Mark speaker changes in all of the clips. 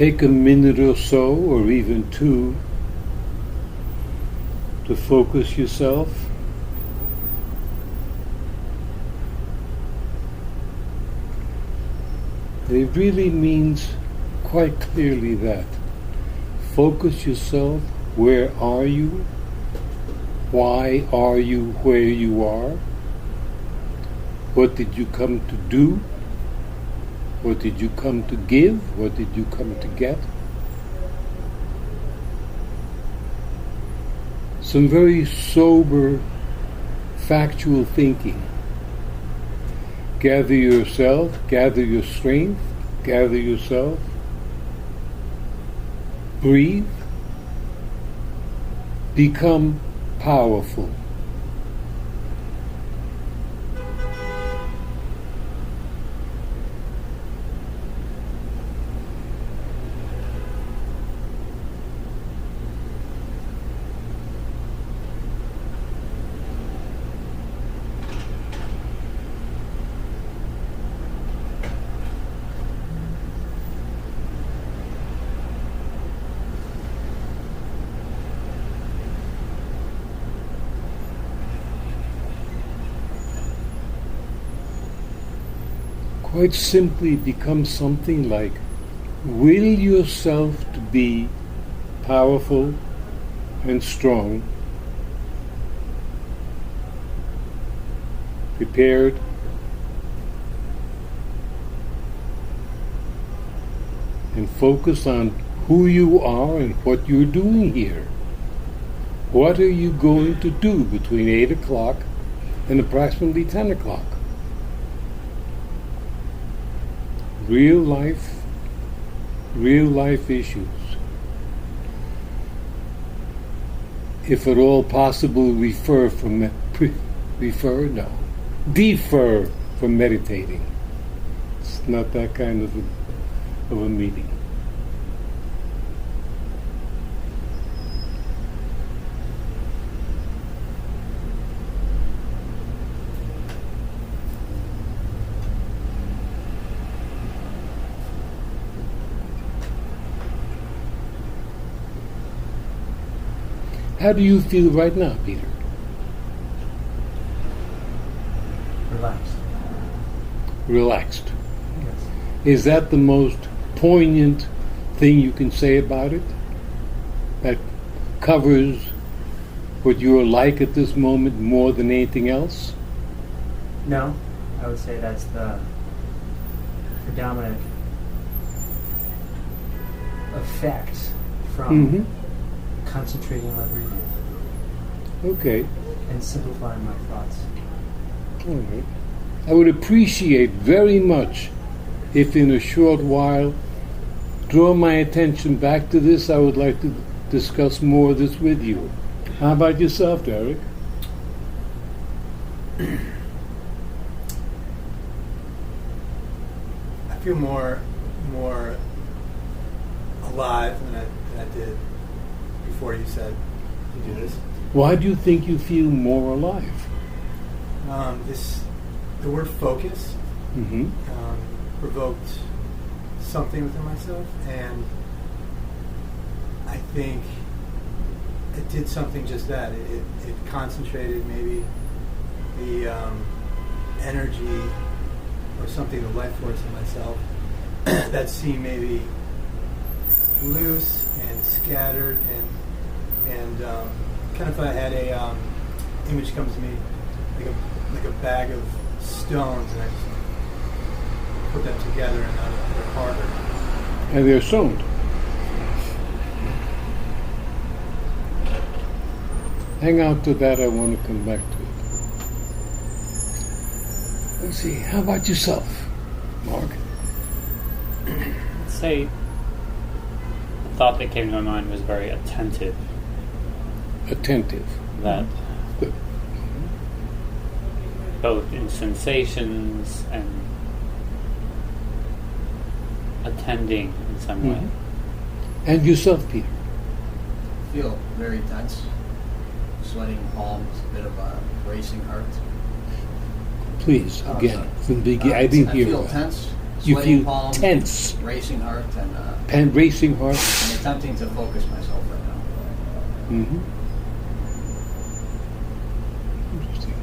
Speaker 1: take a minute or so, or even two, to focus yourself. It really means quite clearly that. Focus yourself. Where are you? Why are you where you are? What did you come to do? What did you come to give? What did you come to get? Some very sober, factual thinking. Gather yourself, gather your strength, gather yourself. Breathe. Become powerful. Quite simply become something like, will yourself to be powerful and strong, prepared, and focus on who you are and what you're doing here. What are you going to do between 8 o'clock and approximately 10 o'clock? Real life issues. If at all possible, defer from meditating. It's not that kind of a meeting. How do you feel right now, Peter? Relaxed.
Speaker 2: Yes.
Speaker 1: Is that the most poignant thing you can say about it? That covers what you're like at this moment more than anything else?
Speaker 2: No, I would say that's the predominant effect from concentrating on my breathing.
Speaker 1: Okay.
Speaker 2: And simplifying my thoughts.
Speaker 1: All right. I would appreciate very much if in a short while draw my attention back to this. I would like to discuss more of this with you. How about yourself, Derek?
Speaker 3: I feel more alive than I did before you said you do this.
Speaker 1: Why do you think you feel more alive?
Speaker 3: The word focus provoked something within myself, and I think it did something just that. It concentrated maybe the energy or something, the life force in myself that seemed maybe loose and scattered and kind of, if I had a image comes to me like a bag of stones, and I just put them together and they're harder.
Speaker 1: And they're stoned. Hang on to that. I want to come back to it. Let's see. How about yourself, Mark?
Speaker 4: I'd say the thought that came to my mind was very attentive.
Speaker 1: Attentive.
Speaker 4: That
Speaker 1: Good.
Speaker 4: both in sensations and attending in some way.
Speaker 1: And yourself, Peter?
Speaker 5: Feel very tense, sweating palms, a bit of a racing heart.
Speaker 1: Please, again, from the beginning. I didn't hear
Speaker 5: I feel
Speaker 1: that.
Speaker 5: tense,
Speaker 1: You
Speaker 5: Sweating
Speaker 1: feel
Speaker 5: palms,
Speaker 1: tense,
Speaker 5: racing heart, and
Speaker 1: racing heart.
Speaker 5: I'm attempting to focus myself right now.
Speaker 1: Mm-hmm. Interesting.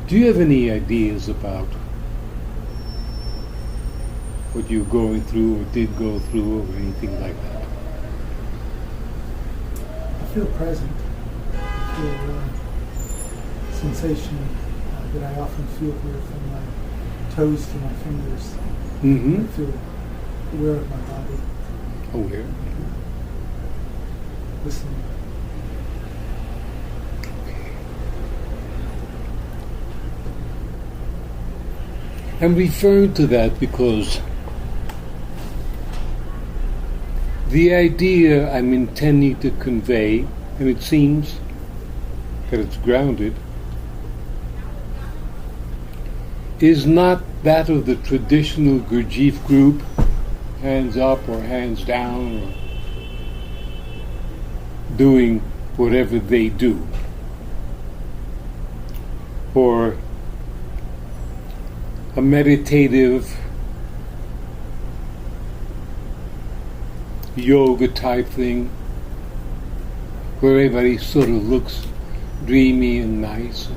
Speaker 1: Do you have any ideas about what you're going through or did go through or anything like that?
Speaker 6: I feel present. I feel sensation that I often feel here from my toes to my fingers.
Speaker 1: Mm-hmm.
Speaker 6: I feel aware of my body,
Speaker 1: Aware.
Speaker 6: listening.
Speaker 1: I'm referring to that because the idea I'm intending to convey, and it seems that it's grounded, is not that of the traditional Gurdjieff group, hands up or hands down, or doing whatever they do, or a meditative yoga type thing where everybody sort of looks dreamy and nice.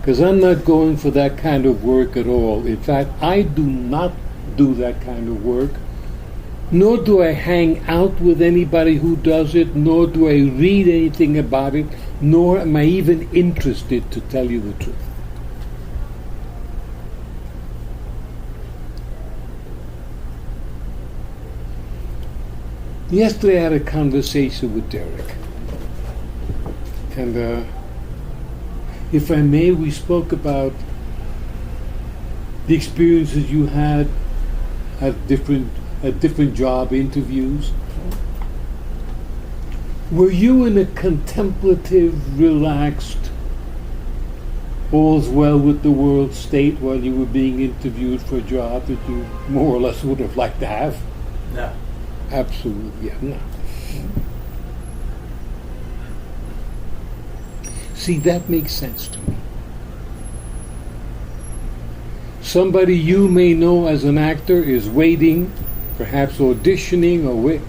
Speaker 1: Because I'm not going for that kind of work at all. In fact, I do not do that kind of work, nor do I hang out with anybody who does it, nor do I read anything about it, nor am I even interested, to tell you the truth. Yesterday I had a conversation with Derek, and if I may, we spoke about the experiences you had at different job interviews. Were you in a contemplative, relaxed, all's well with the world state while you were being interviewed for a job that you more or less would have liked to have?
Speaker 3: No.
Speaker 1: Absolutely, yeah, no. See, that makes sense to me. Somebody you may know as an actor is waiting, perhaps auditioning,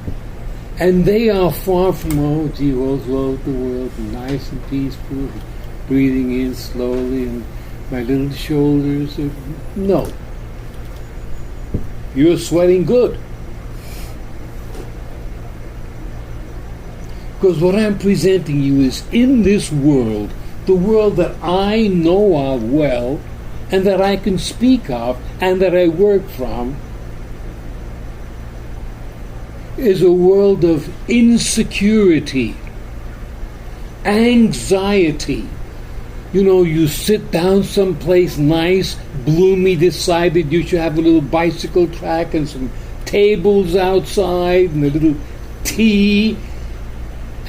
Speaker 1: and they are far from, oh gee, all's well with the world, nice and peaceful, breathing in slowly, and my little shoulders. No. You're sweating good. Because what I'm presenting you is, in this world, the world that I know of well, and that I can speak of, and that I work from, is a world of insecurity, anxiety. You know, you sit down someplace nice, Bloomy decided you should have a little bicycle track and some tables outside and a little tea.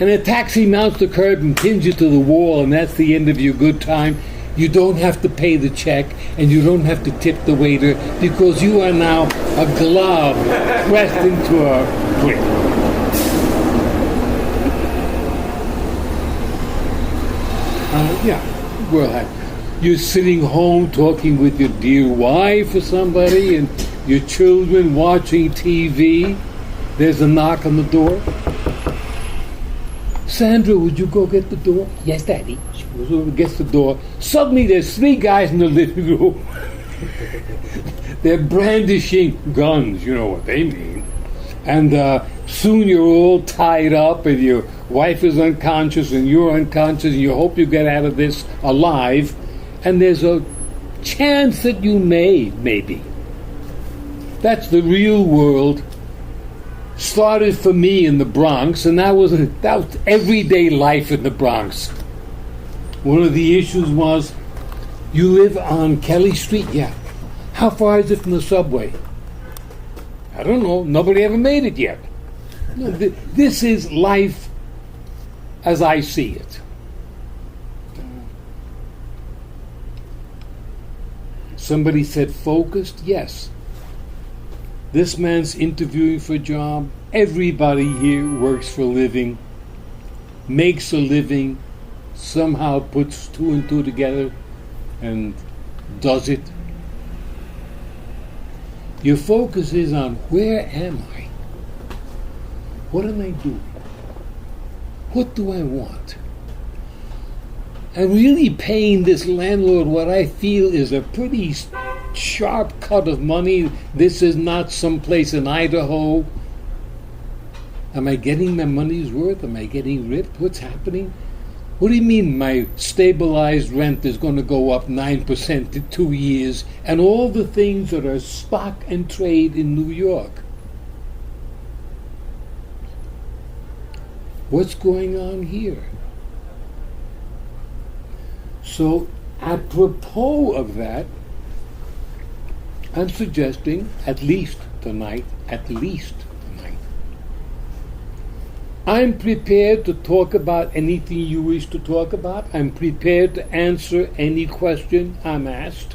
Speaker 1: And a taxi mounts the curb and pins you to the wall, and that's the end of your good time. You don't have to pay the check, and you don't have to tip the waiter, because you are now a glove pressed into a brick. Well, you're sitting home talking with your dear wife or somebody, and your children watching TV. There's a knock on the door. Sandra, would you go get the door? Yes, Daddy. She goes over and gets the door. Suddenly there's three guys in the living room. They're brandishing guns, you know what they mean. And soon you're all tied up, and your wife is unconscious and you're unconscious, and you hope you get out of this alive. And there's a chance that you maybe. That's the real world. Started for me in the Bronx, and that was everyday life in the Bronx. One of the issues was, you live on Kelly Street? Yeah. How far is it from the subway? I don't know. Nobody ever made it yet. No, this is life as I see it. Somebody said focused? Yes. This man's interviewing for a job. Everybody here works for a living, makes a living, somehow puts two and two together. and does it. Your focus is on where am I? What am I doing? What do I want? I'm really paying this landlord what I feel is a pretty sharp cut of money. This is not someplace in Idaho. Am I getting my money's worth? Am I getting ripped? What's happening? What do you mean my stabilized rent is going to go up 9% in 2 years, and all the things that are stock and trade in New York? What's going on here? So, apropos of that, I'm suggesting, at least tonight, I'm prepared to talk about anything you wish to talk about. I'm prepared to answer any question I'm asked.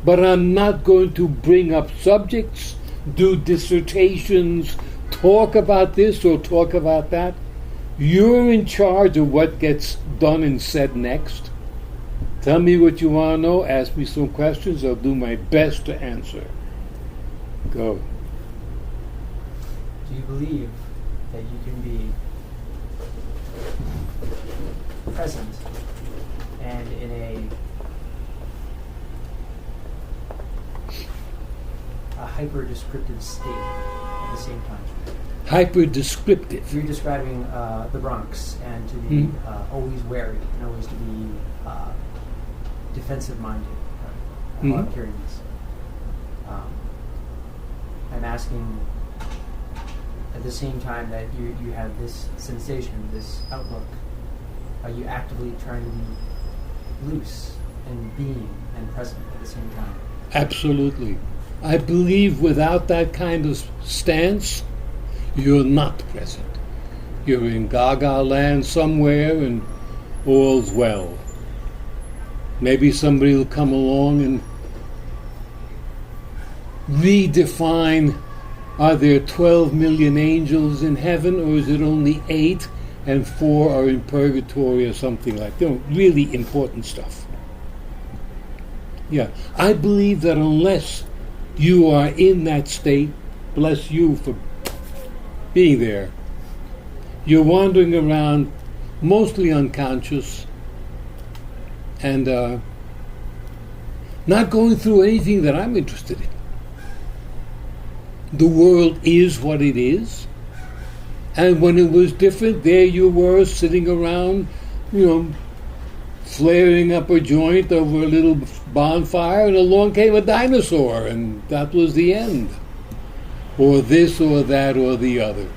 Speaker 1: But I'm not going to bring up subjects, do dissertations, talk about this or talk about that. You're in charge of what gets done and said next. Tell me what you want to know. Ask me some questions. I'll do my best to answer. Go.
Speaker 2: Do you believe that you can be present and in a hyper-descriptive state at the same time?
Speaker 1: Hyper-descriptive.
Speaker 2: You're describing the Bronx, and to be always wary and always to be defensive-minded. While I'm hearing this, I'm asking at the same time that you have this sensation, this outlook. Are you actively trying to be loose and being and present at the same time?
Speaker 1: Absolutely. I believe without that kind of stance, you're not present. You're in Gaga land somewhere and all's well. Maybe somebody will come along and redefine, are there 12 million angels in heaven, or is it only 8 and 4 are in purgatory or something like that? Really important stuff. Yeah, I believe that unless you are in that state, bless you for being there, you're wandering around mostly unconscious and not going through anything that I'm interested in. The world is what it is, and when it was different, there you were sitting around, flaring up a joint over a little bonfire, and along came a dinosaur, and that was the end. Or this or that or the other.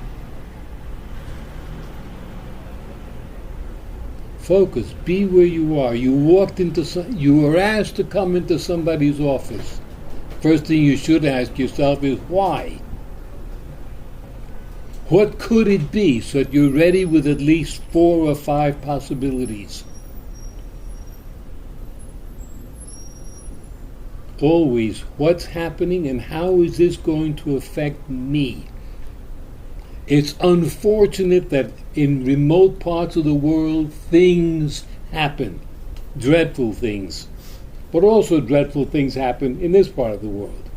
Speaker 1: Focus. Be where you are. You were asked to come into somebody's office. First thing you should ask yourself is why? What could it be, so that you're ready with at least 4 or 5 possibilities? Always, what's happening and how is this going to affect me? It's unfortunate that in remote parts of the world, things happen, dreadful things. But also dreadful things happen in this part of the world.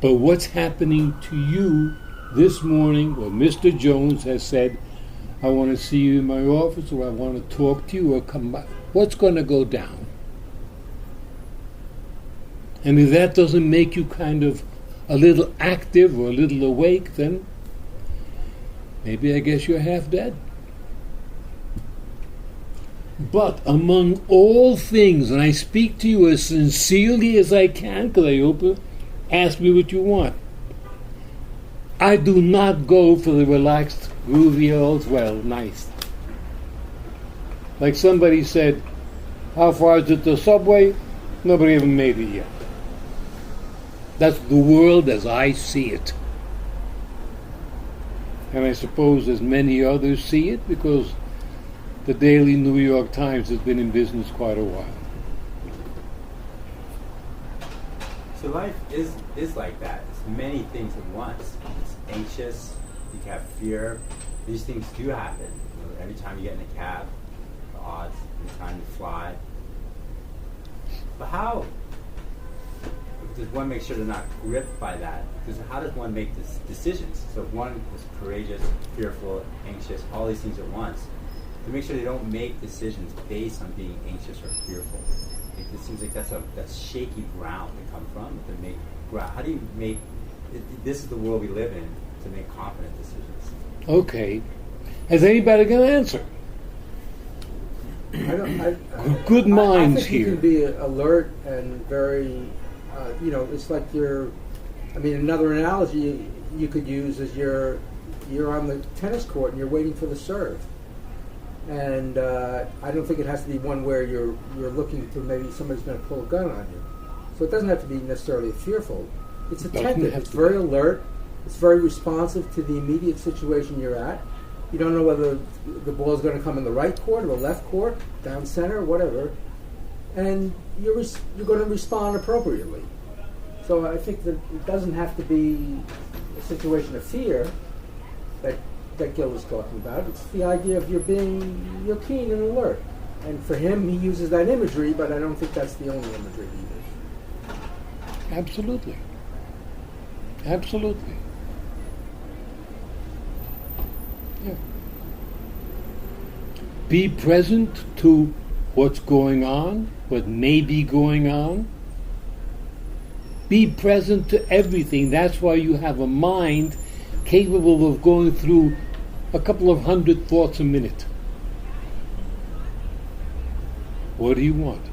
Speaker 1: But what's happening to you this morning, or Mr. Jones has said, I want to see you in my office, or I want to talk to you, or come back. What's going to go down? And if that doesn't make you kind of a little active or a little awake, then maybe I guess you're half dead. But among all things, and I speak to you as sincerely as I can, because ask me what you want. I do not go for the relaxed, groovy, all's well, nice. Like somebody said, how far is it to the subway? Nobody ever made it yet. That's the world as I see it. And I suppose as many others see it, because the Daily New York Times has been in business quite a while.
Speaker 7: So life is like that. It's many things at once. It's anxious, you can have fear. These things do happen. Every time you get in a cab, the odds the time to fly. But how does one make sure they're not gripped by that? Because how does one make decisions? So if one is courageous, fearful, anxious, all these things at once, to make sure they don't make decisions based on being anxious or fearful. It seems like that's shaky ground to come from. To make how do you make? This is the world we live in to make confident decisions.
Speaker 1: Okay. Has anybody got an answer? Good minds
Speaker 8: I think
Speaker 1: here.
Speaker 8: you can be alert and very, it's like another analogy you could use is you're on the tennis court and you're waiting for the serve. And I don't think it has to be one where you're looking to maybe somebody's going to pull a gun on you. So it doesn't have to be necessarily fearful. It's attentive. It's very alert. It's very responsive to the immediate situation you're at. You don't know whether the ball is going to come in the right court or the left court, down center, whatever. And you're going to respond appropriately. So I think that it doesn't have to be a situation of fear that Gil was talking about. It's the idea of you're keen and alert. And for him, he uses that imagery, but I don't think that's the only imagery he uses.
Speaker 1: Absolutely. Absolutely. Yeah. Be present to what's going on, what may be going on. Be present to everything. That's why you have a mind capable of going through a couple of 100 thoughts a minute. What do you want?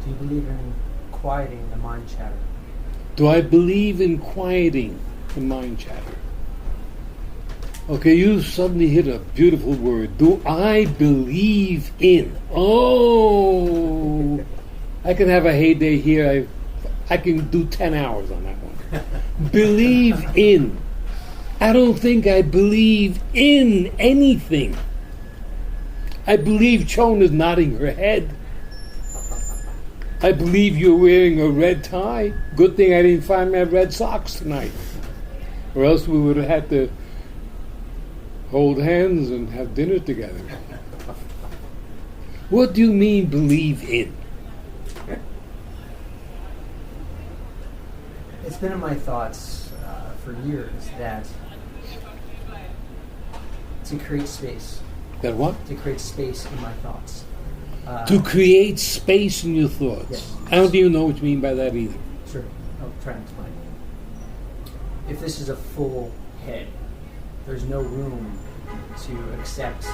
Speaker 2: Do you believe in quieting the mind chatter?
Speaker 1: Do I believe in quieting the mind chatter? Okay, you suddenly hit a beautiful word. Do I believe in? Oh, I can have a heyday here. I can do 10 hours on that one. Believe in. I don't think I believe in anything. I believe Chon is nodding her head. I believe you're wearing a red tie. Good thing I didn't find my red socks tonight. Or else we would have had to hold hands and have dinner together. What do you mean believe in?
Speaker 2: It's been in my thoughts for years that to create space.
Speaker 1: That what?
Speaker 2: To create space in my thoughts.
Speaker 1: To create space in your thoughts.
Speaker 2: Yes.
Speaker 1: I don't even know what you mean by that either.
Speaker 2: Sure, I'll try and explain. If this is a full head, there's no room to accept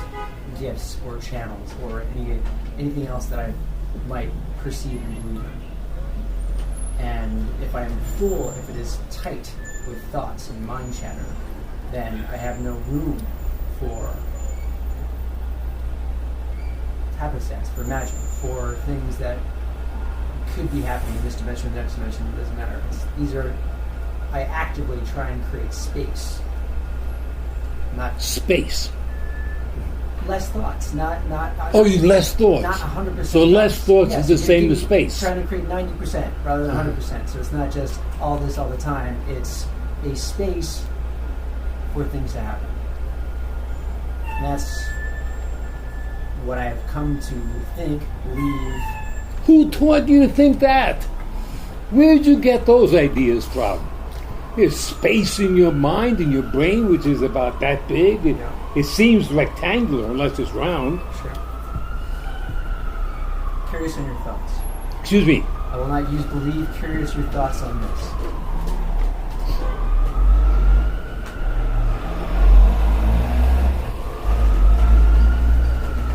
Speaker 2: gifts or channels or anything else that I might perceive and believe in. And if I am full, if it is tight with thoughts and mind chatter, then I have no room for happenstance, for magic, for things that could be happening in this dimension or the next dimension. It doesn't matter. I actively try and create space. Not
Speaker 1: space.
Speaker 2: Less thoughts, not.
Speaker 1: Less thoughts.
Speaker 2: Not 100%.
Speaker 1: So less thoughts
Speaker 2: yes,
Speaker 1: is the same as space.
Speaker 2: Trying to create 90% rather than 100%. So it's not just all this all the time. It's a space for things to happen. And that's what I have come to think, believe.
Speaker 1: Who taught you to think that? Where did you get those ideas from? There's space in your mind, in your brain, which is about that big. It seems rectangular unless it's round.
Speaker 2: Sure. Curious on your thoughts.
Speaker 1: Excuse me.
Speaker 2: I will not use believe. Curious your thoughts on this.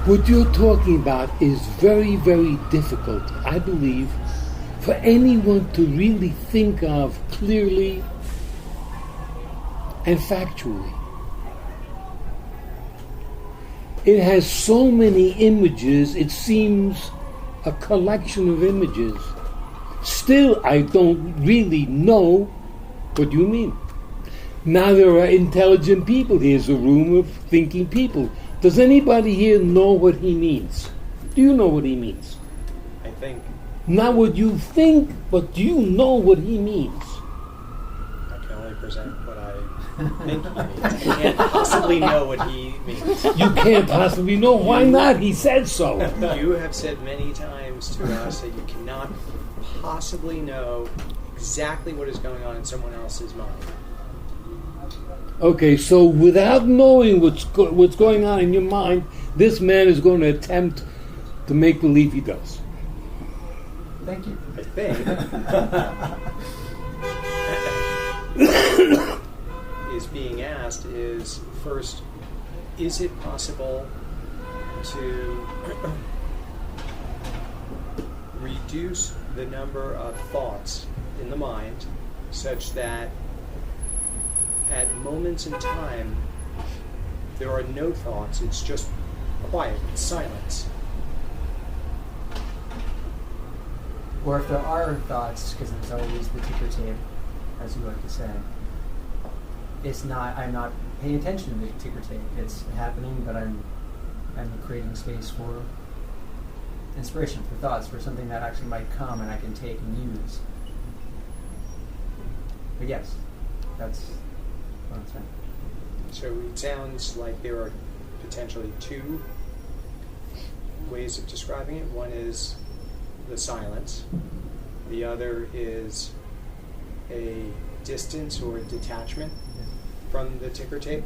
Speaker 1: What you're talking about is very, very difficult, I believe, for anyone to really think of clearly and factually. It has so many images, it seems a collection of images. Still, I don't really know what you mean. Now there are intelligent people. Here's a room of thinking people. Does anybody here know what he means? Do you know what he means?
Speaker 9: I think.
Speaker 1: Not what you think, but do you know what he means?
Speaker 9: I can only present what I think he means. I can't possibly know what he means.
Speaker 1: You can't possibly know. Why not? He said so.
Speaker 9: You have said many times to us that you cannot possibly know exactly what is going on in someone else's mind.
Speaker 1: Okay, so without knowing what's going on in your mind, this man is going to attempt to make believe he does.
Speaker 2: Thank you.
Speaker 9: I think is being asked is first, is it possible to reduce the number of thoughts in the mind such that at moments in time there are no thoughts, it's just quiet, it's silence.
Speaker 2: Or if there are thoughts, because there's always the ticker tape, as you like to say, I'm not paying attention to the ticker tape. It's happening, but I'm creating space for inspiration, for thoughts, for something that actually might come and I can take and use. But yes, that's what I'm saying.
Speaker 9: So it sounds like there are potentially two ways of describing it. One is the silence. The other is a distance or detachment from the ticker tape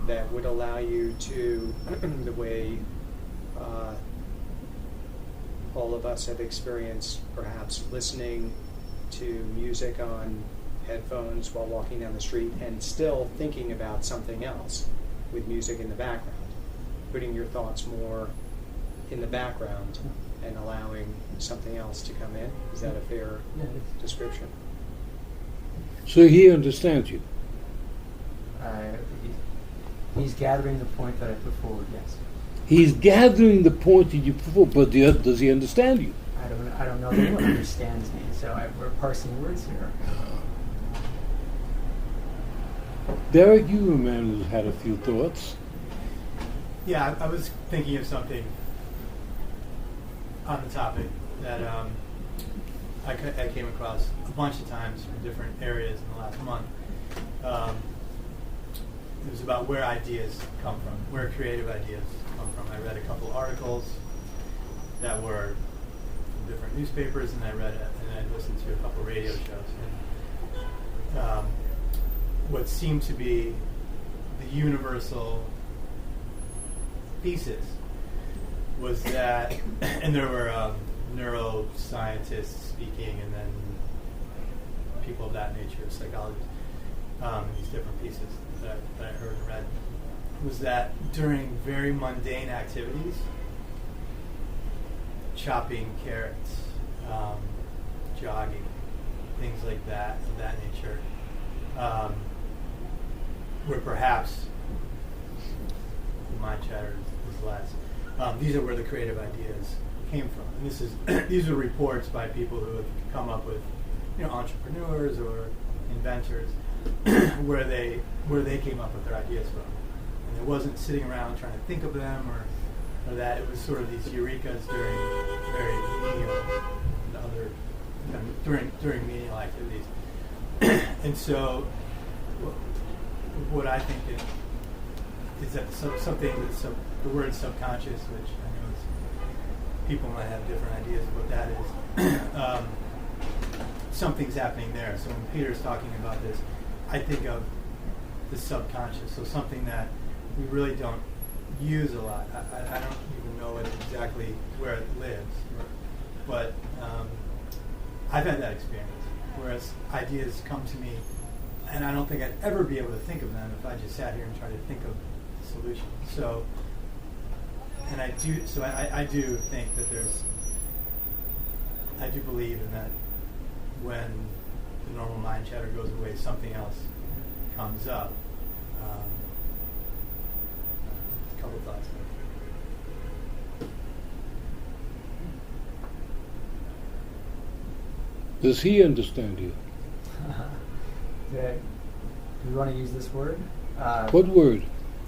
Speaker 9: that would allow you to, the way all of us have experienced perhaps listening to music on headphones while walking down the street and still thinking about something else with music in the background, putting your thoughts more in the background and allowing something else to come in. Is that a fair description?
Speaker 1: So he understands you.
Speaker 2: He's gathering the point that I put forward, yes.
Speaker 1: He's gathering the point that you put forward, but does he understand you?
Speaker 2: I don't know that anyone understands me, so we're parsing words here.
Speaker 1: Derek, you were a man who's had a few thoughts.
Speaker 3: Yeah, I was thinking of something on the topic that I came across a bunch of times from different areas in the last month. It was about where ideas come from, where creative ideas come from. I read a couple articles that were from different newspapers, and I listened to a couple radio shows. And what seemed to be the universal thesis was that, and there were neuroscientists speaking, and then people of that nature, psychologists, in these different pieces that I heard and read, was that during very mundane activities, chopping carrots, jogging, things like that, of that nature, where perhaps the mind chatter is less. These are where the creative ideas came from. And these are reports by people who have come up with, entrepreneurs or inventors, where they came up with their ideas from. And it wasn't sitting around trying to think of them or that. It was sort of these eurekas during very during menial activities. And so, what I think is that something that's the word subconscious, which I know people might have different ideas of what that is. Something's happening there. So when Peter's talking about this, I think of the subconscious. So something that we really don't use a lot. I don't even know exactly where it lives, but I've had that experience. Whereas ideas come to me, and I don't think I'd ever be able to think of them if I just sat here and tried to think of a solution. So, and I do think that I do believe in that when the normal mind chatter goes away, something else comes up. A couple of thoughts.
Speaker 1: Does he understand you?
Speaker 2: Do you want to use this word?
Speaker 1: What word?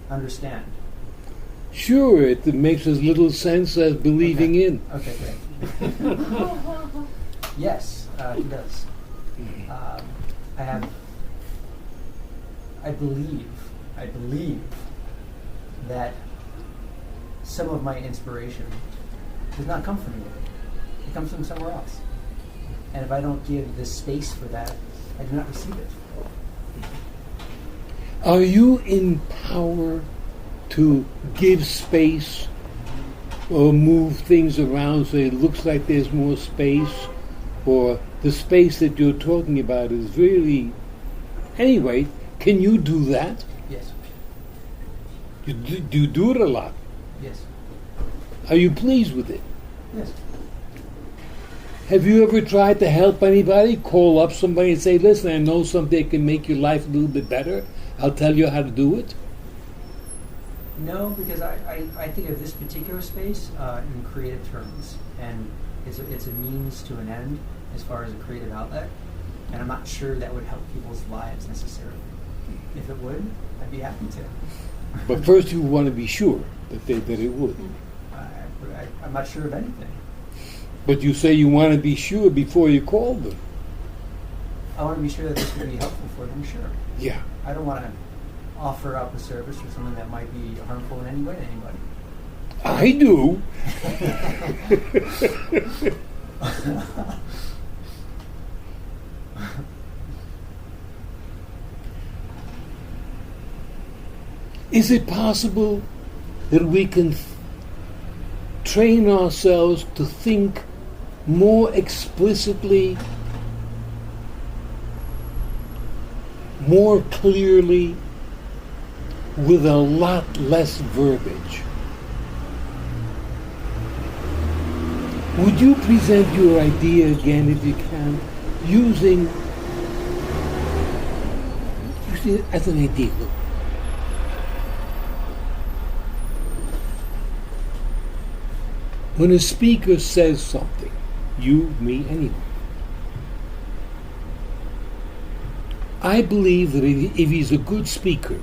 Speaker 2: Understand.
Speaker 1: Sure, it makes as little sense as believing in.
Speaker 2: Okay, great. Yes, he does. I have I believe that some of my inspiration does not come from me. It comes from somewhere else. And if I don't give the space for that, I do not receive it.
Speaker 1: Are you in power to give space or move things around so it looks like there's more space? Or the space that you're talking about is really... Anyway, can you do that?
Speaker 2: Yes.
Speaker 1: You do it a lot.
Speaker 2: Yes.
Speaker 1: Are you pleased with it?
Speaker 2: Yes.
Speaker 1: Have you ever tried to help anybody? Call up somebody and say, listen, I know something that can make your life a little bit better. I'll tell you how to do it.
Speaker 2: No, because I think of this particular space in creative terms. And it's a means to an end as far as a creative outlet. And I'm not sure that would help people's lives necessarily. If it would, I'd be happy to.
Speaker 1: But first you want to be sure that it would.
Speaker 2: I'm not sure of anything.
Speaker 1: But you say you want to be sure before you call them.
Speaker 2: I want to be sure that this would be helpful for them, sure.
Speaker 1: Yeah.
Speaker 2: I don't want to offer up a service or something that might be harmful in any way to anybody.
Speaker 1: I do. Is it possible that we can train ourselves to think more explicitly, more clearly, with a lot less verbiage? Would you present your idea again, if you can, using it as an idea? Look. When a speaker says something, you, me, anyone, I believe that if he's a good speaker,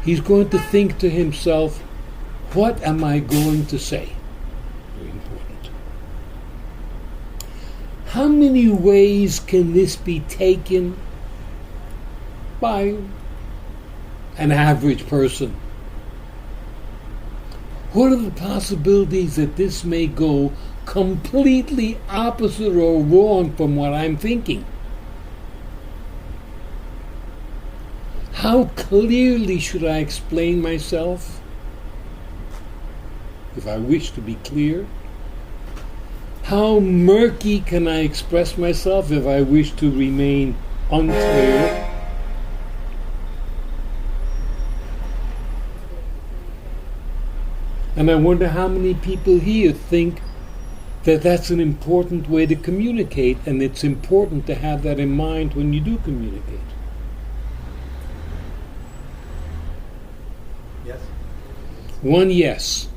Speaker 1: he's going to think to himself, what am I going to say? Very important. How many ways can this be taken by an average person? What are the possibilities that this may go completely opposite or wrong from what I'm thinking? How clearly should I explain myself, if I wish to be clear? How murky can I express myself if I wish to remain unclear? And I wonder how many people here think that that's an important way to communicate, and it's important to have that in mind when you do communicate.
Speaker 3: Yes.
Speaker 1: One yes.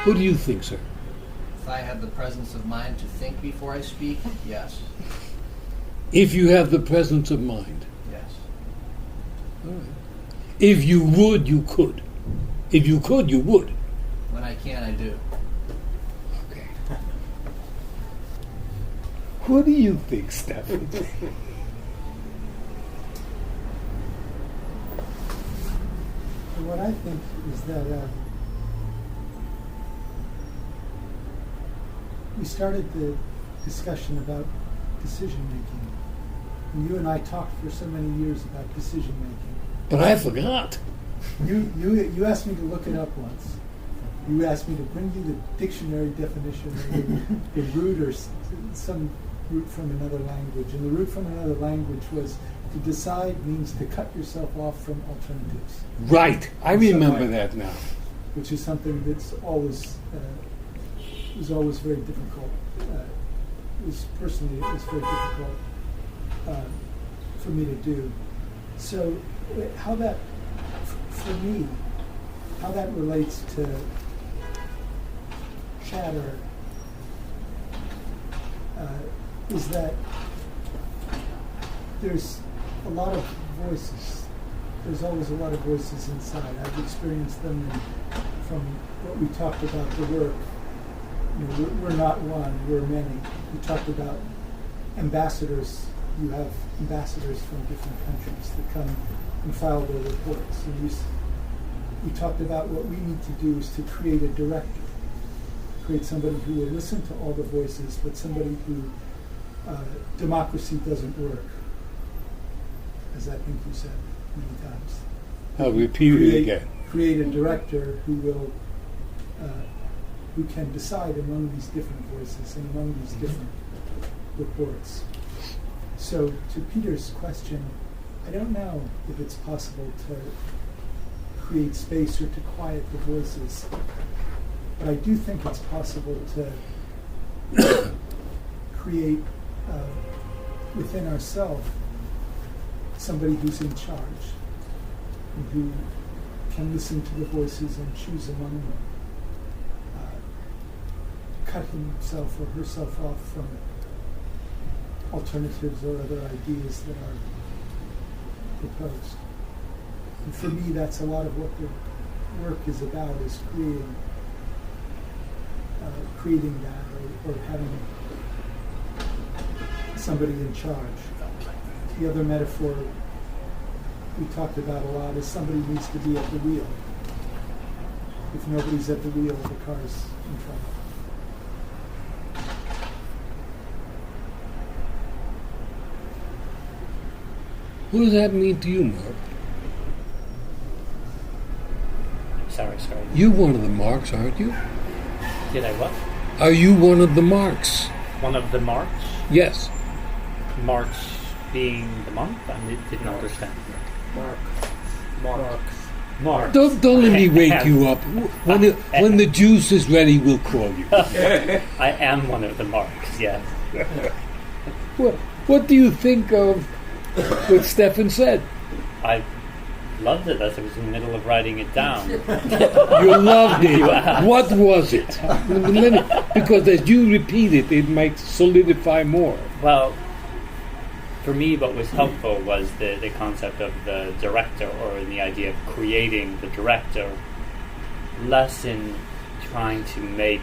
Speaker 1: What do you think, sir?
Speaker 5: If I have the presence of mind to think before I speak, yes.
Speaker 1: If you have the presence of mind.
Speaker 5: Yes.
Speaker 1: All right. If you would, you could. If you could, you would.
Speaker 5: When I can, I do.
Speaker 1: Okay. What do you think, Stefan?
Speaker 6: What I think is that we started the discussion about decision making. And you and I talked for so many years about decision making.
Speaker 1: But I forgot.
Speaker 6: You asked me to look it up once. You asked me to bring you the dictionary definition of the root or some root from another language. And the root from another language was to decide means to cut yourself off from alternatives.
Speaker 1: Right. I remember that now.
Speaker 6: Which is something that's always was always very difficult. It was very difficult for me to do. So how that, for me, how that relates to chatter is that there's a lot of voices. There's always a lot of voices inside. I've experienced them from what we talked about the work. You know, we're not one, we're many. We talked about ambassadors you have ambassadors from different countries that come and file their reports. And we talked about what we need to do is to create a director, create somebody who will listen to all the voices, but somebody who democracy doesn't work, as I think you said many times.
Speaker 1: I'll repeat it again.
Speaker 6: Create a director who will, who can decide among these different voices and among these different reports. So to Peter's question, I don't know if it's possible to create space or to quiet the voices, but I do think it's possible to create within ourselves somebody who's in charge and who can listen to the voices and choose among them, cut himself or herself off from alternatives or other ideas that are proposed. And for me, that's a lot of what the work is about, is creating that or having somebody in charge. The other metaphor we talked about a lot is somebody needs to be at the wheel. If nobody's at the wheel, the car's in trouble.
Speaker 1: What does that mean to you, Mark?
Speaker 4: Sorry.
Speaker 1: You're one of the Marks, aren't you?
Speaker 4: Did I what?
Speaker 1: Are you one of the Marks?
Speaker 4: One of the Marks?
Speaker 1: Yes.
Speaker 4: March being the month? I didn't understand. Mark.
Speaker 1: Don't let me wake you up. When the juice is ready, we'll call you.
Speaker 4: I am one of the Marks, yes.
Speaker 1: What do you think of what Stefan said?
Speaker 4: I loved it as I was in the middle of writing it down.
Speaker 1: You loved it. What was it? Because as you repeat it, it might solidify more.
Speaker 4: Well, for me, what was helpful was the concept of the director, or the idea of creating the director, less in trying to make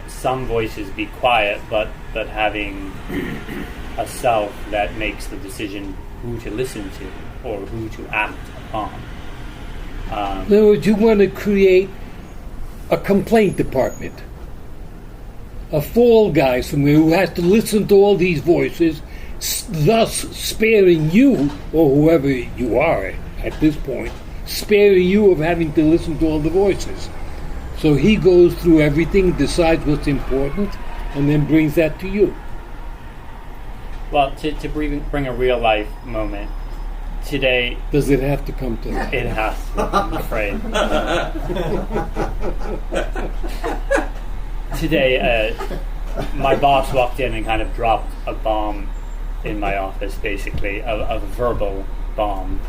Speaker 4: some voices be quiet, but having a self that makes the decision who to listen to or who to act upon.
Speaker 1: In other words, you want to create a complaint department, a fall guy somewhere who has to listen to all these voices, thus sparing you, or whoever you are at this point, sparing you of having to listen to all the voices. So he goes through everything, decides what's important, and then brings that to you.
Speaker 4: Well, to bring a real life moment, today...
Speaker 1: Does it have to come to that?
Speaker 4: It has to, I'm afraid. Today, my boss walked in and kind of dropped a bomb in my office, basically, a verbal bomb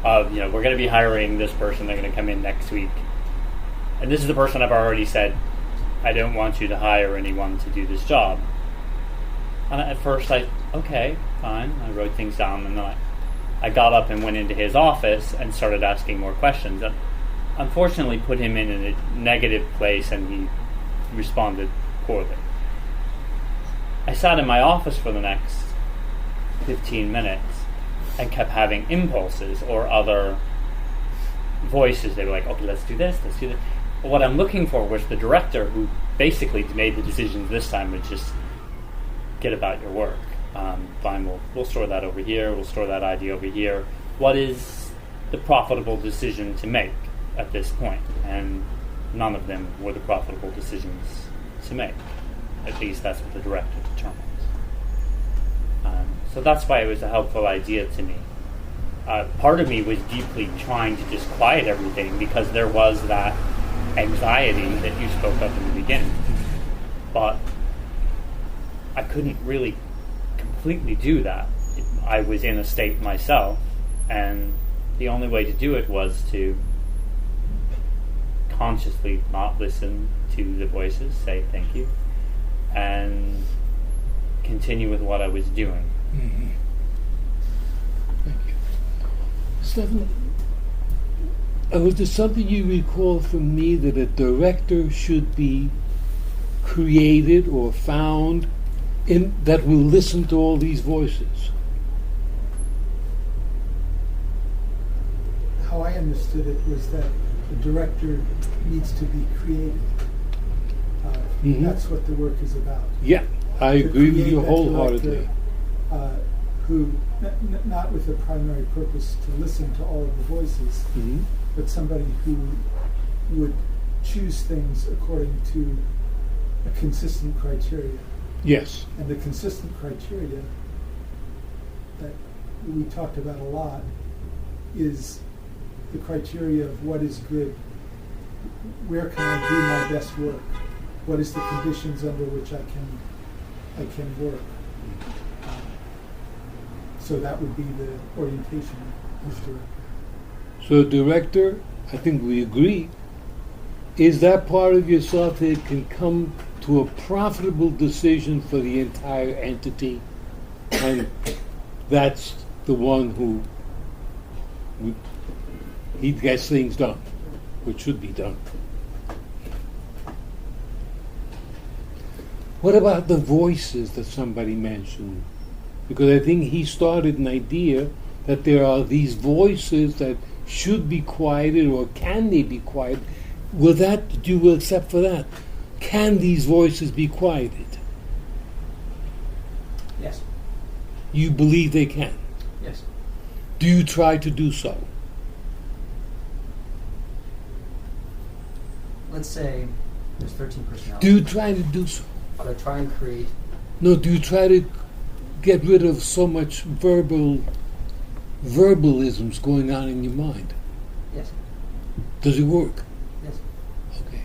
Speaker 4: of, we're going to be hiring this person, they're going to come in next week. And this is the person I've already said, I don't want you to hire anyone to do this job. And at first okay, fine, I wrote things down, and then I got up and went into his office and started asking more questions. And unfortunately put him in a negative place, and he responded poorly. I sat in my office for the next 15 minutes and kept having impulses or other voices. They were like, okay, let's do this. What I'm looking for was the director who basically made the decisions this time, would just get about your work. Fine, we'll store that over here, we'll store that idea over here. What is the profitable decision to make at this point? And none of them were the profitable decisions to make. At least that's what the director determined. So that's why it was a helpful idea to me. Part of me was deeply trying to just quiet everything, because there was that anxiety that you spoke of in the beginning. But I couldn't really completely do that. I was in a state myself, and the only way to do it was to consciously not listen to the voices, say thank you, and continue with what I was doing.
Speaker 1: Mm-hmm. Thank you. Stephen, was there something you recall from me that a director should be created or found that will listen to all these voices?
Speaker 6: understood it was that the director needs to be creative.
Speaker 1: Mhm.
Speaker 6: That's what the work is about.
Speaker 1: Yeah, I
Speaker 6: To
Speaker 1: agree with
Speaker 6: create
Speaker 1: you
Speaker 6: that
Speaker 1: wholeheartedly.
Speaker 6: director, who, not with the primary purpose to listen to all of the voices,
Speaker 1: Mhm.
Speaker 6: but somebody who would choose things according to a consistent criteria.
Speaker 1: Yes.
Speaker 6: And the consistent criteria that we talked about a lot is the criteria of what is good, where can I do my best work, what is the conditions under which I can work. So that would be the orientation as director.
Speaker 1: So, director, I think we agree, is that part of yourself that can come to a profitable decision for the entire entity, and that's the one who he gets things done, which should be done. What about the voices that somebody mentioned? Because I think he started an idea that there are these voices that should be quieted, or can they be quieted? With that, do you accept for that? Can these voices be quieted?
Speaker 2: Yes.
Speaker 1: You believe they can.
Speaker 2: Yes.
Speaker 1: Do you try to do so?
Speaker 2: Let's say there's 13 personalities.
Speaker 1: Do you try to do so?
Speaker 2: But I try and create.
Speaker 1: No, do you try to get rid of so much verbalisms going on in your mind?
Speaker 2: Yes.
Speaker 1: Does it work?
Speaker 2: Yes.
Speaker 1: Okay.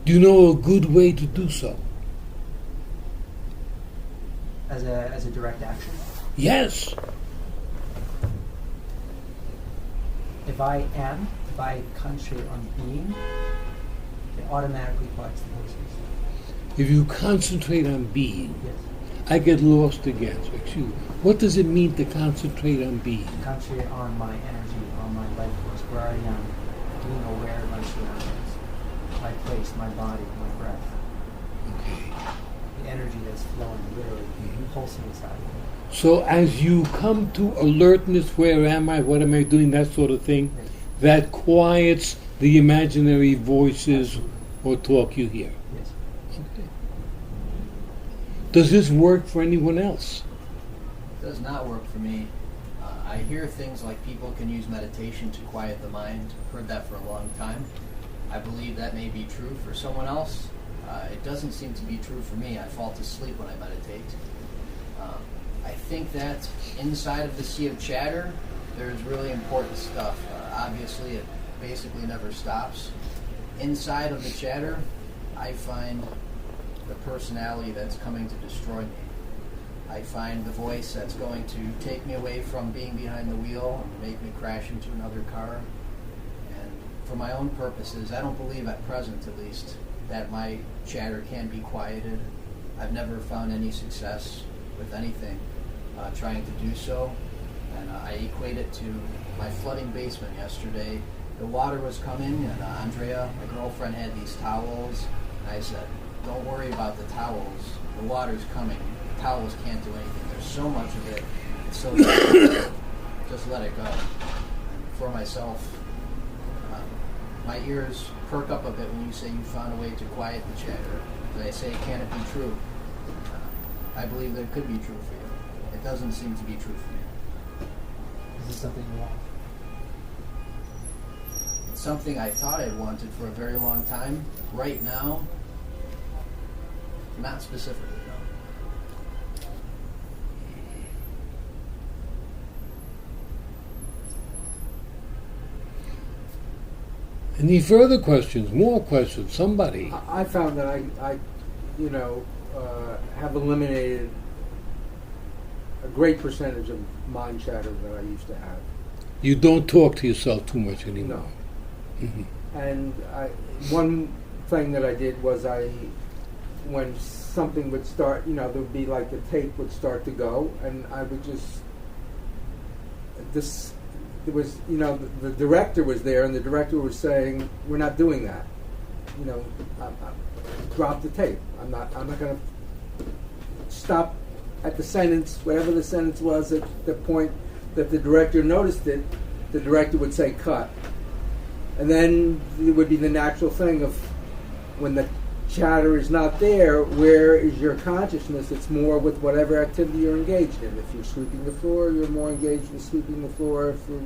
Speaker 1: Do you know a good way to do so?
Speaker 2: As a direct action.
Speaker 1: Yes.
Speaker 2: If I concentrate on being, it automatically quiets the voices.
Speaker 1: If you concentrate on being,
Speaker 2: Yes.
Speaker 1: I get lost again. So excuse me. What does it mean to concentrate on being?
Speaker 2: Concentrate on my energy, on my life force, where I am, being aware of my surroundings, my place, my body, my breath,
Speaker 1: Okay.
Speaker 2: the energy that's flowing, literally pulsing inside of me.
Speaker 1: So as you come to alertness, where am I, what am I doing, that sort of thing,
Speaker 2: Yes.
Speaker 1: that quiets the imaginary voices or talk you hear.
Speaker 2: Yes.
Speaker 1: Okay. Does this work for anyone else?
Speaker 5: It does not work for me. I hear things like people can use meditation to quiet the mind. I've heard that for a long time. I believe that may be true for someone else. It doesn't seem to be true for me. I fall asleep when I meditate. I think that inside of the sea of chatter, there's really important stuff. Obviously, it basically never stops. Inside of the chatter, I find the personality that's coming to destroy me. I find the voice that's going to take me away from being behind the wheel and make me crash into another car. And for my own purposes, I don't believe at present, at least, that my chatter can be quieted. I've never found any success with anything trying to do so. And I equate it to my flooding basement yesterday. The water was coming, and Andrea, my girlfriend, had these towels. And I said, don't worry about the towels. The water's coming. The towels can't do anything. There's so much of it. It's so just let it go. And for myself, my ears perk up a bit when you say you found a way to quiet the chatter. As I say, can it be true? I believe that it could be true for you. It doesn't seem to be true for me.
Speaker 2: Is this something you want?
Speaker 5: It's something I thought I'd wanted for a very long time. Right now, not specifically, no.
Speaker 1: Any further questions? More questions? Somebody?
Speaker 8: I found that I have eliminated a great percentage of mind chatter that I used to have.
Speaker 1: You don't talk to yourself too much anymore.
Speaker 8: No.
Speaker 1: Mhm.
Speaker 8: And one thing that I did was when something would start, there would be like the tape would start to go, and I would the director was there, and the director was saying, "We're not doing that. Drop the tape. I'm not going to stop at the sentence, whatever the sentence was, at the point that the director noticed it, the director would say cut. And then it would be the natural thing of when the chatter is not there, where is your consciousness? It's more with whatever activity you're engaged in. If you're sweeping the floor, you're more engaged in sweeping the floor. If you're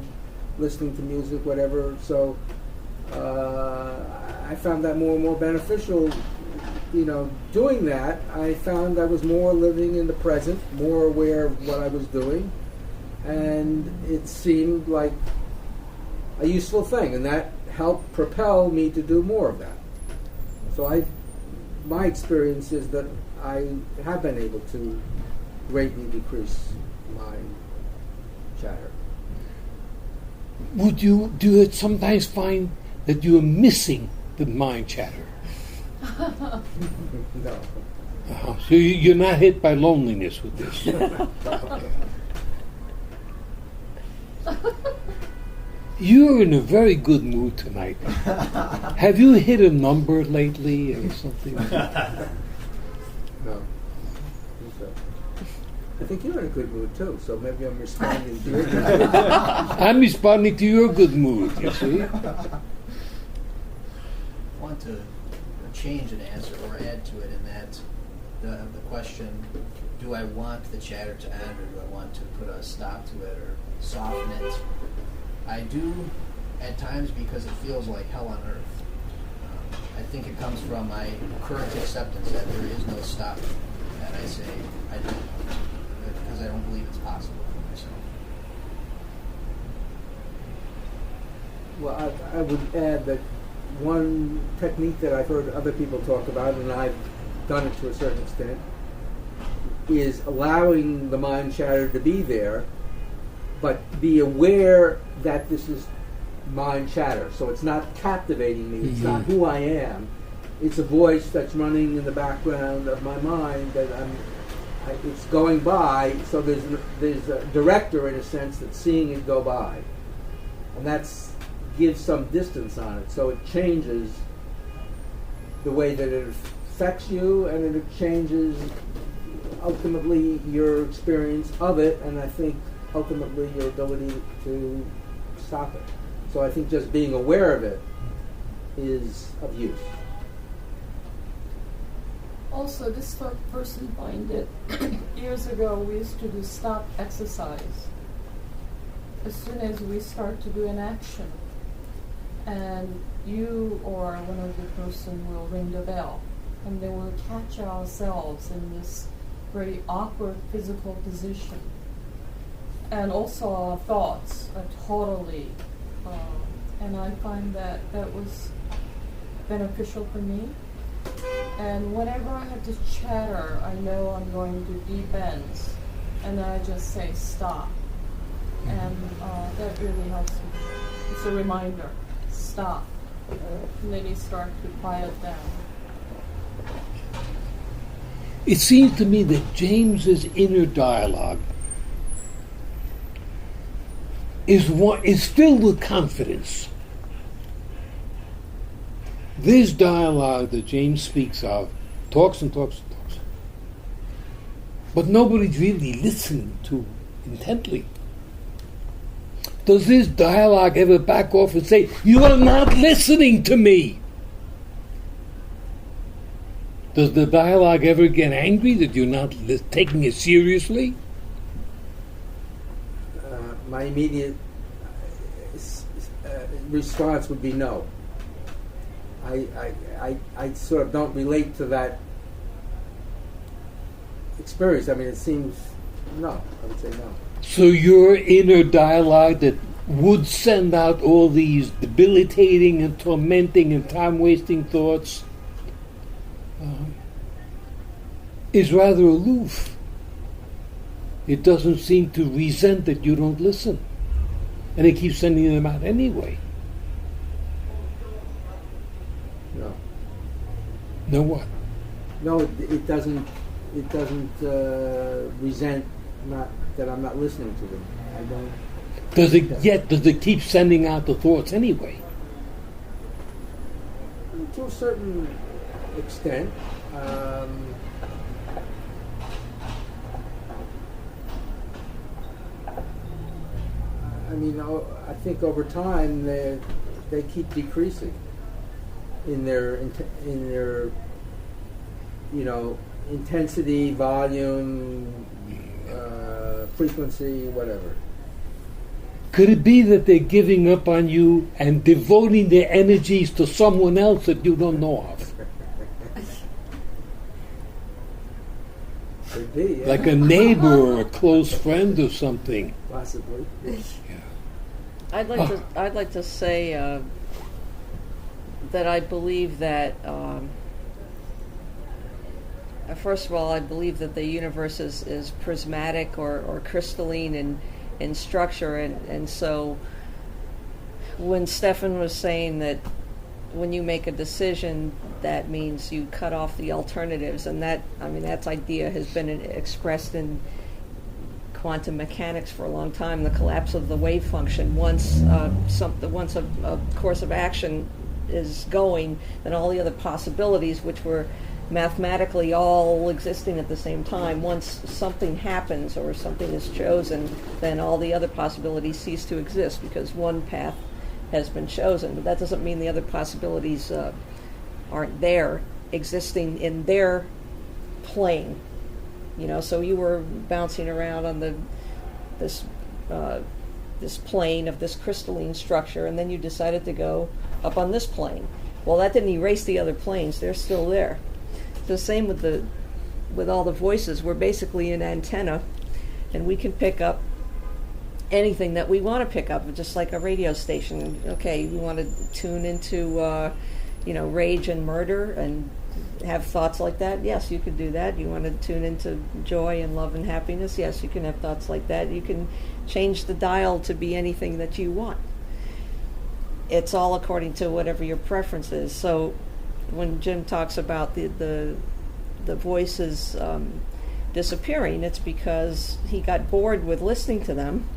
Speaker 8: listening to music, whatever. So I found that more and more beneficial. Doing that, I found I was more living in the present, more aware of what I was doing, and it seemed like a useful thing, and that helped propel me to do more of that. So my experience is that I have been able to greatly decrease my chatter.
Speaker 1: Do you sometimes find that you are missing the mind chatter?
Speaker 8: No.
Speaker 1: So you're not hit by loneliness with this? Okay. You're in a very good mood tonight. Have you hit a number lately or something?
Speaker 8: No. I think you're in a good mood too, so maybe I'm responding to your good mood.
Speaker 1: I'm responding to your good mood, you see?
Speaker 5: I want to change an answer or add to it in that the question, do I want the chatter to end or do I want to put a stop to it or soften it? I do at times because it feels like hell on earth. I think it comes from my current acceptance that there is no stop that I say I don't want to because I don't believe it's possible for myself.
Speaker 8: Well, I would add that one technique that I've heard other people talk about, and I've done it to a certain extent, is allowing the mind chatter to be there, but be aware that this is mind chatter. So it's not captivating me. It's not who I am. It's a voice that's running in the background of my mind that it's going by. So there's a director in a sense that's seeing it go by, and that's gives some distance on it. So it changes the way that it affects you, and it changes ultimately your experience of it, and I think ultimately your ability to stop it. So I think just being aware of it is of use.
Speaker 10: Also, this third person minded. Years ago, we used to do stop exercise. As soon as we start to do an action, and you or one of the person will ring the bell, and then we'll catch ourselves in this very awkward physical position. And also our thoughts are totally, and I find that was beneficial for me. And whenever I have this chatter, I know I'm going to deep ends, and I just say stop. And that really helps me. It's a reminder, stop. And then you start to quiet down.
Speaker 1: It seems to me that James's inner dialogue is filled with confidence. This dialogue that James speaks of talks and talks and talks, but nobody's really listening to intently. Does this dialogue ever back off and say, "You are not listening to me"? Does the dialogue ever get angry that you're not taking it seriously?
Speaker 8: My immediate response would be no. I sort of don't relate to that experience. I mean, it seems no. I would say no.
Speaker 1: So your inner dialogue that would send out all these debilitating and tormenting and time-wasting thoughts is rather aloof. It doesn't seem to resent that you don't listen. And it keeps sending them out anyway.
Speaker 8: No.
Speaker 1: No what?
Speaker 8: No, it doesn't. It doesn't resent not that I'm not listening to them. I don't.
Speaker 1: Does it keep sending out the thoughts anyway?
Speaker 8: To a certain extent. I mean, I think over time they keep decreasing in their intensity, volume, frequency, whatever.
Speaker 1: Could it be that they're giving up on you and devoting their energies to someone else that you don't know of?
Speaker 8: Could be, yeah.
Speaker 1: Like a neighbor or a close friend or something.
Speaker 8: Possibly.
Speaker 1: Yeah.
Speaker 10: I'd like to say that I believe that first of all, I believe that the universe is prismatic or crystalline in structure, and so when Stefan was saying that when you make a decision, that means you cut off the alternatives, and that idea has been expressed in quantum mechanics for a long time. The collapse of the wave function. Once a course of action is going, then all the other possibilities, which were mathematically all existing at the same time, once something happens or something is chosen, then all the other possibilities cease to exist because one path has been chosen. But that doesn't mean the other possibilities aren't there, existing in their plane. So you were bouncing around on this plane of this crystalline structure, and then you decided to go up on this plane. Well, that didn't erase the other planes; they're still there. The same with all the voices. We're basically an antenna, and we can pick up anything that we want to pick up, just like a radio station. Okay, we want to tune into rage and murder and have thoughts like that. Yes, you could do that. You want to tune into joy and love and happiness. Yes, you can have thoughts like that. You can change the dial to be anything that you want. It's all according to whatever your preference is. So when Jim talks about the voices disappearing, it's because he got bored with listening to them,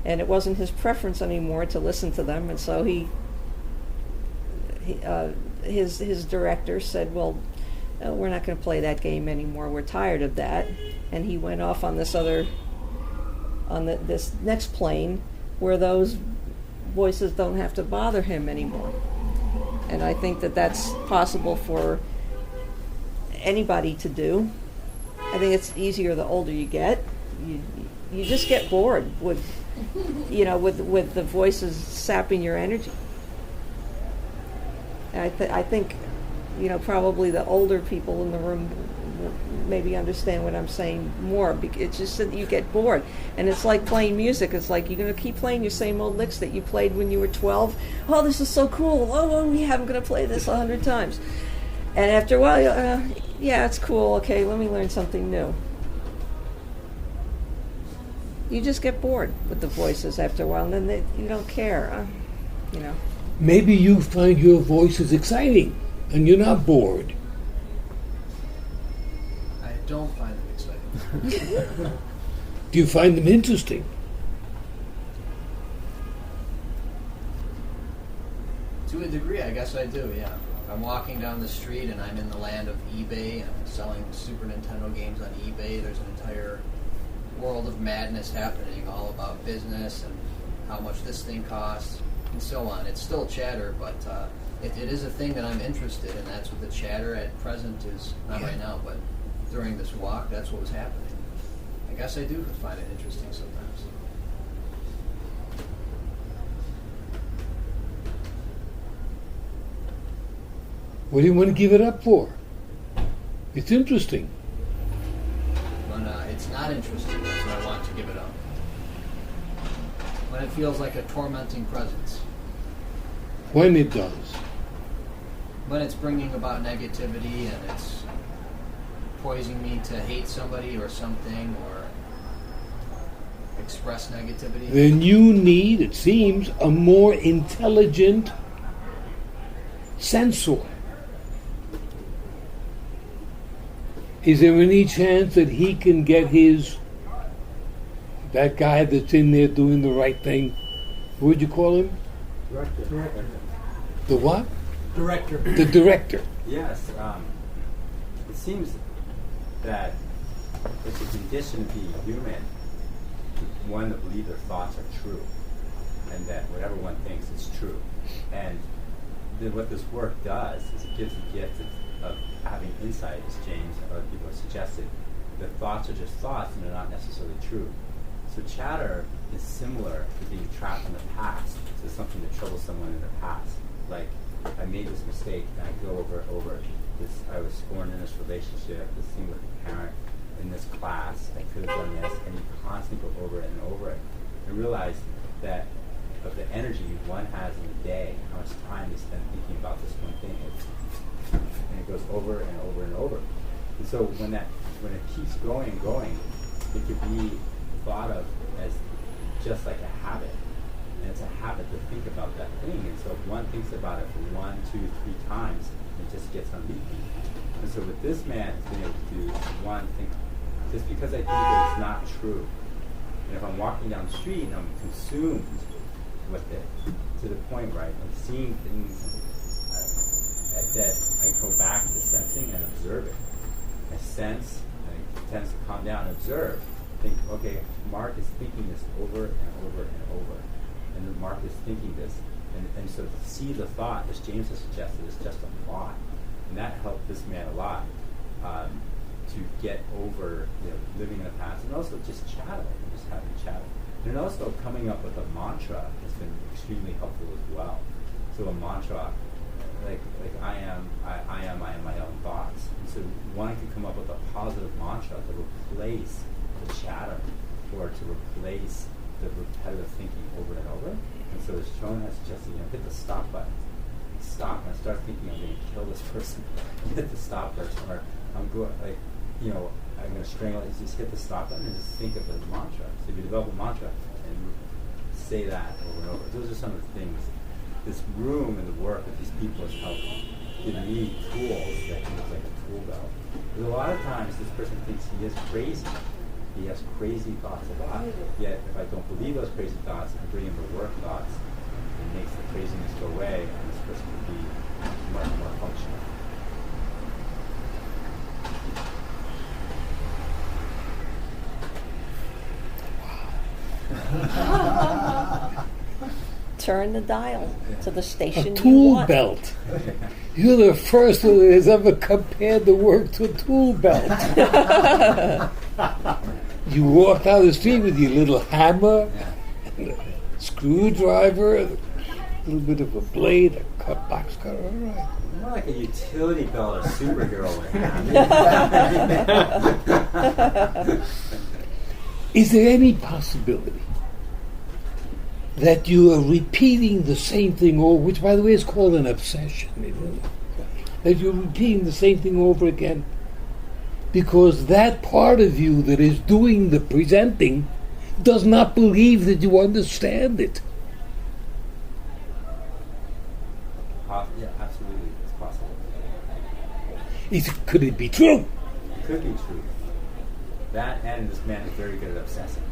Speaker 10: and it wasn't his preference anymore to listen to them, and so his director said, well, we're not going to play that game anymore. We're tired of that. And he went off on this next plane where those voices don't have to bother him anymore. And I think that that's possible for anybody to do. I think it's easier the older you get. You just get bored with the voices sapping your energy. And I think probably the older people in the room maybe understand what I'm saying more. It's just that you get bored. And it's like playing music. It's like you're going to keep playing your same old licks that you played when you were 12. Oh, this is so cool. Oh, yeah, I'm going to play this 100 times. And after a while, yeah, it's cool. Okay, let me learn something new. You just get bored with the voices after a while, and then you don't care.
Speaker 1: Maybe you find your voices exciting, and you're not bored.
Speaker 5: I don't find them exciting.
Speaker 1: Do you find them interesting?
Speaker 5: To a degree, I guess I do, yeah. If I'm walking down the street and I'm in the land of eBay and I'm selling Super Nintendo games on eBay, there's an entire world of madness happening, all about business and how much this thing costs and so on. It's still chatter, but it is a thing that I'm interested in. That's what the chatter at present is, not right now, but during this walk, that's what was happening. I guess I do find it interesting sometimes.
Speaker 1: What do you want to give it up for? It's interesting.
Speaker 5: When it's not interesting, that's when I want to give it up. When it feels like a tormenting presence.
Speaker 1: When it does.
Speaker 5: When it's bringing about negativity and it's poisoning me to hate somebody or something or express negativity.
Speaker 1: Then you need, it seems, a more intelligent censor. Is there any chance that he can get that guy that's in there doing the right thing, what would you call him?
Speaker 3: Director.
Speaker 1: The what?
Speaker 3: Director.
Speaker 1: The director.
Speaker 7: Yes. It seems that it's a condition to be human, to one to believe their thoughts are true. and that whatever one thinks is true. And what this work does is it gives the gift of having insight, as James and other people have suggested. The thoughts are just thoughts and they're not necessarily true. So chatter is similar to being trapped in the past, to something that troubles someone in the past. Like, I made this mistake and I go over and over. I was born in this relationship, this thing with a parent, in this class, I could have done this, and you constantly go over it and over it. I realized that of the energy one has in a day, how much time they spend thinking about this one thing, and it goes over and over and over. And so when it keeps going and going, it could be thought of as just like a habit. And it's a habit to think about that thing. And so if one thinks about it for 1, 2, 3 times, it just gets on repeat. And so what this man has been able to do is, one, think, just because I think that it's not true, and if I'm walking down the street and I'm consumed with it to the point where I'm seeing things that I go back to sensing and observing. I sense, and it tends to calm down and observe. Think, okay, Mark is thinking this over and over and over. And then Mark is thinking this. And so to see the thought, as James has suggested, is just a thought. And that helped this man a lot to get over living in the past, and also just chatting, just having chat. And also coming up with a mantra has been extremely helpful as well. So a mantra, like I am my own thoughts. And so one can come up with a positive mantra to replace the chatter or to replace the repetitive thinking over and over. And so as Chon has suggested, hit the stop button. Stop. And I start thinking I'm going to kill this person. Hit the stop button. Or I'm going I'm going to strangle it. Just hit the stop button and just think of the mantra. So if you develop a mantra and say that over and over. Those are some of the things. This room and the work of these people has helped give me tools that can look like a tool belt. Because a lot of times this person thinks he is crazy. He has crazy thoughts a lot. Yet if I don't believe those crazy thoughts and bring in the work thoughts, it makes the craziness go away and this person will be much more functional.
Speaker 11: Turn the dial to the station
Speaker 1: A
Speaker 11: you
Speaker 1: tool
Speaker 11: want.
Speaker 1: belt. You're the first one that has ever compared the work to a tool belt. You walk down the street with your little hammer, and a screwdriver, a little bit of a blade, a box cutter. All right.
Speaker 7: More like a utility belt a superhero would have.
Speaker 1: Is there any possibility that you are repeating the same thing over, which by the way is called an obsession, that you're repeating the same thing over again because that part of you that is doing the presenting does not believe that you understand it?
Speaker 7: Yeah, absolutely, it's possible.
Speaker 1: Could it be true?
Speaker 7: It could be true. That and this man is very good at obsessing.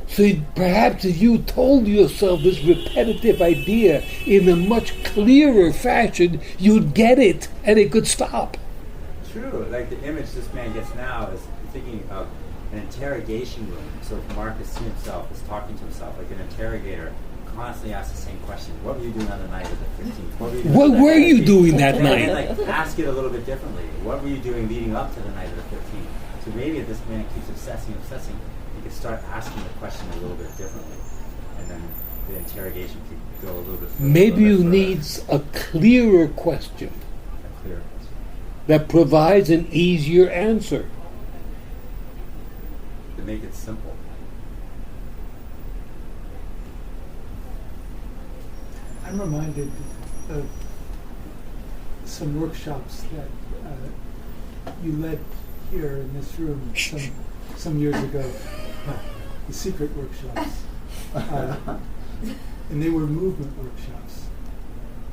Speaker 1: So perhaps if you told yourself this repetitive idea in a much clearer fashion, you'd get it and it could stop.
Speaker 7: True. Like the image this man gets now is thinking of an interrogation room. So if Marcus sees himself as talking to himself, like an interrogator constantly asks the same question. What were you doing on the night of the 15th?
Speaker 1: What were you doing that night?
Speaker 7: And like ask it a little bit differently. What were you doing leading up to the night of the 15th? So maybe if this man keeps obsessing, you could start asking the question a little bit differently, and then the interrogation could go a little bit further.
Speaker 1: Maybe you need a clearer question
Speaker 7: A clearer question.
Speaker 1: that provides an easier answer.
Speaker 7: To make it simple.
Speaker 6: I'm reminded of some workshops that you led here in this room some years ago, the secret workshops. And they were movement workshops.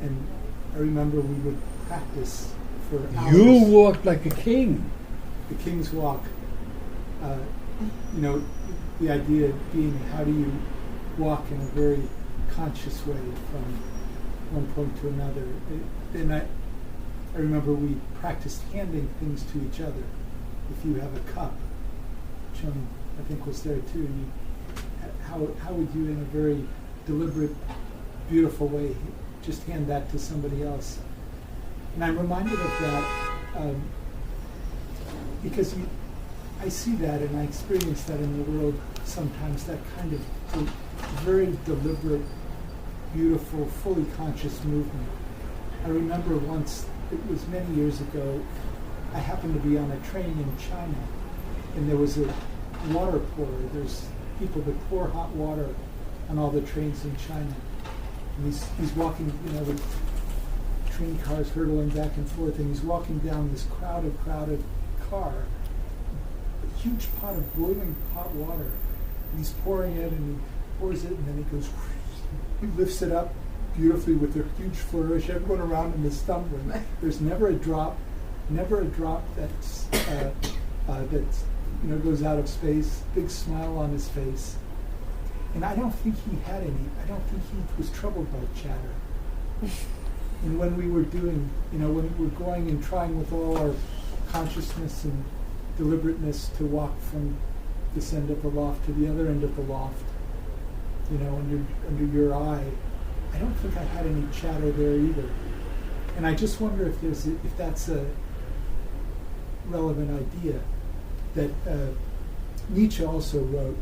Speaker 6: And I remember we would practice for hours.
Speaker 1: You walked like a king.
Speaker 6: The King's Walk. The idea being how do you walk in a very conscious way from one point to another. And I remember we practiced handing things to each other. If you have a cup, Chum, I think was there too. How would you, in a very deliberate, beautiful way. Just hand that to somebody else. And I'm reminded of that because I see that and I experience that in the world sometimes, that kind of very deliberate, beautiful, fully conscious movement. I remember once, it was many years ago, I happened to be on a train in China, and there was a water pourer. There's people that pour hot water on all the trains in China. And he's walking, with train cars hurtling back and forth, and he's walking down this crowded car, a huge pot of boiling hot water. And he's pouring it, and he pours it, and then he goes, he lifts it up beautifully with a huge flourish. Everyone around him is stumbling. There's never a drop that's goes out of space. Big smile on his face, and I don't think he had any. I don't think he was troubled by chatter. And when we were doing, when we were going and trying with all our consciousness and deliberateness to walk from this end of the loft to the other end of the loft, under your eye, I don't think I had any chatter there either. And I just wonder if that's a relevant idea that Nietzsche also wrote,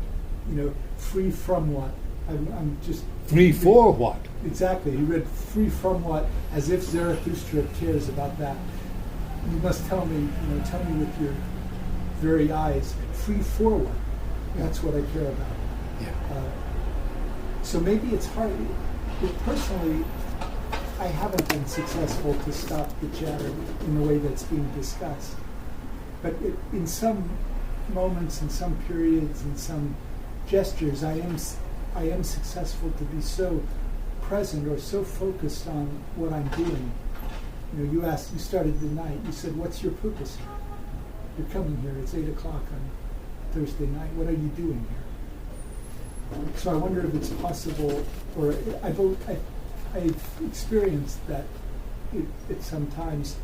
Speaker 6: free from what? I'm just...
Speaker 1: Free for what?
Speaker 6: Exactly. He read free from what, as if Zarathustra cares about that. You must tell me with your very eyes, free for what? That's what I care about.
Speaker 1: Yeah.
Speaker 6: So maybe it's hard. Personally, I haven't been successful to stop the chatter in the way that's being discussed. But in some moments, in some periods, in some gestures, I am successful to be so present or so focused on what I'm doing. You started the night. You said, "What's your purpose here? You're coming here. It's 8:00 on Thursday night. What are you doing here?" So I wonder if it's possible, or I've experienced that it sometimes,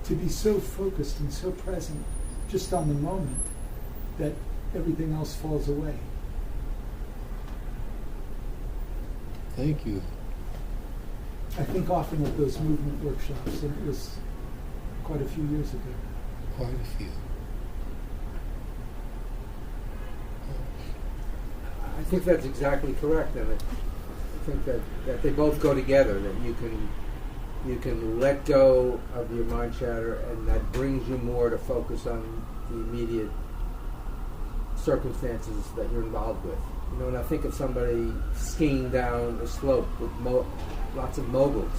Speaker 6: to be so focused and so present just on the moment that everything else falls away.
Speaker 1: Thank you.
Speaker 6: I think often of those movement workshops, and it was quite a few years ago.
Speaker 1: Quite a few.
Speaker 8: I think that's exactly correct, and I think that they both go together. That you can let go of your mind chatter, and that brings you more to focus on the immediate circumstances that you're involved with. When I think of somebody skiing down a slope with lots of moguls,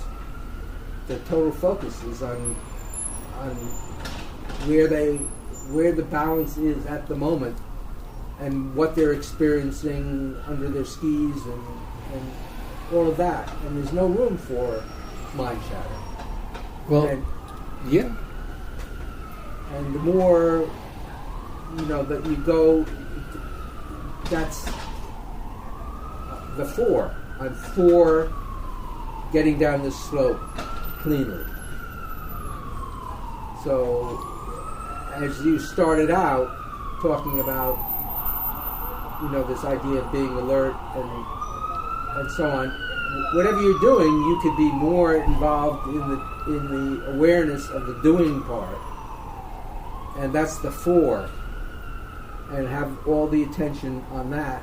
Speaker 8: the total focus is on where the balance is at the moment, and what they're experiencing under their skis and all of that. And there's no room for mind chatter.
Speaker 1: Well, yeah.
Speaker 8: And the more, that you go, that's the four. I'm for getting down this slope cleanly. So, as you started out talking about, this idea of being alert and so on, whatever you're doing, you could be more involved in the awareness of the doing part, and that's the four, and have all the attention on that,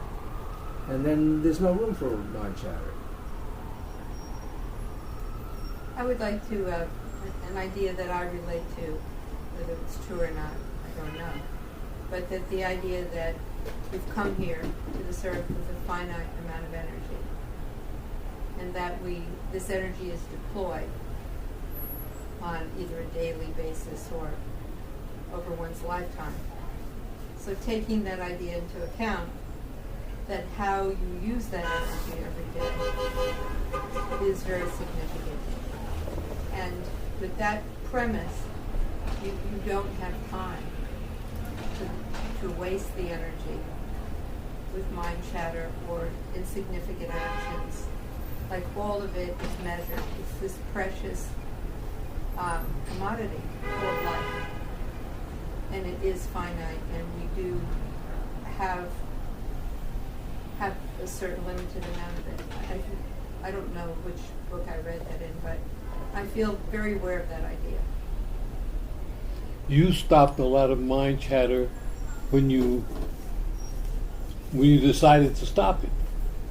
Speaker 8: and then there's no room for mind chatter.
Speaker 12: I would like to, an idea that I relate to, whether it's true or not, I don't know, but that the idea that we've come here to this earth with a finite amount of energy, and that this energy is deployed on either a daily basis or over one's lifetime. So taking that idea into account, that how you use that energy every day is very significant. And with that premise, you don't have time to waste the energy with mind chatter or insignificant actions. Like, all of it is measured. It's this precious commodity called life. And it is finite, and we do have have a certain limited amount of it. I don't know which book I read that in, but I feel very aware of that idea.
Speaker 1: You stopped a lot of mind chatter when you decided to stop it,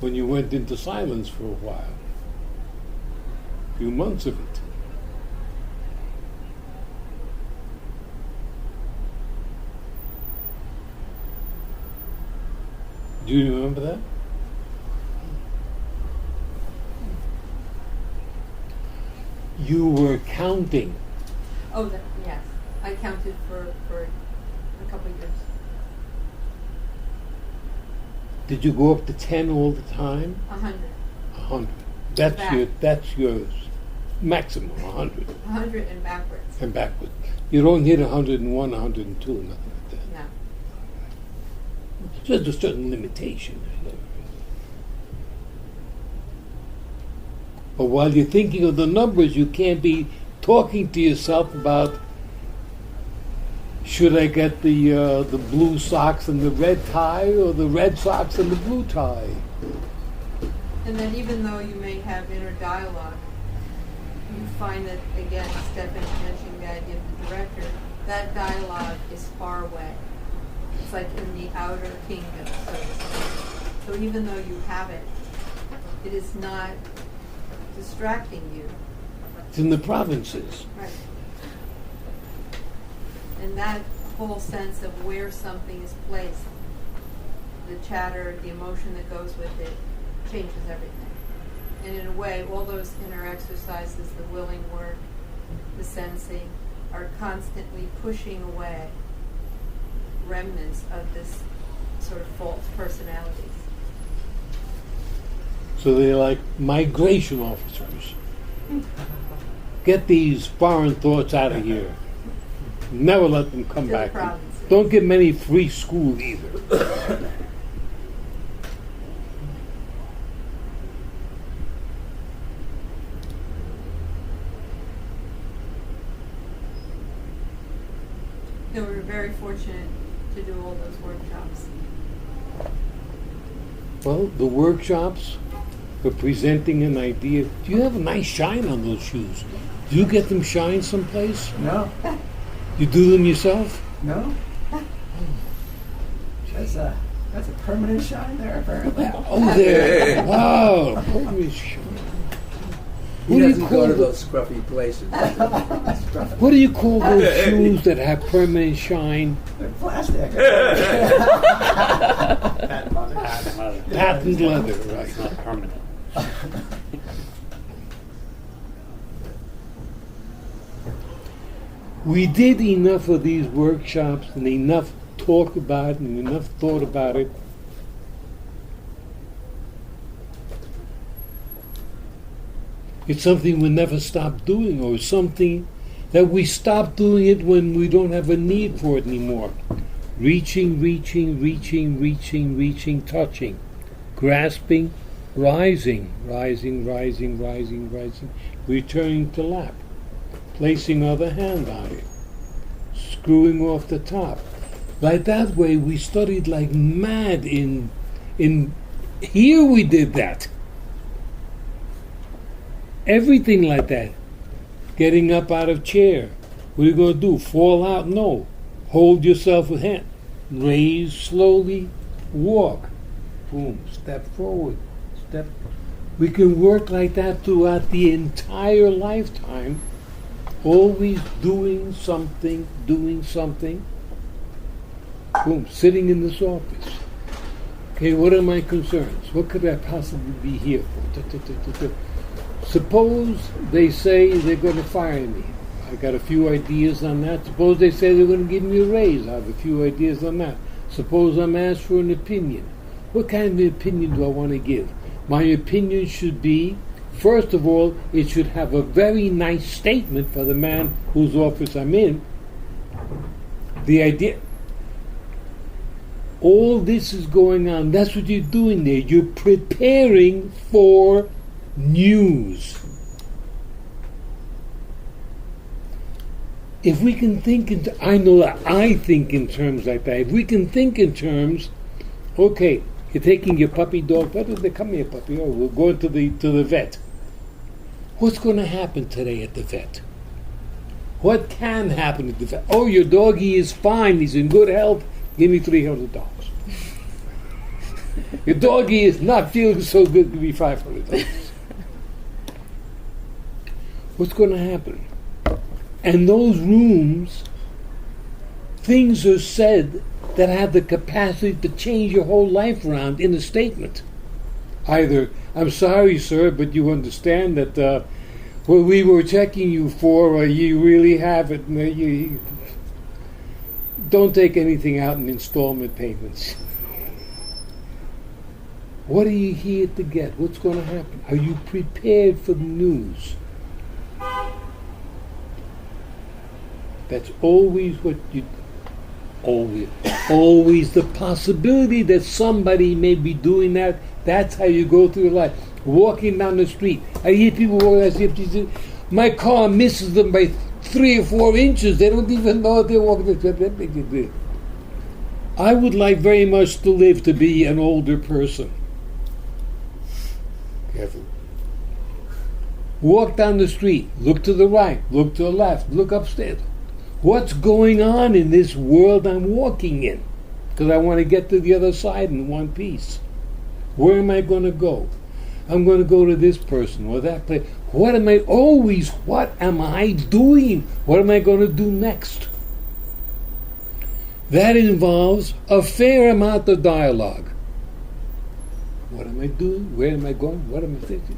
Speaker 1: when you went into silence for a while. A few months of it. Do you remember that? You were counting.
Speaker 12: Oh, yes. I counted for a couple of years.
Speaker 1: Did you go up to 10 all the time?
Speaker 12: 100.
Speaker 1: 100.
Speaker 12: Back.
Speaker 1: That's yours. Maximum 100.
Speaker 12: 100 and backwards.
Speaker 1: And backward. You don't hit 101, 102, nothing like that.
Speaker 12: No.
Speaker 1: There's a certain limitation. But while you're thinking of the numbers, you can't be talking to yourself about, should I get the blue socks and the red tie, or the red socks and the blue tie?
Speaker 12: And then even though you may have inner dialogue, you find that, again, Stephan mentioning the idea of the director, that dialogue is far away. It's like in the outer kingdom, so to speak. So even though you have it, it is not distracting you.
Speaker 1: It's in the provinces.
Speaker 12: Right. And that whole sense of where something is placed, the chatter, the emotion that goes with it, changes everything. And in a way, all those inner exercises, the willing work, the sensing, are constantly pushing away remnants of this sort of false personalities.
Speaker 1: So they're like migration officers. Get these foreign thoughts out of here. Never let them come
Speaker 12: To the
Speaker 1: back.
Speaker 12: provinces.
Speaker 1: Don't give them any free school either.
Speaker 12: We were very fortunate to do all those workshops.
Speaker 1: Well, the workshops for presenting an idea. Do you have a nice shine on those shoes? Do you get them shine someplace?
Speaker 2: No,
Speaker 1: You do them yourself?
Speaker 2: no. That's a permanent shine there, apparently.
Speaker 1: Oh, there. Wow. Holy shit.
Speaker 8: He
Speaker 1: What do you
Speaker 8: doesn't
Speaker 1: call
Speaker 8: go to
Speaker 1: the-
Speaker 8: those scruffy places.
Speaker 1: What do you call those shoes that have permanent shine?
Speaker 2: They're plastic.
Speaker 9: Patent leather.
Speaker 1: Patent leather,
Speaker 4: It's
Speaker 1: right.
Speaker 4: not permanent.
Speaker 1: We did enough of these workshops and enough talk about it and enough thought about it. It's something we never stop doing, or something that we stop doing it when we don't have a need for it anymore. Reaching, reaching, reaching, reaching, reaching, touching, grasping, rising, rising, rising, rising, rising, returning to lap, placing other hand on it, screwing off the top. Like that way we studied like mad in here we did that. Everything like that. Getting up out of chair. What are you going to do? Fall out? No. Hold yourself with hand. Raise slowly. Walk. Boom. Step forward. Step. We can work like that throughout the entire lifetime. Always doing something, doing something. Boom. Sitting in this office. Okay, what are my concerns? What could I possibly be here for? Suppose they say they're going to fire me. I got a few ideas on that. Suppose they say they're going to give me a raise. I have a few ideas on that. Suppose I'm asked for an opinion. What kind of opinion do I want to give? My opinion should be, first of all, it should have a very nice statement for the man whose office I'm in. The idea, all this is going on. That's what you're doing there. You're preparing for news. If we can think I know that I think in terms like that. If we can think in terms, okay, You're taking your puppy dog, come here, puppy. Oh, we're going to the vet. What's going to happen today at the vet? What can happen at the vet? Oh, your doggy is fine. He's in good health. Give me $300. Your doggy is not feeling so good. Give me $500. What's going to happen? And those rooms, things are said that have the capacity to change your whole life around in a statement. Either, I'm sorry, sir, but you understand that what we were checking you for, you really have it. You don't take anything out in installment payments. What are you here to get? What's going to happen? Are you prepared for the news? That's always what you... Always the possibility that somebody may be doing that. That's how you go through life. Walking down the street. I hear people walk as if my car misses them by 3 or 4 inches. They don't even know if they're walking the street. That makes it big. I would like very much to live to be an older person. Careful. Walk down the street. Look to the right. Look to the left. Look upstairs. What's going on in this world I'm walking in? Because I want to get to the other side in one piece. Where am I going to go? I'm going to go to this person or that place. What am I doing? What am I going to do next? That involves a fair amount of dialogue. What am I doing? Where am I going? What am I thinking?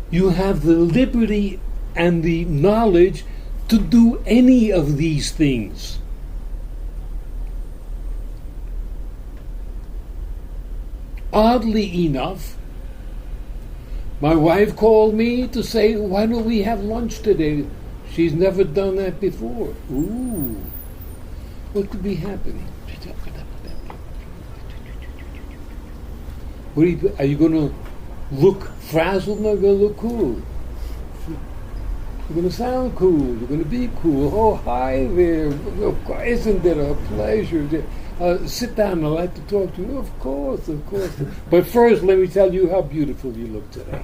Speaker 1: You have the liberty and the knowledge to do any of these things. Oddly enough, my wife called me to say, why don't we have lunch today? She's never done that before. Ooh, what could be happening? Are you going to look frazzled or are you going to look cool? You're going to sound cool. You're going to be cool. Oh, hi there. Isn't it a pleasure? Sit down. I'd like to talk to you. Of course, of course. But first, let me tell you how beautiful you look today.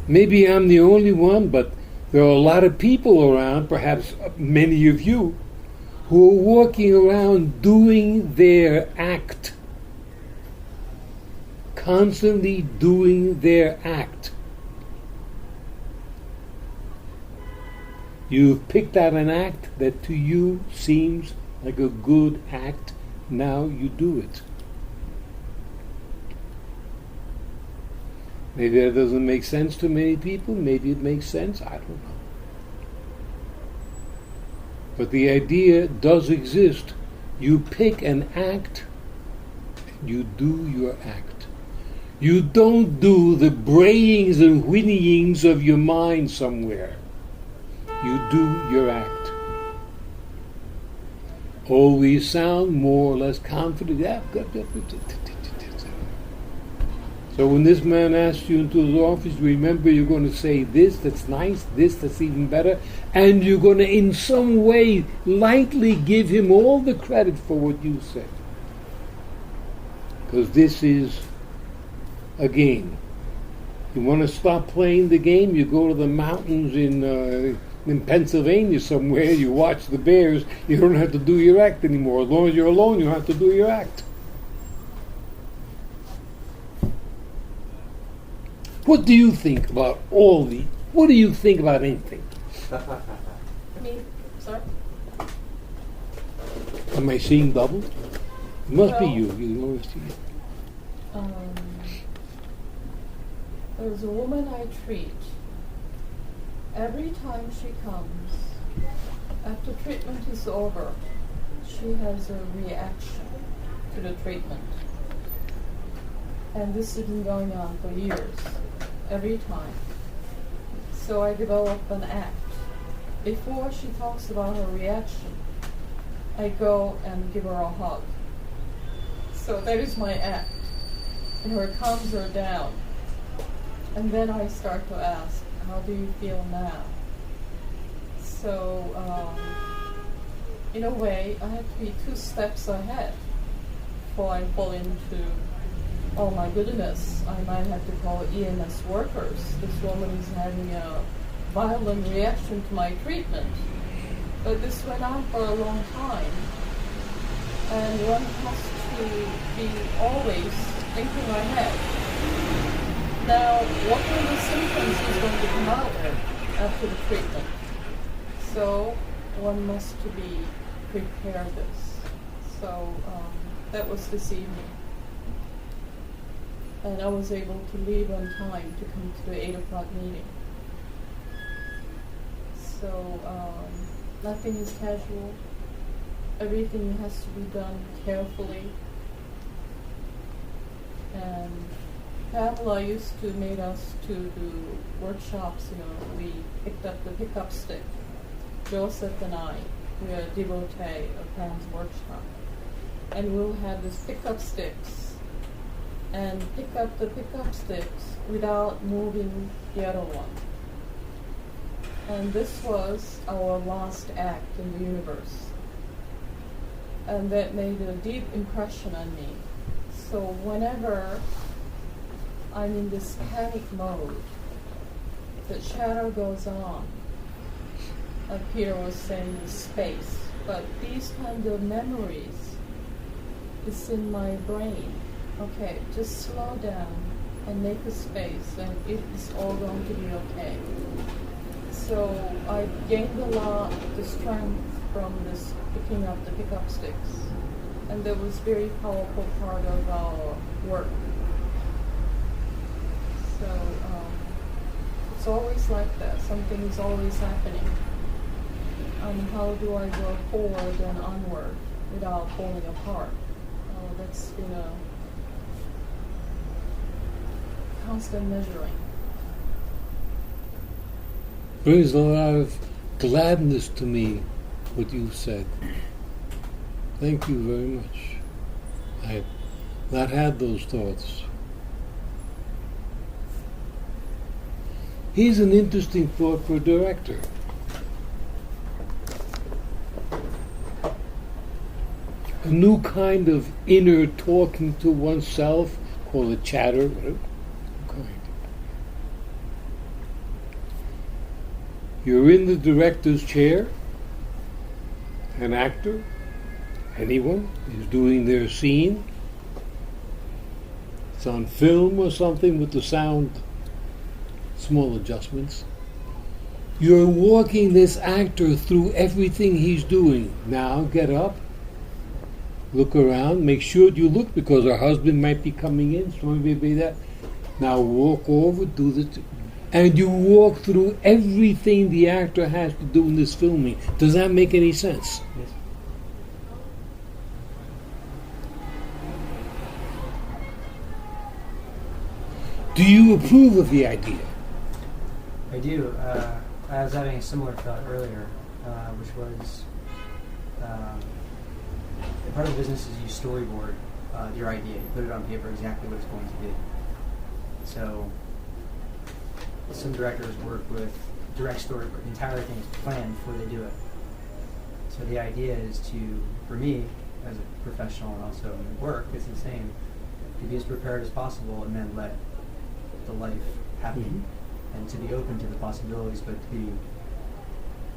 Speaker 1: Maybe I'm the only one, but there are a lot of people around, perhaps many of you, who are walking around doing their act. Constantly doing their act. You've picked out an act that to you seems like a good act. Now you do it. Maybe that doesn't make sense to many people. Maybe it makes sense. I don't know. But the idea does exist. You pick an act, you do your act. You don't do the brayings and whinnyings of your mind somewhere. You do your act. Always sound more or less confident. So when this man asks you into his office, remember you're going to say this that's nice, this that's even better, and you're going to in some way lightly give him all the credit for what you said. Because this is a game. You want to stop playing the game, you go to the mountains in Pennsylvania somewhere, you watch the bears, you don't have to do your act anymore. As long as you're alone, you don't have to do your act. What do you think about what do you think about anything?
Speaker 10: Me, sir?
Speaker 1: Am I seeing double? It must be you. You know it's you.
Speaker 10: There's a woman I treat. Every time she comes, after treatment is over, she has a reaction to the treatment. And this has been going on for years, every time. So I develop an act. Before she talks about her reaction, I go and give her a hug. So that is my act. And her calms her down. And then I start to ask, how do you feel now? So, in a way, I have to be 2 steps ahead before I fall into, oh my goodness, I might have to call EMS workers. This woman is having a violent reaction to my treatment. But this went on for a long time. And one has to be always thinking ahead. Now, what kind of symptoms is going to come out after the treatment? So one must to be prepared this. So that was this evening. And I was able to leave on time to come to the 8 o'clock meeting. So nothing is casual. Everything has to be done carefully. And Pamela used to make us to do workshops, we picked up the pickup stick. Joseph and I, we are a devotee of Pam's workshop. And we'll have these pickup sticks and pick up the pickup sticks without moving the other one. And this was our last act in the universe. And that made a deep impression on me. So whenever I'm in this panic mode, the shadow goes on. Like Peter was saying, the space. But these kind of memories is in my brain. Okay, just slow down and make a space, and it is all going to be okay. So I gained a lot of the strength from this picking up the pickup sticks. And that was very powerful part of our work. So it's always like that. Something is always happening. How do I go forward and onward without falling apart? That's been a constant measuring.
Speaker 1: Brings a lot of gladness to me, what you said. Thank you very much. I have not had those thoughts. Here's an interesting thought for a director. A new kind of inner talking to oneself, call it chatter, whatever. You're in the director's chair, an actor, anyone is doing their scene. It's on film or something with the sound, small adjustments. You're walking this actor through everything he's doing. Now get up, look around, make sure you look because her husband might be coming in, so maybe that. Now walk over, do this. And you walk through everything the actor has to do in this filming. Does that make any sense?
Speaker 2: Yes.
Speaker 1: Do you approve of the idea?
Speaker 2: I do. I was having a similar thought earlier, which was part of the business is you storyboard your idea. You put it on paper exactly what it's going to be. So some directors work with direct storyboard. The entire thing is planned before they do it. So the idea is to, for me, as a professional and also in work, it's the same. To be as prepared as possible and then let the life happen. Mm-hmm. And to be open to the possibilities, but to be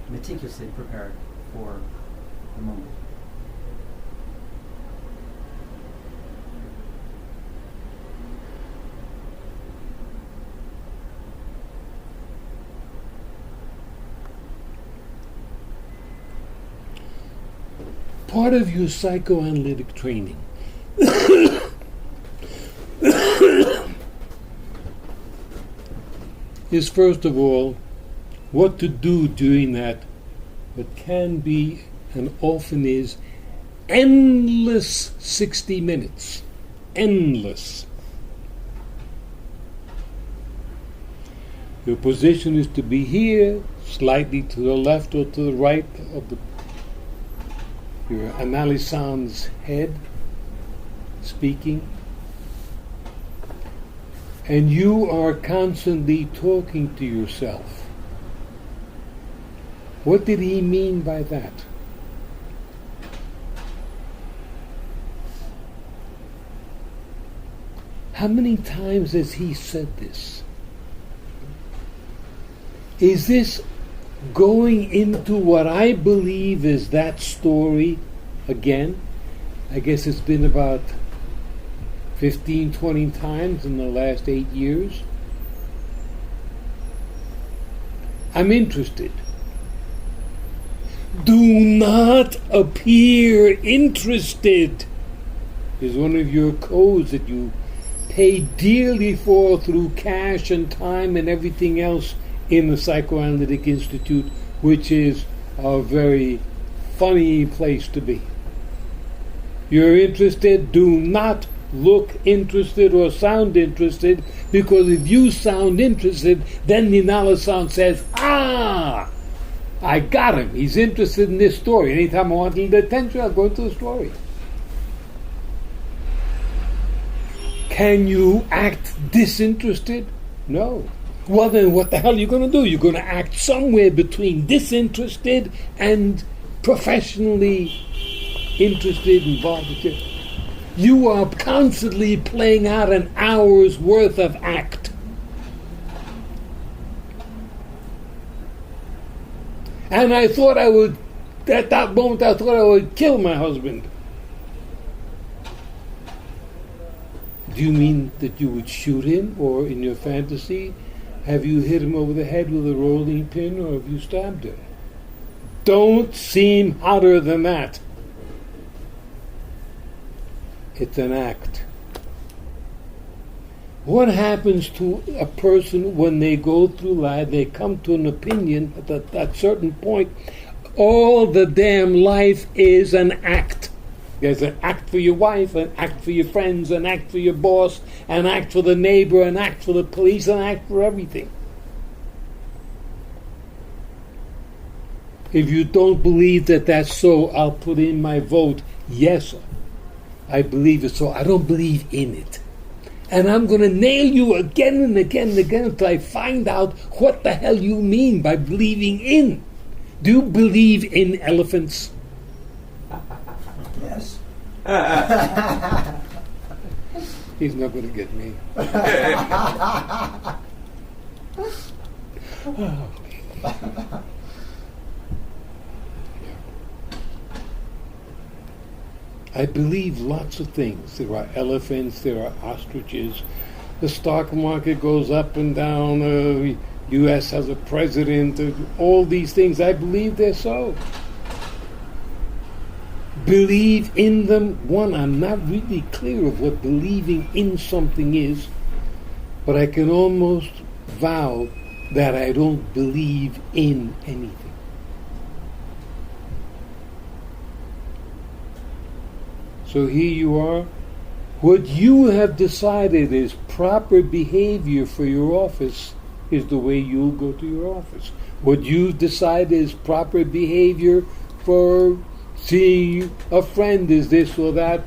Speaker 2: meticulously prepared for the moment.
Speaker 1: Part of your psychoanalytic training is, first of all, what to do during that what can be and often is endless 60 minutes. Endless. Your position is to be here, slightly to the left or to the right of your analysand's head, speaking. And you are constantly talking to yourself. What did he mean by that? How many times has he said this? Is this going into what I believe is that story again? I guess it's been about 15, 20 times in the last 8 years. I'm interested. Do not appear interested is one of your codes that you pay dearly for through cash and time and everything else in the Psychoanalytic Institute, which is a very funny place to be. You're interested, do not look interested or sound interested, because if you sound interested, then the Nala-san says, I got him. He's interested in this story. Anytime I want a little attention, I'll go into the story. Can you act disinterested? No. Well, then what the hell are you going to do? You're going to act somewhere between disinterested and professionally interested, involved. You are constantly playing out an hour's worth of act. And I thought I would, at that moment, I thought I would kill my husband. Do you mean that you would shoot him, or in your fantasy, have you hit him over the head with a rolling pin, or have you stabbed him? Don't seem hotter than that. It's an act. What happens to a person when they go through life, they come to an opinion at that certain point, all the damn life is an act. There's an act for your wife, an act for your friends, an act for your boss, an act for the neighbor, an act for the police, an act for everything. If you don't believe that that's so, I'll put in my vote, yes, I believe it so. I don't believe in it. And I'm going to nail you again and again and again until I find out what the hell you mean by believing in. Do you believe in elephants?
Speaker 3: Yes.
Speaker 1: He's not going to get me. I believe lots of things. There are elephants, there are ostriches. The stock market goes up and down. The U.S. has a president. All these things, I believe they're so. Believe in them. One, I'm not really clear of what believing in something is, but I can almost vow that I don't believe in anything. So here you are. What you have decided is proper behavior for your office is the way you'll go to your office. What you've decided is proper behavior for seeing a friend is this or that.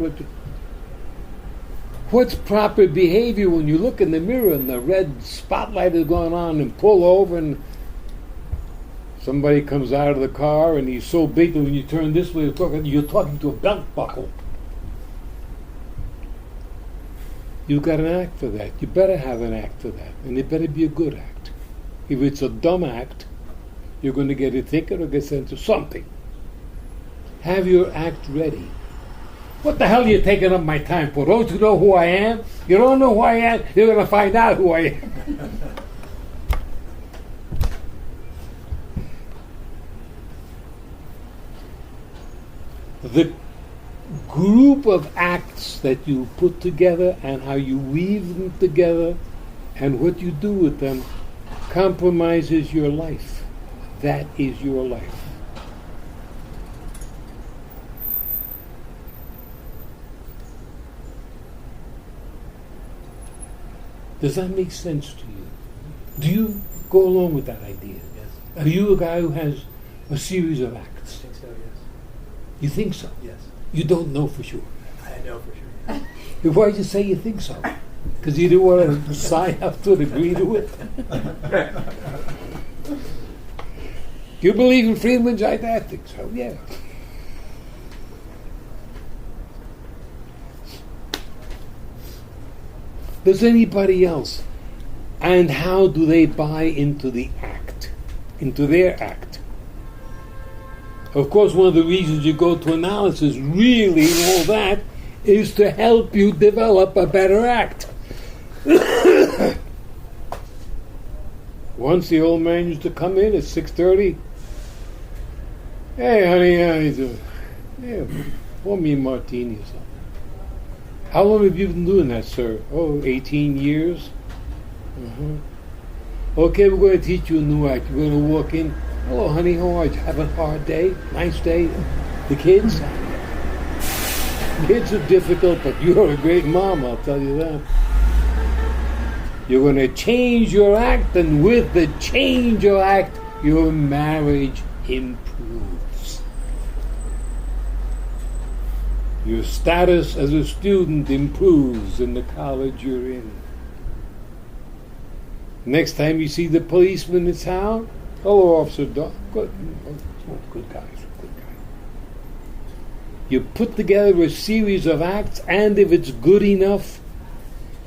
Speaker 1: What's proper behavior when you look in the mirror and the red spotlight is going on and pull over and somebody comes out of the car and he's so big that when you turn this way you're talking to a belt buckle. You've got an act for that. You better have an act for that. And it better be a good act. If it's a dumb act, you're going to get a ticket or get sent to something. Have your act ready. What the hell are you taking up my time for? Don't you know who I am? You don't know who I am? You're going to find out who I am. The group of acts that you put together and how you weave them together and what you do with them compromises your life. That is your life. Does that make sense to you? Do you go along with that idea?
Speaker 3: Yes.
Speaker 1: Are you a guy who has a series of acts?
Speaker 3: I think so, yes.
Speaker 1: You think so?
Speaker 3: Yes.
Speaker 1: You don't know for sure.
Speaker 3: I know for sure.
Speaker 1: Yes. Why did you say you think so? Because you didn't want to sign up to it, agree to it? You believe in Friedman's didactics? Oh, yeah. Does anybody else? And how do they buy into the act, into their act? Of course, one of the reasons you go to analysis, really, and all that, is to help you develop a better act. Once the old man used to come in at 6:30. Hey, honey, how you doing? Yeah, pour me a martini or something. How long have you been doing that, sir? Oh, 18 years. Okay, we're going to teach you a new act. You're going to walk in. Hello, honey, how are you? Have a hard day? Nice day? The kids? Kids are difficult, but you're a great mom, I'll tell you that. You're going to change your act, and with the change of act, your marriage improves. Your status as a student improves in the college you're in. Next time you see the policeman in town, hello, Officer Doc. Good guys, good guy. You put together a series of acts, and if it's good enough,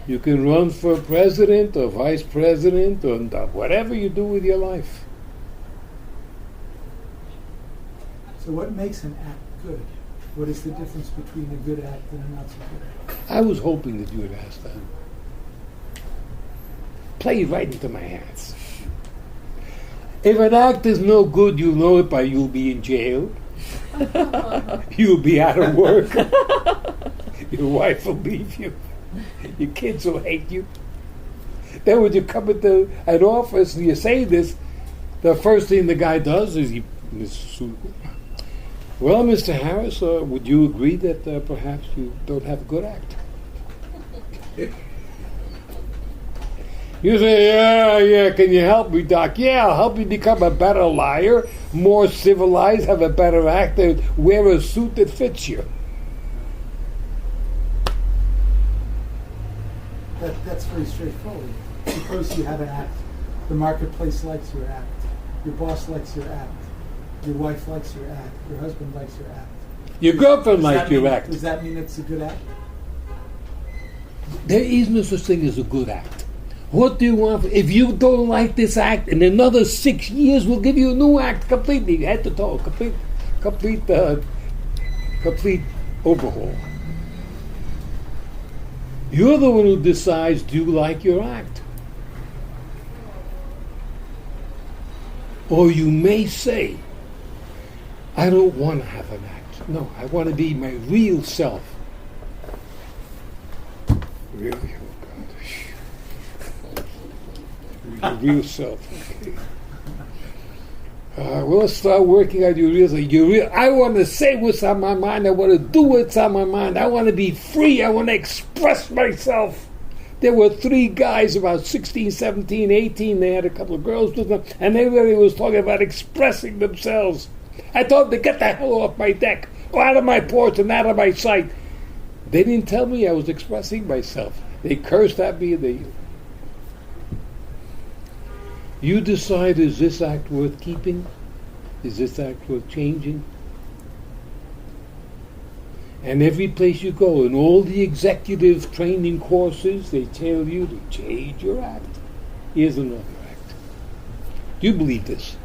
Speaker 1: you can run for president or vice president or whatever you do with your life.
Speaker 6: So what makes an act good? What is the difference between a good act and a not so good act?
Speaker 1: I was hoping that you would ask that. Play right into my hands. If an act is no good, you'll know it by you'll be in jail. You'll be out of work. Your wife will leave you. Your kids will hate you. Then when you come into an office and you say this, the first thing the guy does is well, Mr. Harris, would you agree that perhaps you don't have a good act? You say, yeah, can you help me, Doc? Yeah, I'll help you become a better liar, more civilized, have a better act, and wear a suit that fits you.
Speaker 6: That's very straightforward. Suppose you have an act. The marketplace likes your act. Your boss likes your act. Your wife likes your act. Your husband likes your act.
Speaker 1: Your girlfriend likes your act.
Speaker 6: Does that mean it's a good act?
Speaker 1: There is no such thing as a good act. What do you want? If you don't like this act, in another 6 years, we'll give you a new act completely, head to toe, complete overhaul. You're the one who decides, do you like your act? Or you may say, I don't want to have an act. No, I want to be my real self. Really? Oh, God. Your real self. Okay. Well, let's start working on your real self. I want to say what's on my mind. I want to do what's on my mind. I want to be free. I want to express myself. There were 3 guys about 16, 17, 18. They had a couple of girls with them, and everybody was talking about expressing themselves. I told them to get the hell off my deck, go out of my porch and out of my sight. They didn't tell me I was expressing myself. They cursed at me. You decide, is this act worth keeping? Is this act worth changing? And every place you go, in all the executive training courses, they tell you to change your act. Here's another act. Do you believe this?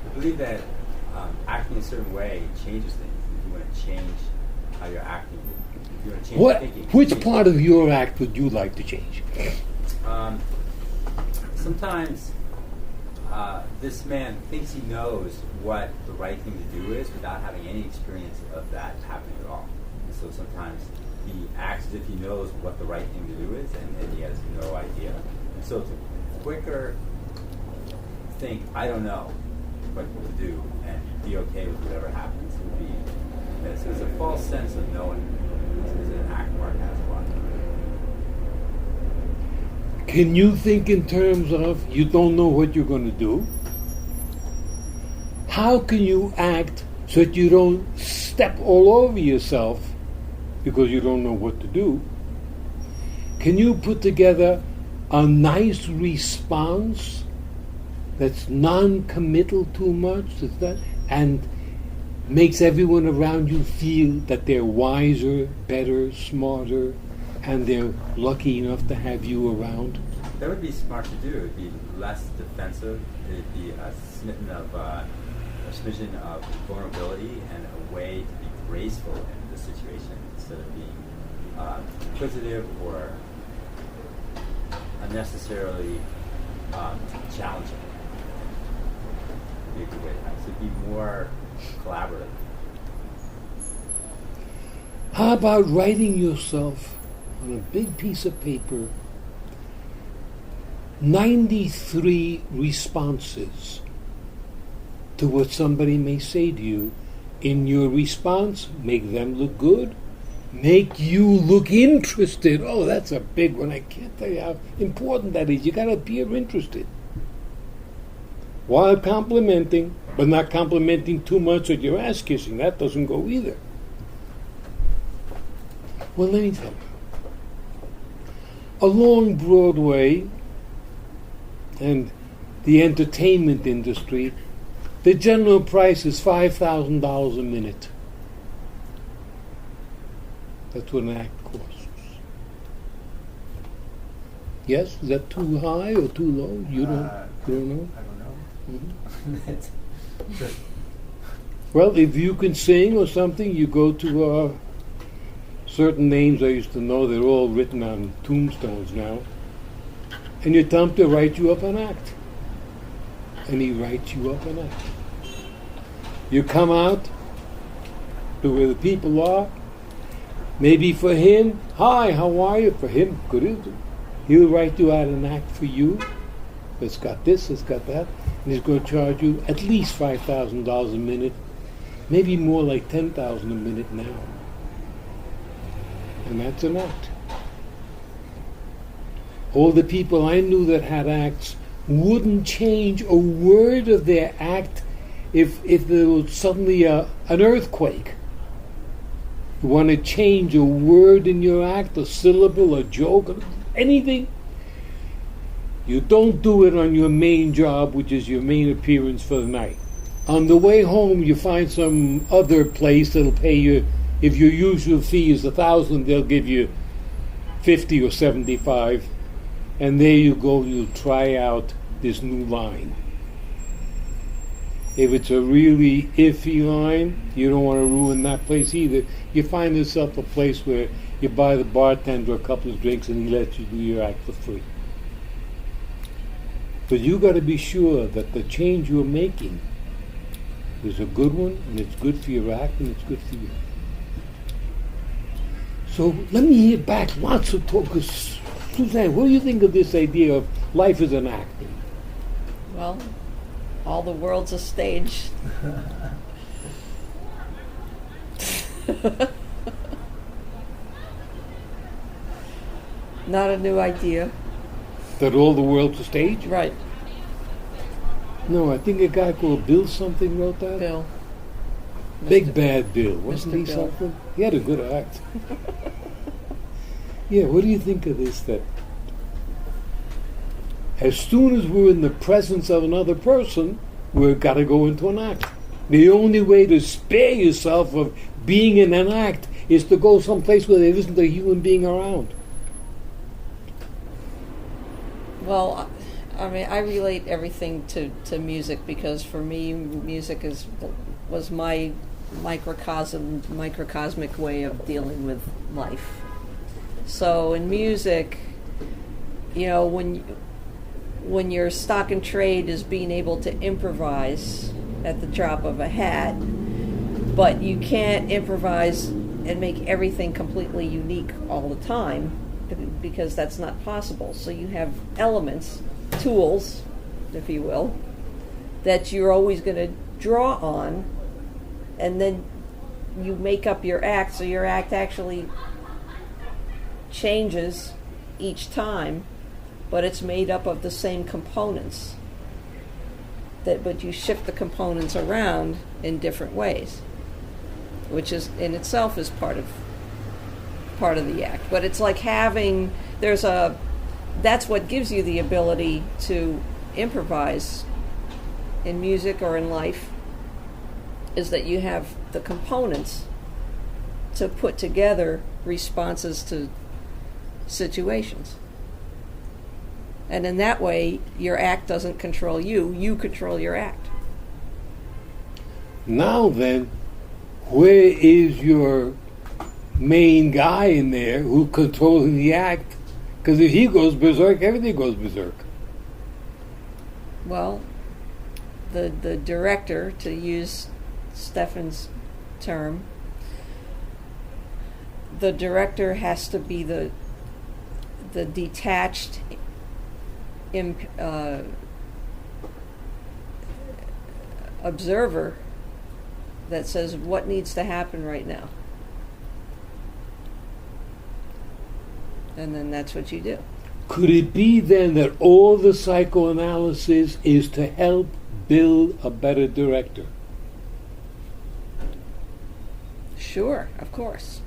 Speaker 7: I believe that acting a certain way changes things. If you want to change how you're acting, if you want to change your thinking.
Speaker 1: Which part of your act would you like to change?
Speaker 7: Sometimes this man thinks he knows what the right thing to do is without having any experience of that happening at all. And so sometimes he acts as if he knows what the right thing to do is, and he has no idea. And so to quicker think, I don't know what to do, and be okay with whatever happens would be. So there's a false sense of knowing. This is an act Mark has a lot.
Speaker 1: Can you think in terms of you don't know what you're going to do? How can you act so that you don't step all over yourself because you don't know what to do? Can you put together a nice response that's non-committal too much, and makes everyone around you feel that they're wiser, better, smarter, and they're lucky enough to have you around?
Speaker 7: That would be smart to do. It would be less defensive. It would be a smidgen of vulnerability and a way to be graceful in the situation instead of being inquisitive or unnecessarily challenging. Would be a good way to have it. So be more collaborative.
Speaker 1: How about writing yourself on a big piece of paper 93 responses to what somebody may say to you? In your response, make them look good, make you look interested. Oh, that's a big one. I can't tell you how important that is. You got to appear interested. While complimenting, but not complimenting too much that you're ass kissing. That doesn't go either. Well, let me tell you. Along Broadway and the entertainment industry, the general price is $5,000 a minute. That's what an act costs. Yes? Is that too high or too low? You don't know?
Speaker 2: I don't know.
Speaker 1: Mm-hmm. Well, if you can sing or something, you go to certain names I used to know. They're all written on tombstones now. And you tell him to write you up an act. And he writes you up an act. You come out to where the people are. Maybe for him, hi, how are you? For him, good evening. He'll write you out an act for you. It's got this, it's got that. And he's going to charge you at least $5,000 a minute. Maybe more like $10,000 a minute now. And that's an act. All the people I knew that had acts wouldn't change a word of their act if there was suddenly an earthquake. You want to change a word in your act, a syllable, a joke, anything, you don't do it on your main job, which is your main appearance for the night. On the way home, you find some other place that'll pay you. If your usual fee is $1,000, they'll give you $50 or $75, and there you go. You'll try out this new line. If it's a really iffy line, you don't want to ruin that place either. You find yourself a place where you buy the bartender a couple of drinks and he lets you do your act for free. But you got to be sure that the change you're making is a good one, and it's good for your act, and it's good for you. So let me hear back lots of talk. Suzanne, what do you think of this idea of life as an act?
Speaker 11: Well, all the world's a stage. Not a new idea.
Speaker 1: That all the world's a stage?
Speaker 11: Right.
Speaker 1: No, I think a guy called Bill something wrote that.
Speaker 11: Bill.
Speaker 1: Big
Speaker 11: Mr.
Speaker 1: Bad Bill. Wasn't
Speaker 11: Mr.
Speaker 1: he
Speaker 11: Bill.
Speaker 1: something? He had a good act. Yeah, what do you think of this? That as soon as we're in the presence of another person, we've got to go into an act. The only way to spare yourself of being in an act is to go someplace where there isn't a human being around.
Speaker 11: Well, I mean, I relate everything to music because for me, music was my microcosmic way of dealing with life. So in music, you know, when your stock and trade is being able to improvise at the drop of a hat, but you can't improvise and make everything completely unique all the time because that's not possible. So you have elements, tools, if you will, that you're always going to draw on, and then you make up your act, so your act actually changes each time, but it's made up of the same components. But you shift the components around in different ways, which is in itself is part of the act. But it's like that's what gives you the ability to improvise in music or in life is that you have the components to put together responses to situations. And in that way, your act doesn't control you, you control your act.
Speaker 1: Now then, where is your main guy in there who controlling the act? Because if he goes berserk, everything goes berserk.
Speaker 11: Well, the director, to use Stefan's term, the director has to be the detached observer that says what needs to happen right now. And then that's what you do.
Speaker 1: Could it be then that all the psychoanalysis is to help build a better director?
Speaker 11: Sure, of course.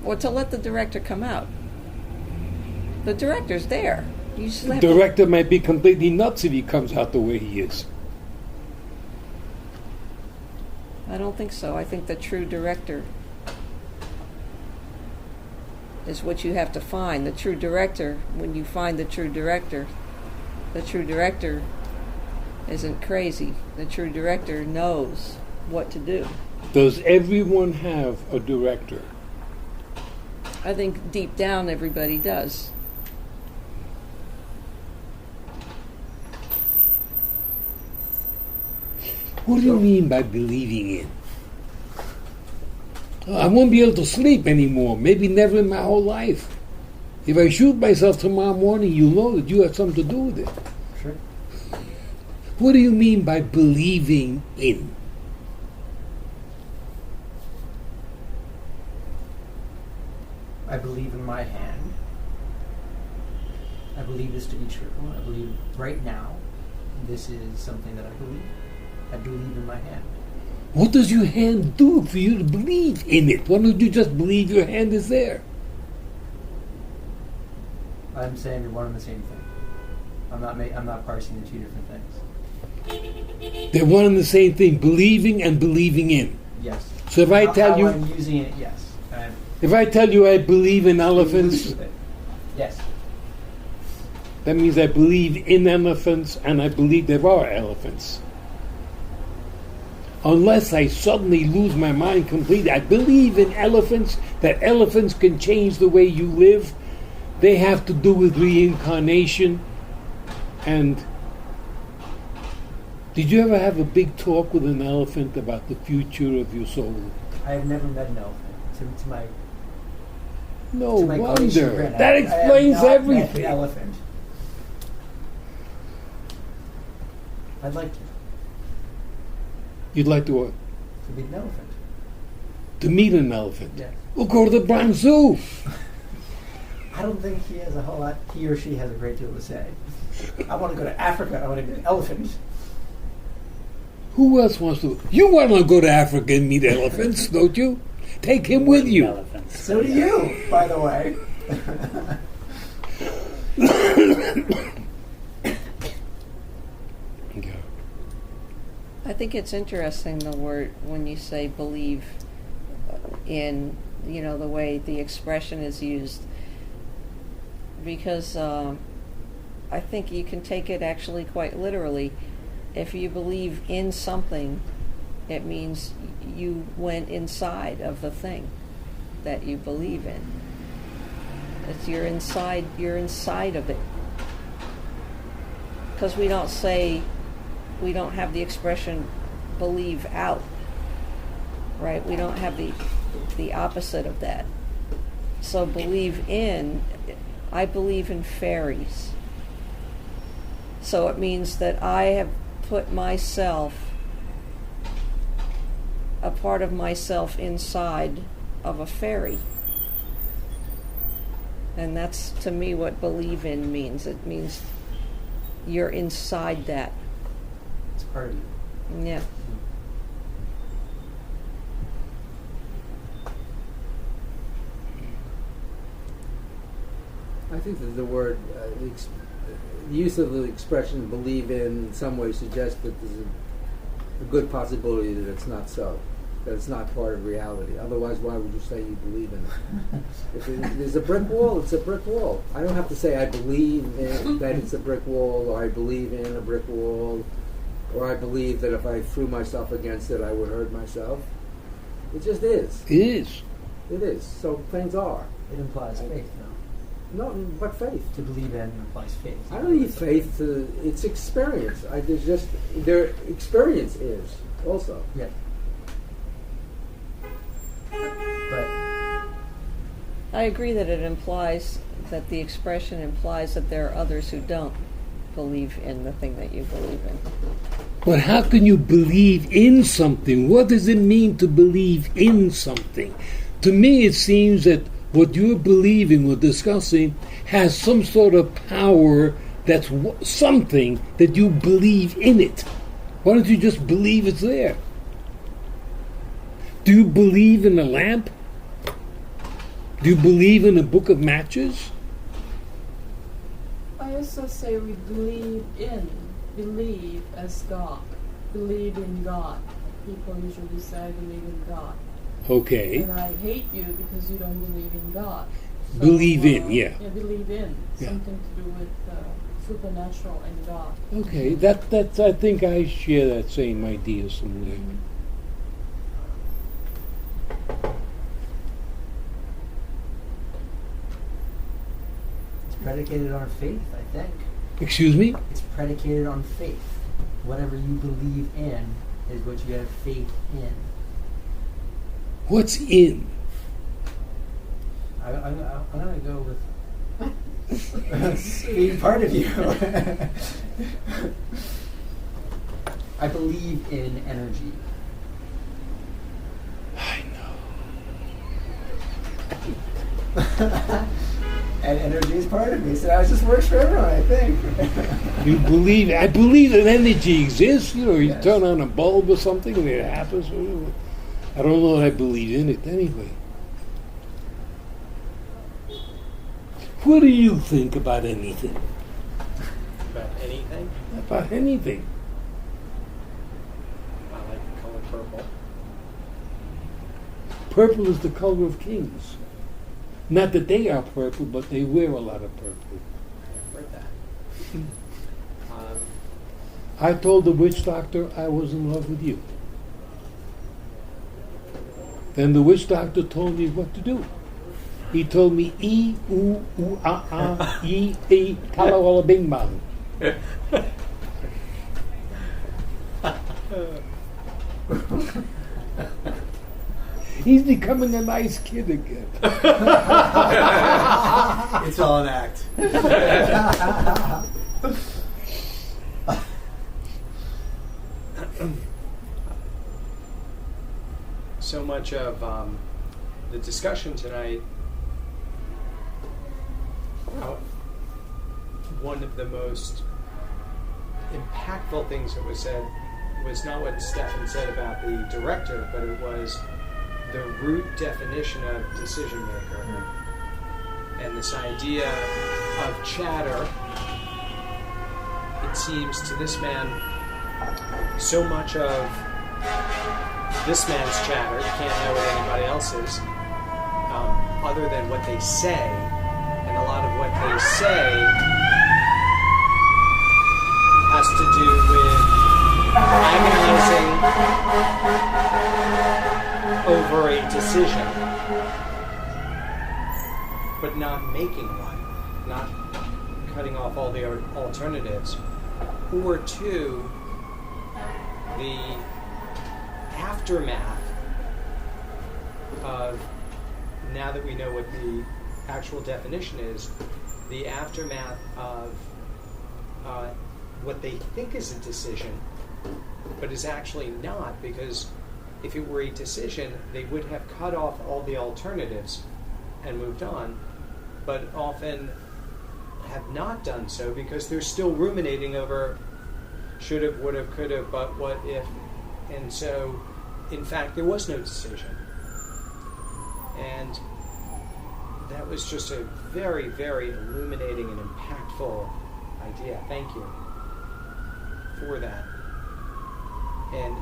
Speaker 11: Or to let the director come out. The director's there. You just
Speaker 1: The
Speaker 11: have
Speaker 1: director might be completely nuts if he comes out the way he is.
Speaker 11: I don't think so. I think the true director is what you have to find. The true director, when you find the true director isn't crazy. The true director knows what to do.
Speaker 1: Does everyone have a director?
Speaker 11: I think deep down everybody does.
Speaker 1: What do you mean by believing in? I won't be able to sleep anymore, maybe never in my whole life. If I shoot myself tomorrow morning, you know that you have something to do with it.
Speaker 2: Sure.
Speaker 1: What do you mean by believing in?
Speaker 2: I believe in my hand. I believe this to be true. I believe right now this is something that I believe. I believe in my hand.
Speaker 1: What does your hand do for you to believe in it? Why don't you just believe your hand is there?
Speaker 2: I'm saying they're one and the same thing. I'm not parsing the two different things.
Speaker 1: They're one and the same thing, believing and believing in.
Speaker 2: Yes.
Speaker 1: So if I tell you,
Speaker 2: I'm using it, yes.
Speaker 1: if I tell you I believe in elephants,
Speaker 2: yes.
Speaker 1: that means I believe in elephants and I believe there are elephants. Unless I suddenly lose my mind completely. I believe in elephants, that elephants can change the way you live. They have to do with reincarnation. And did you ever have a big talk with an elephant about the future of your soul?
Speaker 2: I have never met an elephant. To my
Speaker 1: No
Speaker 2: to my great
Speaker 1: wonder.
Speaker 2: chagrin,
Speaker 1: That
Speaker 2: I have
Speaker 1: explains
Speaker 2: not met
Speaker 1: everything.
Speaker 2: an elephant. I'd like to
Speaker 1: You'd like to what?
Speaker 2: meet an elephant.
Speaker 1: To meet an elephant?
Speaker 2: Yeah.
Speaker 1: We'll go to the Brown Zoo.
Speaker 2: I don't think he has a whole lot. He or she has a great deal to say. I want to go to Africa. I want to meet an elephant.
Speaker 1: Who else wants to? You want to go to Africa and meet elephants, don't you? Take him with you.
Speaker 4: Elephants.
Speaker 2: So do you, by the way.
Speaker 1: Yeah.
Speaker 11: I think it's interesting the word when you say believe in, the way the expression is used, because I think you can take it actually quite literally. If you believe in something, it means you went inside of the thing that you believe in. It's you're inside of it. Because we don't have the expression believe out, right? We don't have the opposite of that. So believe in, I believe in fairies. So it means that I have put myself, a part of myself inside of a fairy. And that's, to me, what believe in means. It means you're inside that.
Speaker 2: It's part of you.
Speaker 11: Yeah.
Speaker 8: I think that the word the use of the expression "believe in some way" suggests that there's a good possibility that it's not so, that it's not part of reality. Otherwise, why would you say you believe in it? If there's a brick wall, it's a brick wall. I don't have to say I believe that it's a brick wall, or I believe in a brick wall, or I believe that if I threw myself against it, I would hurt myself. It just is.
Speaker 1: It is.
Speaker 8: It is. So things are.
Speaker 2: It implies faith, no?
Speaker 8: No, but faith.
Speaker 2: To believe in implies faith.
Speaker 8: I don't need faith to. It's experience. There's just their experience is also.
Speaker 2: Yeah. But
Speaker 11: I agree that it implies that the expression implies that there are others who don't believe in the thing that you believe in.
Speaker 1: But how can you believe in something? What does it mean to believe in something? To me, it seems that what you're believing or discussing has some sort of power that's something that you believe in it. Why don't you just believe it's there? Do you believe in a lamp? Do you believe in a book of matches?
Speaker 10: I also say we believe as God. Believe in God. People usually say, I believe in God.
Speaker 1: Okay.
Speaker 10: And I hate you because you don't believe in God. So,
Speaker 1: Believe in, yeah.
Speaker 10: Yeah, believe in.
Speaker 1: Yeah.
Speaker 10: Something to do with supernatural and God.
Speaker 1: Okay, that's. I think I share that same idea somewhere.
Speaker 2: it's predicated on faith, I think.
Speaker 1: Excuse me?
Speaker 2: It's predicated on faith. Whatever you believe in is what you have faith in.
Speaker 1: What's in?
Speaker 2: I'm going to go with being part of you. I believe in energy.
Speaker 1: I know.
Speaker 2: And energy is part of me, so that just works for everyone, I think.
Speaker 1: You believe? I believe that energy exists. You know, you
Speaker 2: Yes.
Speaker 1: turn on a bulb or something and it happens. I don't know that I believe in it anyway. What do you think about anything?
Speaker 9: About anything?
Speaker 1: About anything?
Speaker 9: I like the color purple.
Speaker 1: Purple is the color of kings. Not that they are purple, but they wear a lot of purple.
Speaker 9: I've read that.
Speaker 1: I told the witch doctor I was in love with you. Then the witch doctor told me what to do. He told me E, U, U, A, E, E, Kala Walla Bing Bang. He's becoming a nice kid again.
Speaker 3: It's all an act.
Speaker 9: So much of the discussion tonight, one of the most impactful things that was said was not what Stefan said about the director, but it was the root definition of decision maker. And this idea of chatter, it seems to this man, so much of this man's chatter, you can't know what anybody else's, other than what they say, and a lot of what they say has to do with agonizing over a decision, but not making one, not cutting off all the alternatives, or two, the aftermath of, now that we know what the actual definition is, the aftermath of what they think is a decision, but is actually not, because if it were a decision, they would have cut off all the alternatives and moved on, but often have not done so because they're still ruminating over should have, would have, could have, but what if. And so, in fact, there was no decision. And that was just a very, very illuminating and impactful idea. Thank you for that. And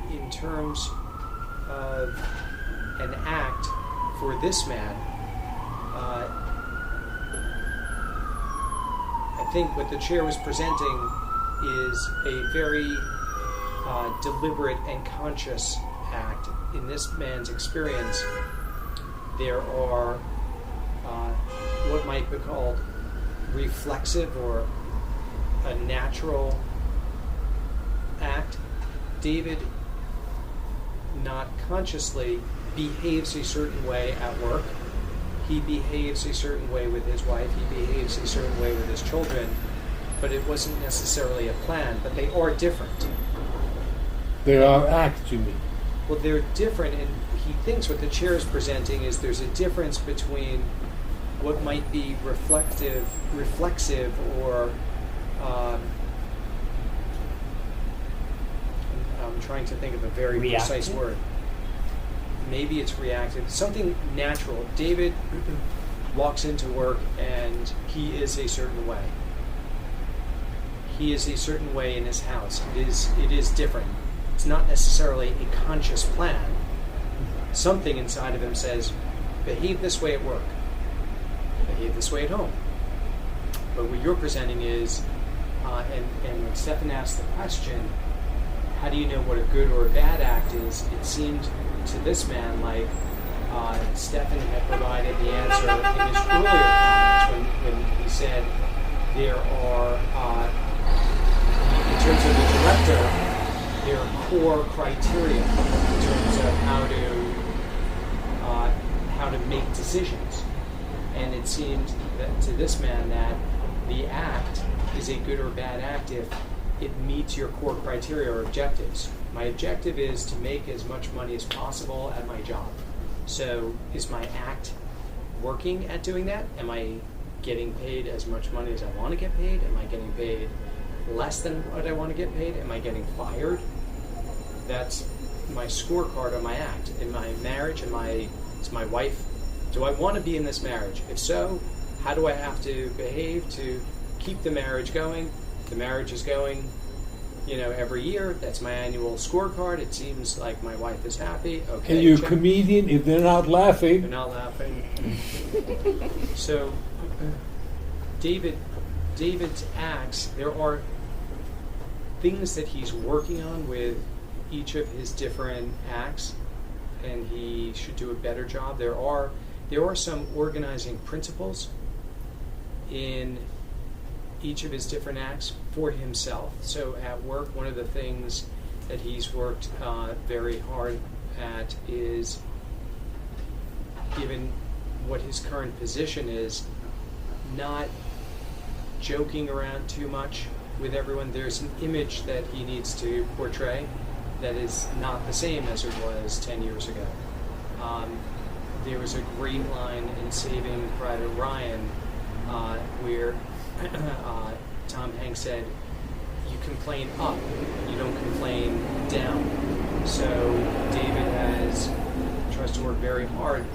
Speaker 9: in terms of an act for this man, I think what the chair was presenting is a very deliberate and conscious act. In this man's experience, there are what might be called reflexive or a natural act. David, not consciously, behaves a certain way at work. He behaves a certain way with his wife. He behaves a certain way with his children. But it wasn't necessarily a plan. But they are different.
Speaker 1: There are acts, you mean?
Speaker 9: Well, they're different, and he thinks what the chair is presenting is there's a difference between what might be reflexive, or I'm trying to think of a very precise word. Maybe it's reactive. Something natural. David walks into work and he is a certain way. He is a certain way in his house. It is different. It's not necessarily a conscious plan. Something inside of him says, behave this way at work. Behave this way at home. But what you're presenting is, and when Stephen asked the question, how do you know what a good or a bad act is? It seemed to this man like Stephen had provided the answer in his earlier comments when he said there are, in terms of the director, there are core criteria in terms of how to make decisions. And it seemed that to this man that the act is a good or bad act if it meets your core criteria or objectives. My objective is to make as much money as possible at my job. So is my act working at doing that? Am I getting paid as much money as I want to get paid? Am I getting paid less than what I want to get paid? Am I getting fired? That's my scorecard on my act. In my marriage, is my wife, do I want to be in this marriage? If so, how do I have to behave to keep the marriage going? The marriage is going, every year. That's my annual scorecard. It seems like my wife is happy. Okay.
Speaker 1: And you're a comedian if they're not laughing.
Speaker 9: They're not laughing. So, David's acts, there are things that he's working on with each of his different acts, and he should do a better job. There are some organizing principles in each of his different acts for himself. So at work, one of the things that he's worked very hard at is, given what his current position is, not joking around too much with everyone. There's an image that he needs to portray that is not the same as it was 10 years ago. There was a great line in Saving Private Ryan where Tom Hanks said, you complain up, you don't complain down. So David tries to work very hard.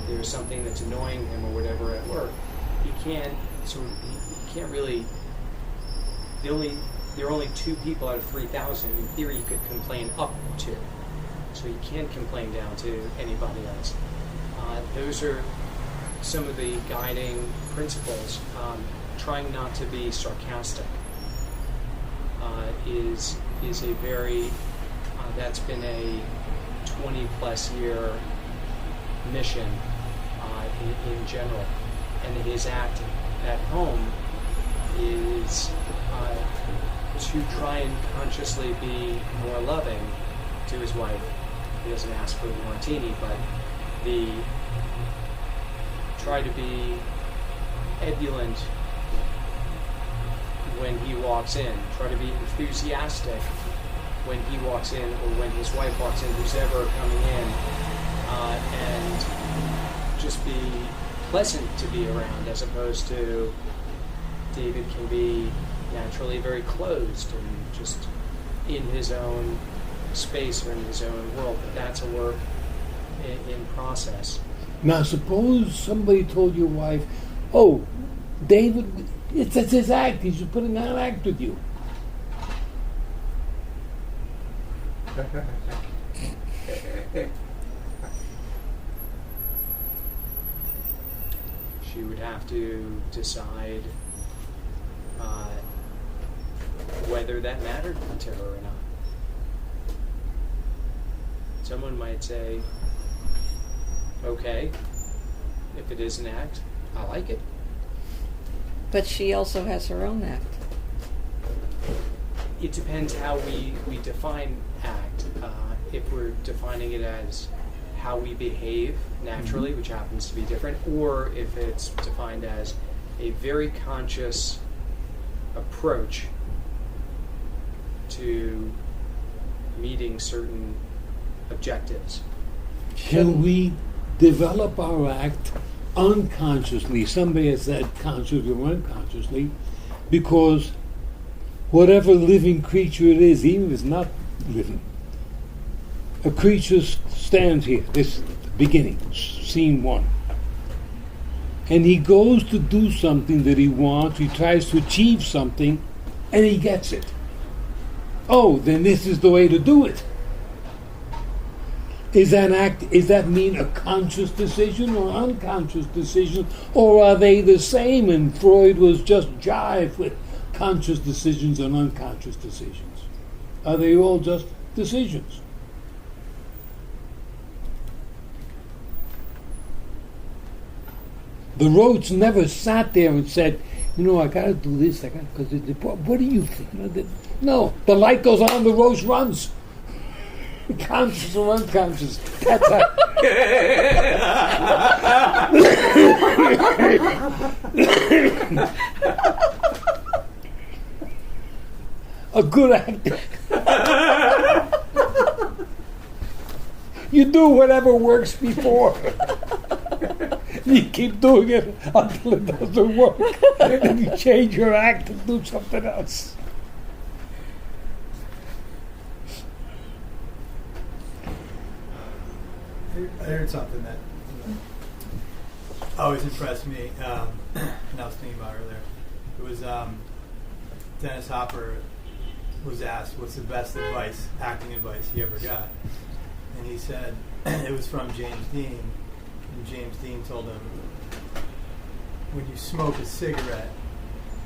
Speaker 9: There's something that's annoying him or whatever at work. He can't really, there are only 2 people out of 3,000. In theory, he could complain up to. So he can't complain down to anybody else. Those are some of the guiding principles. Trying not to be sarcastic is a very, that's been a 20-plus year mission in general. And his act at home is to try and consciously be more loving to his wife. He doesn't ask for the martini, but try to be ebullient when he walks in. Try to be enthusiastic when he walks in, or when his wife walks in, who's ever coming in, and just be pleasant to be around, as opposed to David can be naturally very closed and just in his own space or in his own world. But that's a work in process.
Speaker 1: Now, suppose somebody told your wife, "Oh, David, That's his act. He's just putting on an act with you.
Speaker 9: She would have to decide whether that mattered to her or not. Someone might say, okay, if it is an act, I like it.
Speaker 11: But she also has her own act.
Speaker 9: It depends how we define act. If we're defining it as how we behave naturally, which happens to be different, or if it's defined as a very conscious approach to meeting certain objectives.
Speaker 1: Can we develop our act unconsciously? Somebody has said consciously or unconsciously, because whatever living creature it is, even if it's not living, a creature stands here, this beginning, scene one, and he goes to do something that he wants, he tries to achieve something, and he gets it. Oh, then this is the way to do it. Is that mean a conscious decision or unconscious decision? Or are they the same and Freud was just jive with conscious decisions and unconscious decisions? Are they all just decisions? The Roach never sat there and said, I got to do this, because what do you think? No, the light goes on, the Roach runs. Conscious or unconscious. That's a good actor. You do whatever works before. You keep doing it until it doesn't work. Then you change your act and do something else.
Speaker 3: I heard something that always impressed me, and I was thinking about earlier. It was Dennis Hopper was asked, what's the best advice, acting advice he ever got? And he said, it was from James Dean, and James Dean told him, when you smoke a cigarette,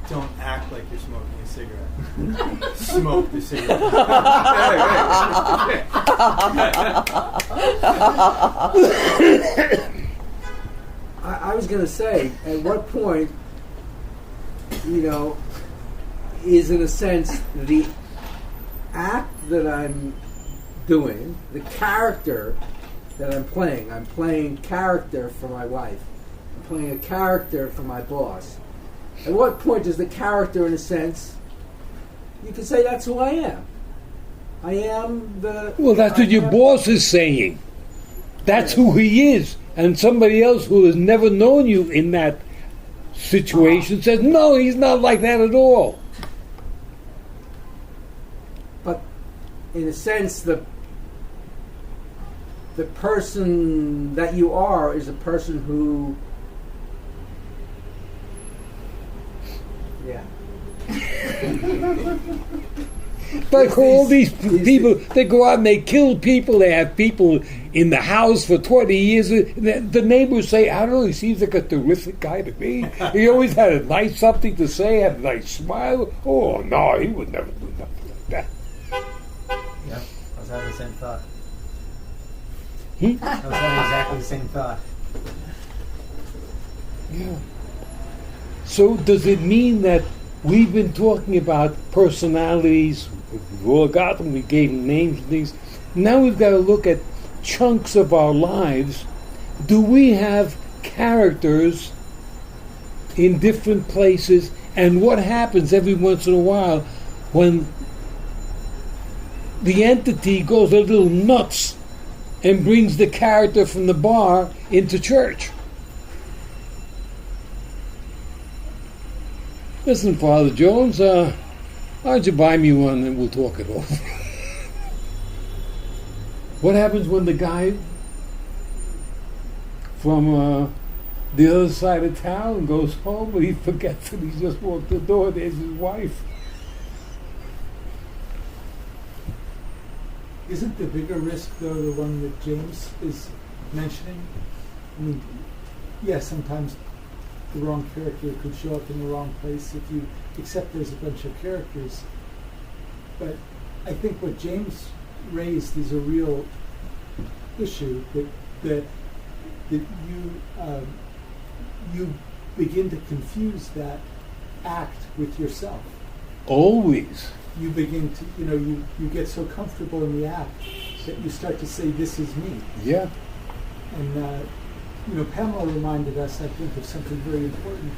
Speaker 3: don't act like you're smoking a cigarette. Smoke the cigarette.
Speaker 8: I was going to say, at what point, is in a sense the act that I'm doing, the character that I'm playing character for my wife, I'm playing a character for my boss. At what point does the character, in a sense, you can say that's who I am? I am the...
Speaker 1: Well, that's what your boss is saying. That's who he is. And somebody else who has never known you in that situation says, no, he's not like that at all.
Speaker 8: But, in a sense, the person that you are is a person who... Yeah.
Speaker 1: Like all these people, they go out and they kill people. They have people in the house for 20 years. The neighbors say, I don't know, he seems like a terrific guy to me. He always had a nice something to say, had a nice smile. Oh, no, he would never do nothing like that.
Speaker 2: Yeah, I was having the same thought.
Speaker 1: I
Speaker 2: was having exactly the same thought.
Speaker 1: Yeah. So does it mean that we've been talking about personalities, we've all got them, we gave them names and things. Now we've got to look at chunks of our lives. Do we have characters in different places? And what happens every once in a while when the entity goes a little nuts and brings the character from the bar into church? Listen, Father Jones, why don't you buy me one and we'll talk it over? What happens when the guy from the other side of town, goes home, and he forgets that he just walked the door. There's his wife.
Speaker 6: Isn't the bigger risk, though, the one that James is mentioning? I mean, yeah, sometimes the wrong character could show up in the wrong place if you accept there's a bunch of characters. But I think what James raised is a real issue, that you begin to confuse that act with yourself.
Speaker 1: Always.
Speaker 6: You begin to, you get so comfortable in the act that you start to say, this is me.
Speaker 1: Yeah.
Speaker 6: And, Pamela reminded us, I think, of something very important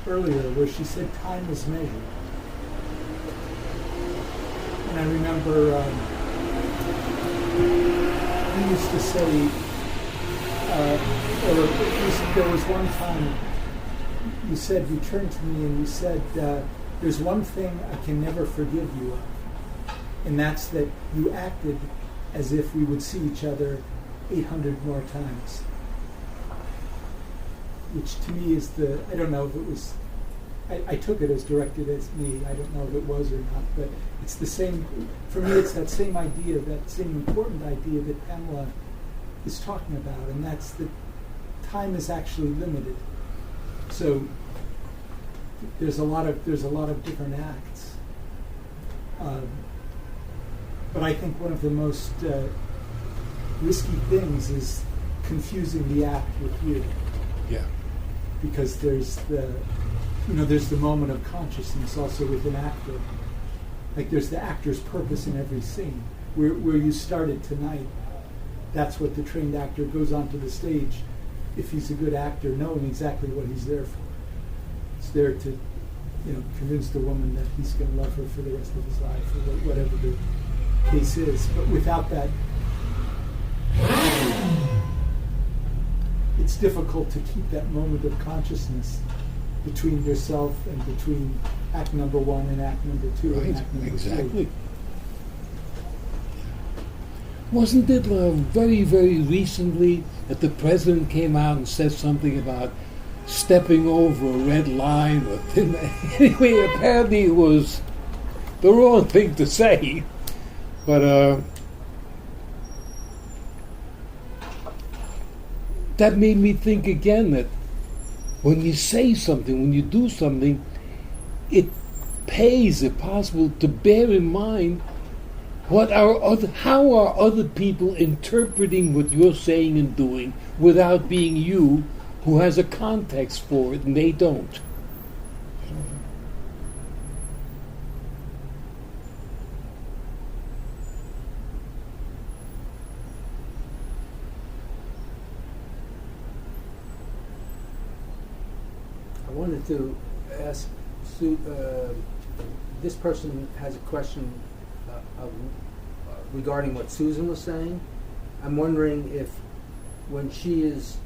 Speaker 6: earlier, where she said time is measured. And I remember we used to say, or at least there was one time you turned to me and you said, there's one thing I can never forgive you of, and that's that you acted as if we would see each other 800 more times. Which to me is I don't know if it was, I took it as directed as me, I don't know if it was or not, but it's the same, for me it's that same idea, that same important idea that Pamela is talking about, and that's that time is actually limited. So there's a lot of different acts, but I think one of the most risky things is confusing the act with you.
Speaker 1: Yeah.
Speaker 6: Because there's the moment of consciousness also with an actor. Like there's the actor's purpose in every scene. Where you started tonight, that's what the trained actor goes onto the stage, if he's a good actor, knowing exactly what he's there for. It's there to, convince the woman that he's going to love her for the rest of his life, or whatever the case is. But without that, it's difficult to keep that moment of consciousness between yourself and between act number one and act number two and act number
Speaker 1: exactly.
Speaker 6: three.
Speaker 1: Wasn't it very, very recently that the president came out and said something about stepping over a red line? Or anyway, apparently it was the wrong thing to say. But that made me think again that when you say something, when you do something, it pays, if possible, to bear in mind how are other people interpreting what you're saying and doing without being you, who has a context for it and they don't.
Speaker 8: I wanted to ask Sue, this person has a question regarding what Susan was saying. I'm wondering if when she is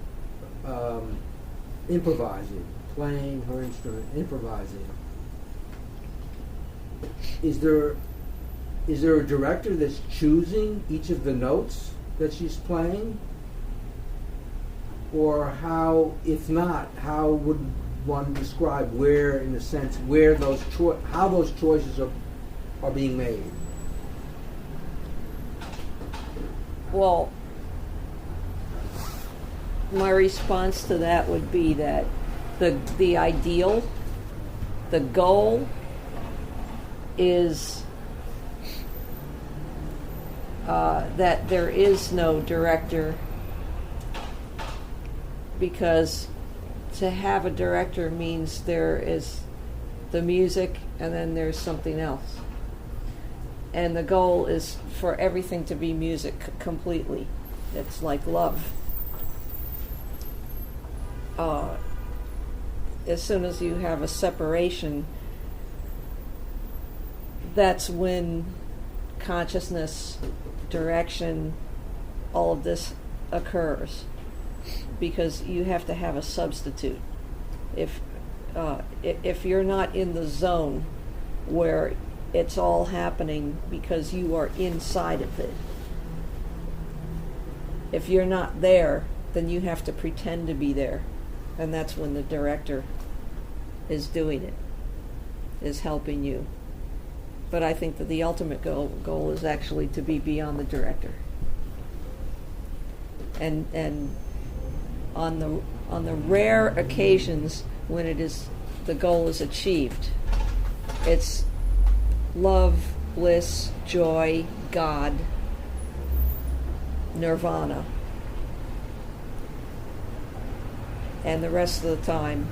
Speaker 8: improvising, playing her instrument, improvising, is there a director that's choosing each of the notes that she's playing? Or how, if not, how would one describe where, in a sense, where those how those choices are being made?
Speaker 11: Well, my response to that would be that the ideal, the goal is that there is no director, because to have a director means there is the music and then there's something else. And the goal is for everything to be music completely. It's like love. As soon as you have a separation, that's when consciousness, direction, all of this occurs. Because you have to have a substitute. If you're not in the zone where it's all happening because you are inside of it, if you're not there, then you have to pretend to be there. And that's when the director is doing it, is helping you. But I think that the ultimate goal is actually to be beyond the director. And on the rare occasions when the goal is achieved, it's love, bliss, joy, God, nirvana. And the rest of the time,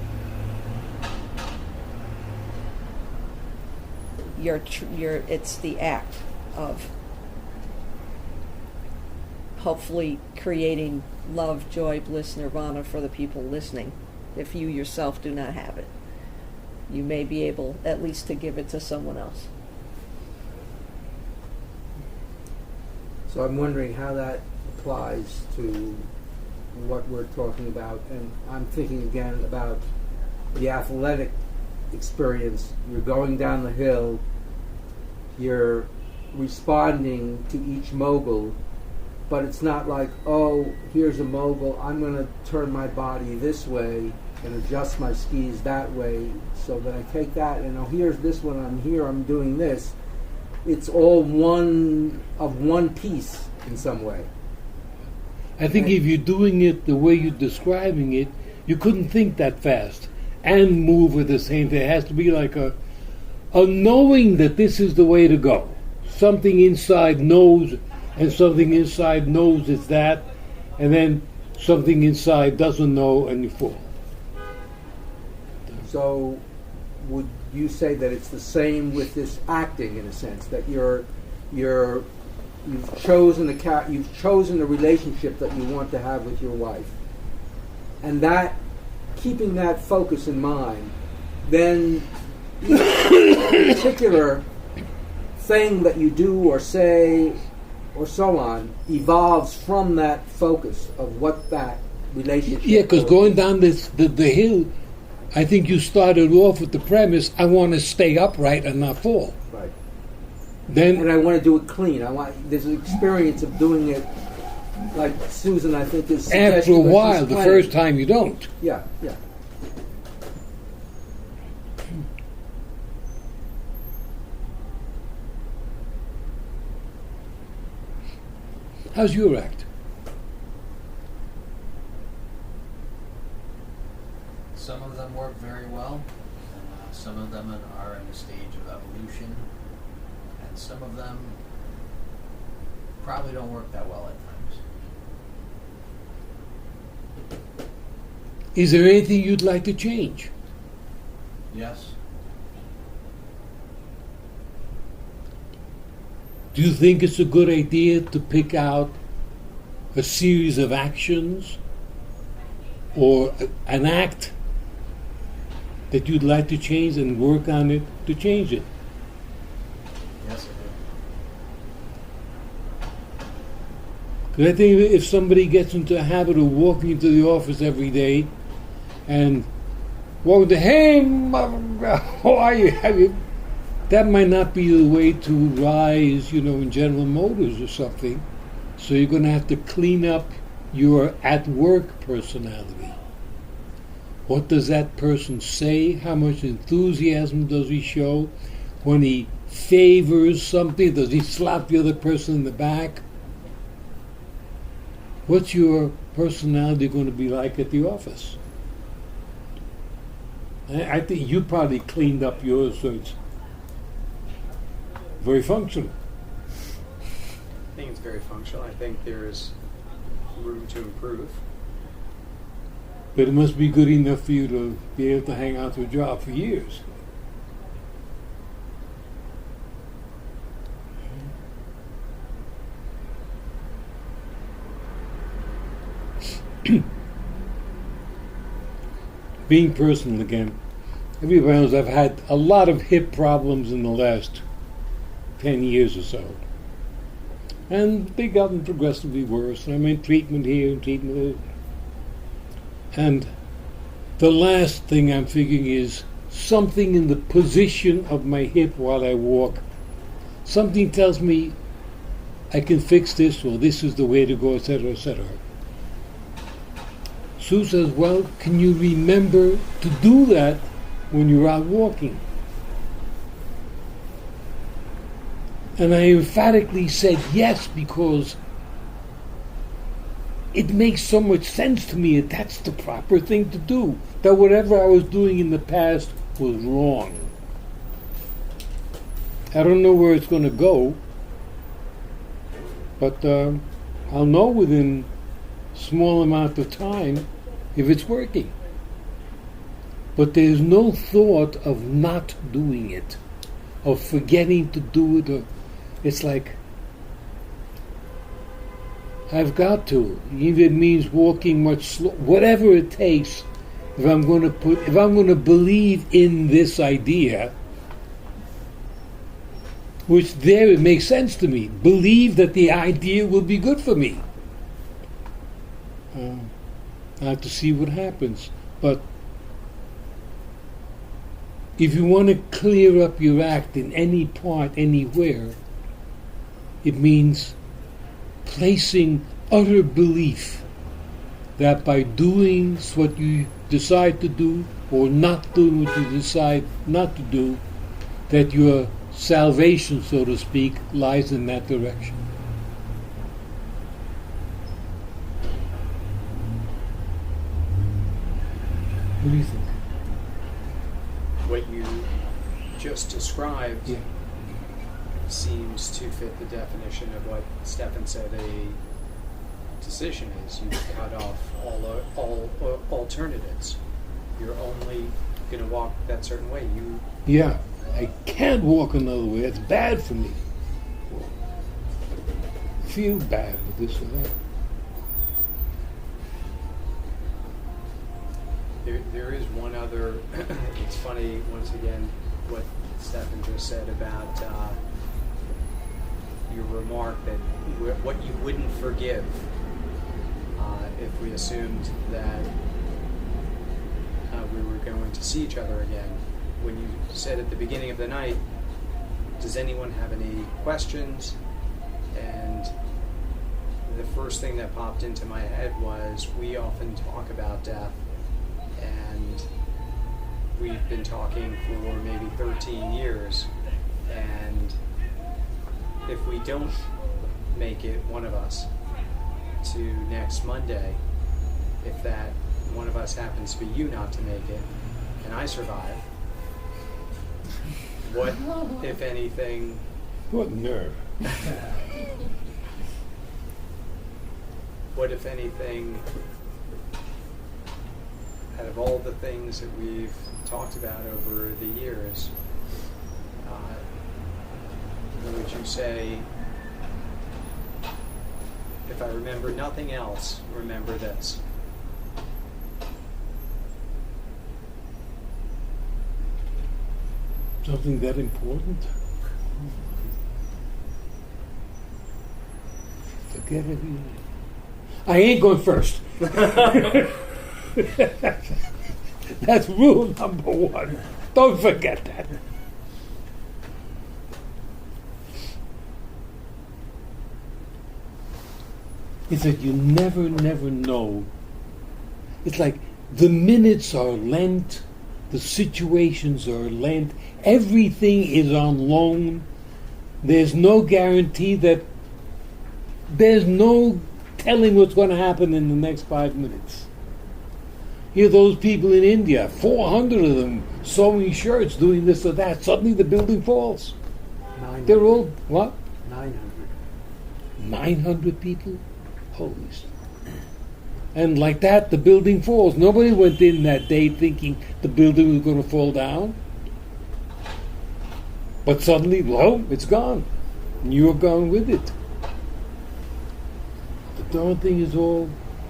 Speaker 11: it's the act of hopefully creating love, joy, bliss, nirvana for the people listening. If you yourself do not have it, you may be able at least to give it to someone else.
Speaker 8: So I'm wondering how that applies to what we're talking about, and I'm thinking again about the athletic experience. You're going down the hill, you're responding to each mogul, but it's not like, oh, here's a mogul, I'm going to turn my body this way and adjust my skis that way, so that I take that, and oh, here's this one, I'm here, I'm doing this. It's all one piece in some way.
Speaker 1: I think if you're doing it the way you're describing it, you couldn't think that fast and move at the same time. It has to be like a knowing that this is the way to go. Something inside knows, and something inside knows it's that, and then something inside doesn't know, and you fall.
Speaker 8: So would you say that it's the same with this acting, in a sense, that you've chosen the relationship that you want to have with your wife, and that, keeping that focus in mind, then each particular thing that you do or say or so on evolves from that focus of what that relationship.
Speaker 1: Yeah, because going down the hill, I think you started off with the premise, I want to stay upright and not fall.
Speaker 8: Right.
Speaker 1: And
Speaker 8: I want to do it clean. There's an experience of doing it, like Susan, I think, is
Speaker 1: after a while, the first time you don't.
Speaker 8: Yeah.
Speaker 1: How's your act?
Speaker 5: Some of them work very well. Some of them are in a stage of evolution. And some of them probably don't work that well at times.
Speaker 1: Is there anything you'd like to change?
Speaker 5: Yes.
Speaker 1: Do you think it's a good idea to pick out a series of actions or an act that you'd like to change and work on it to change it?
Speaker 5: Yes, I do.
Speaker 1: Because I think if somebody gets into a habit of walking into the office every day and walking to, hey, how are you? That might not be the way to rise, in General Motors or something. So you're going to have to clean up your at-work personality. What does that person say? How much enthusiasm does he show? When he favors something, does he slap the other person in the back? What's your personality going to be like at the office? I think you probably cleaned up yours, so it's very functional.
Speaker 9: I think it's very functional. I think there's room to improve.
Speaker 1: But it must be good enough for you to be able to hang on to a job for years. Being personal again, everybody knows I've had a lot of hip problems in the last 10 years or so. And they've gotten progressively worse. I'm in treatment here and treatment there. And the last thing I'm figuring is something in the position of my hip while I walk. Something tells me I can fix this, or this is the way to go, etc., etc. Sue says, well, can you remember to do that when you're out walking? And I emphatically said yes, because it makes so much sense to me that that's the proper thing to do. That whatever I was doing in the past was wrong. I don't know where it's going to go, but I'll know within a small amount of time if it's working. But there's no thought of not doing it, of forgetting to do it. It's like, I've got to. Even if it means walking much slow, whatever it takes. If I'm going to believe in this idea, which there it makes sense to me. Believe that the idea will be good for me. I have to see what happens. But if you want to clear up your act in any part, anywhere, it means placing utter belief that by doing what you decide to do or not doing what you decide not to do, that your salvation, so to speak, lies in that direction. What do you think?
Speaker 9: What you just described
Speaker 1: Yeah.
Speaker 9: seems to fit the definition of what Stefan said a decision is. You cut off all alternatives. You're only going to walk that certain way.
Speaker 1: Yeah, I can't walk another way. It's bad for me. I feel bad with this or that.
Speaker 9: There is one other. It's funny once again what Stefan just said about your remark that what you wouldn't forgive if we assumed that we were going to see each other again. When you said at the beginning of the night, does anyone have any questions? And the first thing that popped into my head was, we often talk about death, and we've been talking for maybe 13 years, and if we don't make it, one of us, to next Monday, if that one of us happens to be you not to make it, and I survive, what, if anything...
Speaker 1: What nerve.
Speaker 9: What, if anything, out of all the things that we've talked about over the years, would you say, if I remember nothing else, remember this?
Speaker 1: Something that important? Forget everything. I ain't going first. That's rule number one. Don't forget that. It's that you never know. It's like the minutes are lent, the situations are lent, everything is on loan. There's no guarantee that there's no telling what's going to happen in the next 5 minutes. Hear those people in India, 400 of them sewing shirts, doing this or that. Suddenly the building falls.
Speaker 2: 900.
Speaker 1: They're all, what?
Speaker 2: 900.
Speaker 1: 900 people? Holy stuff. And like that, the building falls. Nobody went in that day thinking the building was going to fall down. But suddenly, well, it's gone. And you're gone with it. The darn thing is all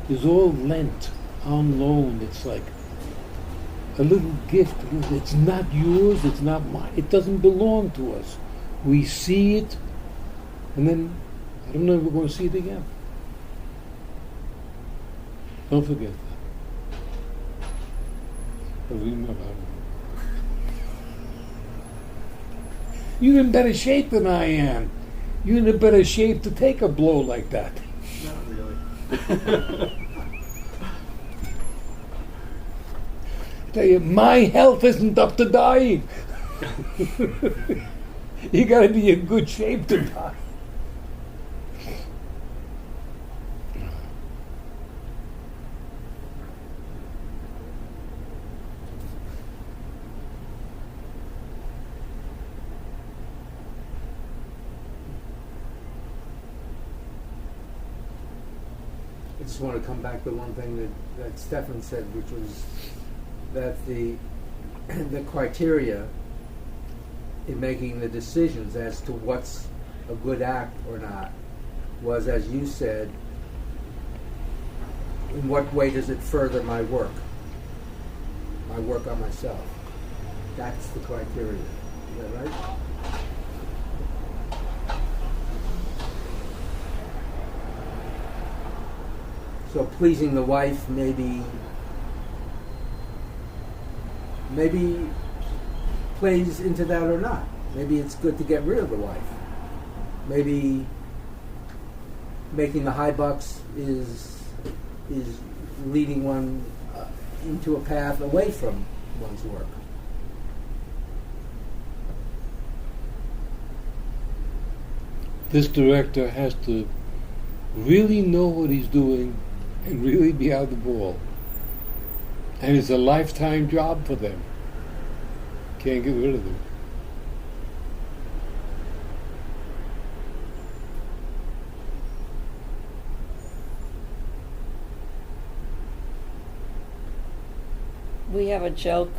Speaker 1: lent, on loan. It's like a little gift. It's not yours, it's not mine. It doesn't belong to us. We see it, and then I don't know if we're going to see it again. Don't forget that. But remember, you're in better shape than I am. You're in a better shape to take a blow like that.
Speaker 9: Not really.
Speaker 1: tell you, my health isn't up to dying. You got to be in good shape to die.
Speaker 8: I just want to come back to one thing that Stefan said, which was that the criteria in making the decisions as to what's a good act or not was, as you said, in what way does it further my work on myself? That's the criteria. Is that right? So pleasing the wife maybe plays into that or not. Maybe it's good to get rid of the wife. Maybe making the high bucks is leading one into a path away from one's work.
Speaker 1: This director has to really know what he's doing and really be on the ball. And it's a lifetime job for them. Can't get rid of them.
Speaker 11: We have a joke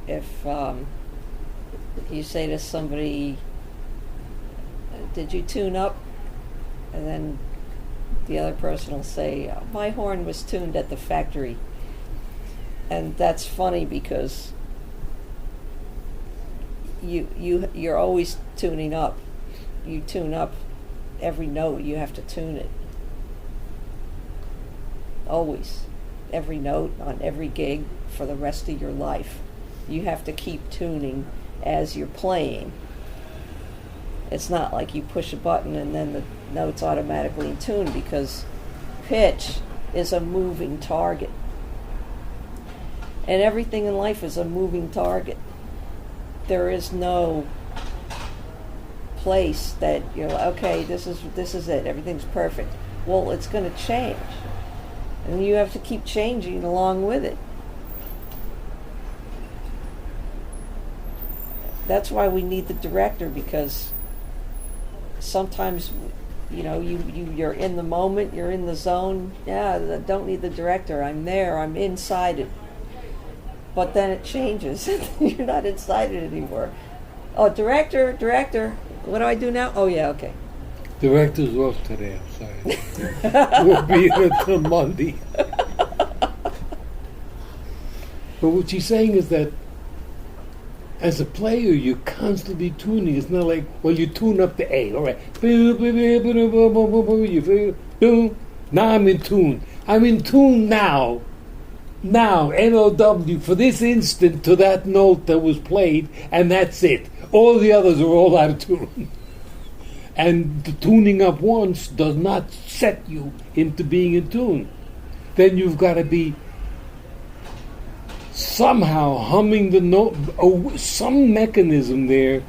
Speaker 11: if you say to somebody, "Did you tune up?" And then the other person will say, "My horn was tuned at the factory." And that's funny because you're always tuning up. You tune up every note. You have to tune it. Always. Every note on every gig for the rest of your life. You have to keep tuning as you're playing. It's not like you push a button and then the note's automatically in tune, because pitch is a moving target. And everything in life is a moving target. There is no place that you're like, okay, this is it, everything's perfect. Well, it's going to change. And you have to keep changing along with it. That's why we need the director, because sometimes, you're in the moment, you're in the zone. Yeah, I don't need the director. I'm there, I'm inside it. But then it changes. You're not inside it anymore. Oh, director, what do I do now? Oh, yeah, okay.
Speaker 1: Director's off today, I'm sorry. We'll be here until Monday. But what she's saying is that as a player, you're constantly tuning. It's not like, well, you tune up the A, all right. Now I'm in tune. I'm in tune now. Now, N-O-W, for this instant to that note that was played, and that's it. All the others are all out of tune. And the tuning up once does not set you into being in tune. Then you've got to be somehow humming the note. Some mechanism there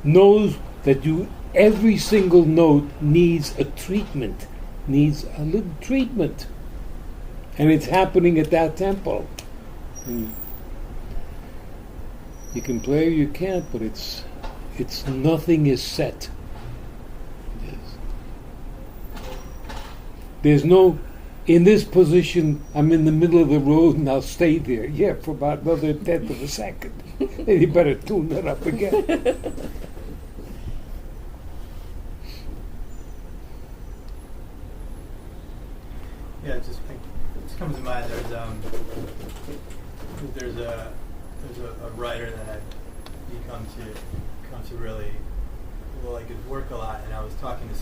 Speaker 1: knows that every single note needs a treatment, needs a little treatment. And it's happening at that tempo. And you can play or you can't, but it's nothing is set. There's no, in this position, I'm in the middle of the road and I'll stay there. Yeah, for about another tenth of a second. Then you better tune that up again.
Speaker 3: Yeah, it just comes to mind. There's a writer that I've come to really like his work a lot, and I was talking to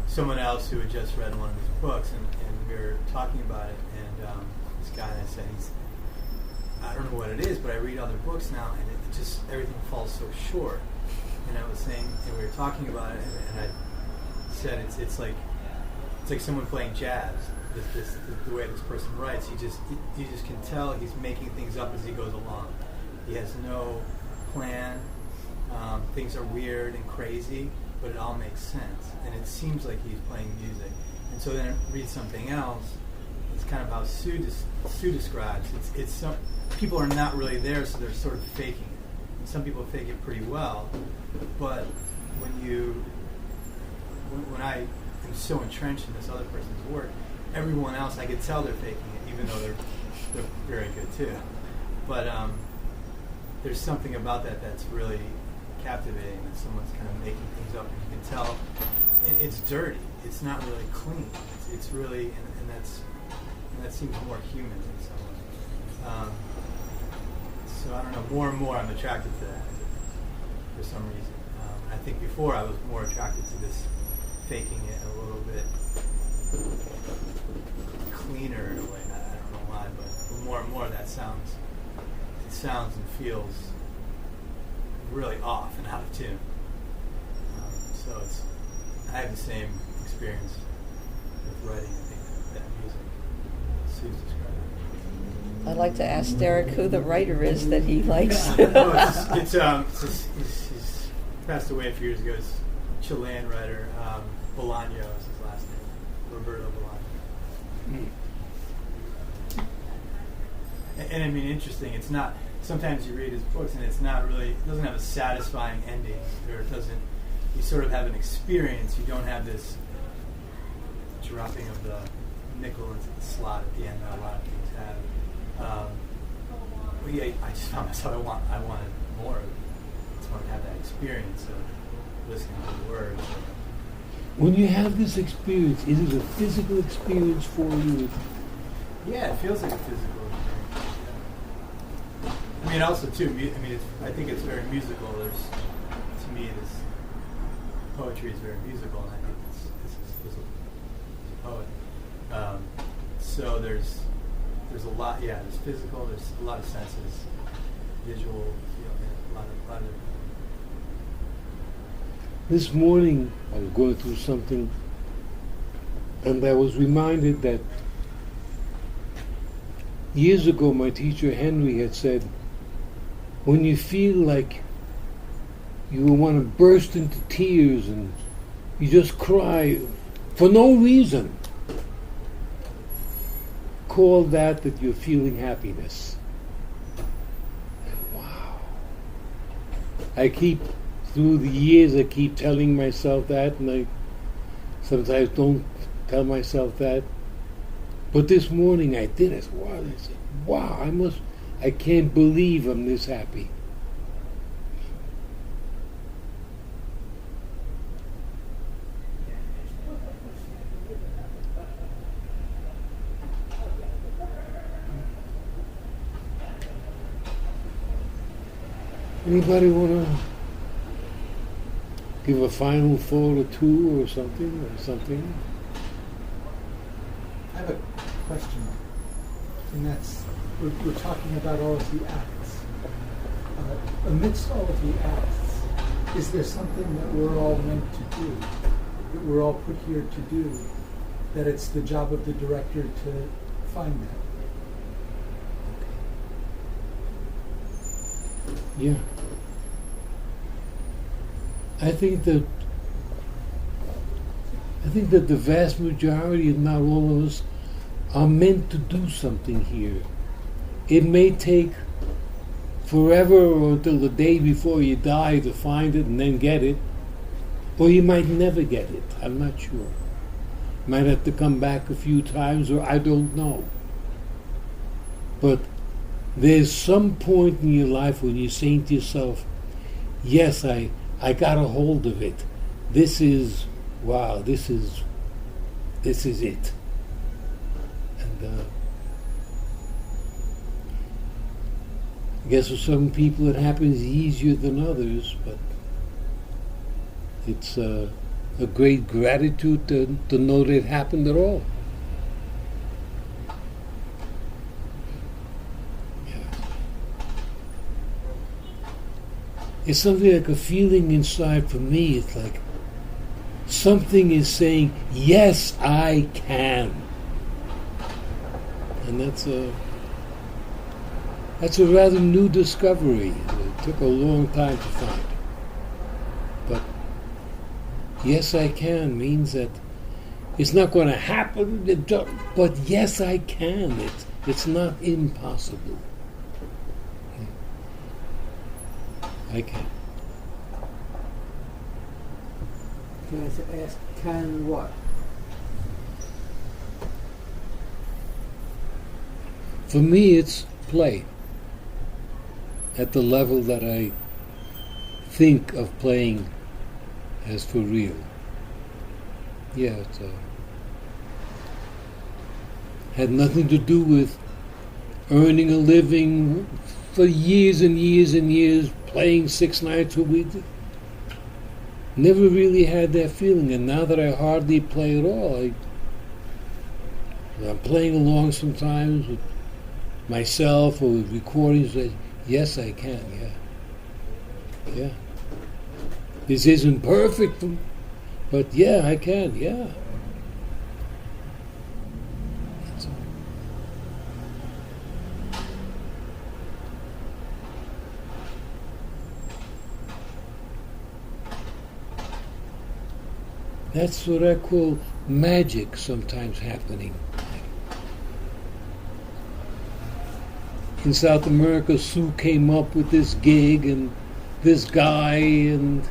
Speaker 3: someone else who had just read one of his books, and we were talking about it, and this guy, and I said, I don't know what it is, but I read other books now, and it just, everything falls so short. And I was saying, and we were talking about it, and I said it's like someone playing jazz. the way this person writes. You just can tell he's making things up as he goes along. He has no plan. Things are weird and crazy, but it all makes sense, and it seems like he's playing music. And so then I read something else. It's kind of how Sue describes. It's some people are not really there, so they're sort of faking it. And some people fake it pretty well, but when I am so entrenched in this other person's work, everyone else I could tell they're faking it, even though they're very good too. But there's something about that that's really captivating, that someone's kind of making things up, and you can tell it's dirty. It's not really clean. It's really, and that seems more human in some way. So I don't know. More and more, I'm attracted to that for some reason. I think before I was more attracted to this faking it a little bit cleaner in a way. I don't know why, but more and more that sounds and feels really off and out of tune. So I have the same experience with writing. I think that music Sue's describing.
Speaker 11: I'd like to ask Derek who the writer is that he likes.
Speaker 3: He's passed away a few years ago. It's a Chilean writer. Bolaño is his last name. Roberto Bolaño. And I mean, interesting. It's not. Sometimes you read his books and it's not really. It doesn't have a satisfying ending, or it doesn't. You sort of have an experience. You don't have this dropping of the nickel into the slot at the end that a lot of things have. But yeah, I just found myself. I wanted more of it. I just wanted to have that experience of listening to the words.
Speaker 1: When you have this experience, is it a physical experience for you?
Speaker 3: Yeah, it feels like a physical experience. Yeah. I mean, also too. I think it's very musical. To me, this poetry is very musical, and I think this is a poet. So there's a lot. Yeah, there's physical. There's a lot of senses, visual. A lot of.
Speaker 1: This morning, I was going through something, and I was reminded that years ago my teacher Henry had said, when you feel like you want to burst into tears and you just cry for no reason, call that you're feeling happiness. Wow. Through the years, I keep telling myself that, and I sometimes don't tell myself that. But this morning I did. I said, wow, I can't believe I'm this happy. Anybody want to give a final thought or two or something?
Speaker 6: I have a question, and that's, we're talking about all of the acts. Amidst all of the acts, is there something that we're all meant to do, that we're all put here to do, that it's the job of the director to find that?
Speaker 1: Yeah. I think that the vast majority, if not all of us, are meant to do something here. It may take forever or until the day before you die to find it and then get it, or you might never get it. I'm not sure. Might have to come back a few times, or I don't know. But there's some point in your life when you're saying to yourself, yes, I got a hold of it. This is it. And I guess for some people it happens easier than others, but it's a great gratitude to know that it happened at all. It's something like a feeling inside for me. It's like something is saying, yes, I can. And that's a rather new discovery. It took a long time to find. But yes, I can means that it's not going to happen, but yes, I can. It's not impossible. I can.
Speaker 8: Can I ask, can what?
Speaker 1: For me, it's play. At the level that I think of playing as for real. Yeah, it's had nothing to do with earning a living for years and years and years, playing 6 nights a week. Never really had that feeling, and now that I hardly play at all, I'm playing along sometimes with myself or with recordings. Yes, I can, yeah. This isn't perfect, but yeah, I can, yeah. That's what I call magic sometimes happening. In South America, Sue came up with this gig and this guy, and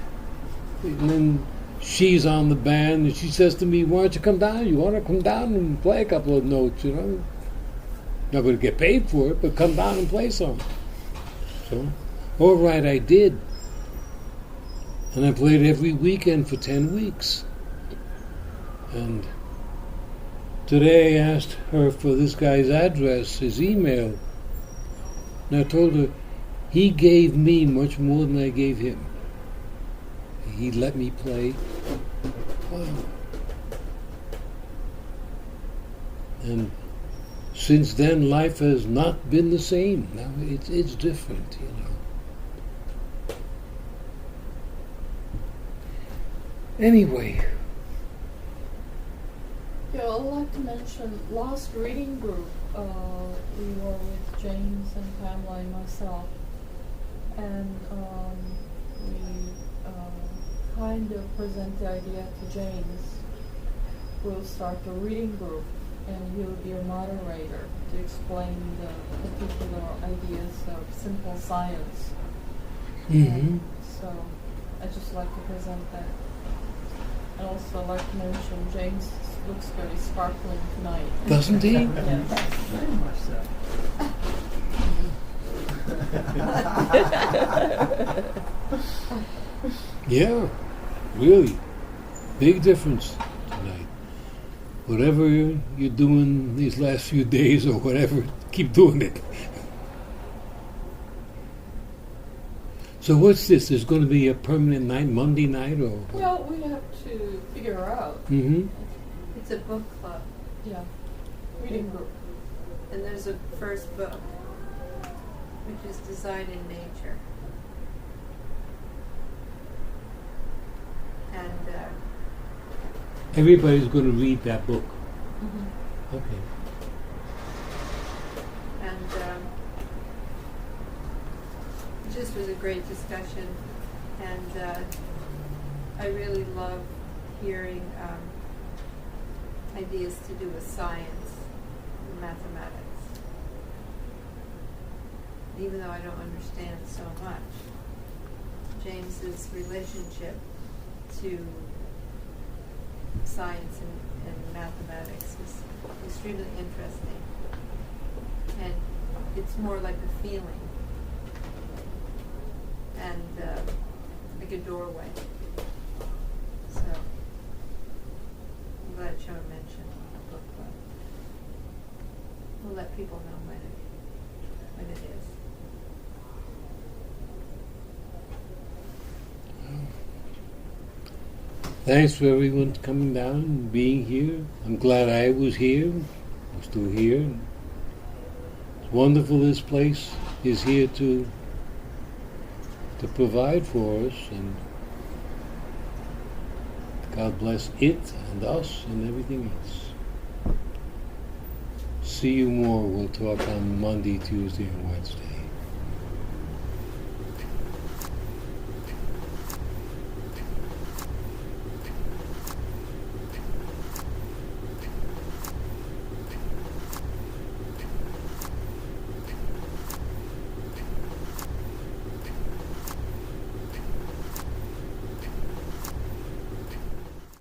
Speaker 1: then she's on the band, and she says to me, "Why don't you come down? You want to come down and play a couple of notes, you know? Not going to get paid for it, but come down and play some." So, all right, I did. And I played every weekend for 10 weeks. And today I asked her for this guy's address, his email. And I told her he gave me much more than I gave him. He let me play. Wow. And since then, life has not been the same. Now it's different, you know. Anyway.
Speaker 10: Yeah, I'd like to mention last reading group. We were with James and Pamela and myself, and we kind of present the idea to James. We'll start a reading group, and he'll be a moderator to explain the particular ideas of simple science.
Speaker 1: Mm-hmm.
Speaker 10: So I'd just like to present that. And also I'd like to mention James looks very sparkling tonight.
Speaker 1: Doesn't he?
Speaker 10: Yes.
Speaker 2: Very much so.
Speaker 1: Yeah, really. Big difference tonight. Whatever you're doing these last few days or whatever, keep doing it. So what's this? There's going to be a permanent night, Monday night, or?
Speaker 10: Well, we have to figure out.
Speaker 1: Mm-hmm.
Speaker 12: It's a book club,
Speaker 10: Yeah, reading group.
Speaker 12: and there's a first book, which is Design in Nature. And
Speaker 1: Everybody's going to read that book.
Speaker 10: Mm-hmm.
Speaker 1: Okay.
Speaker 12: it just was a great discussion, and I really love hearing ideas to do with science and mathematics. Even though I don't understand so much, James's relationship to science and mathematics is extremely interesting. And it's more like a feeling and like a doorway. So I'm glad Sean mentioned a book club. We'll let people know when it is.
Speaker 1: Thanks for everyone coming down and being here. I'm glad I was here. I'm still here. It's wonderful this place is here to provide for us, and God bless it and us and everything else. see you more. We'll talk on Monday, Tuesday, and Wednesday.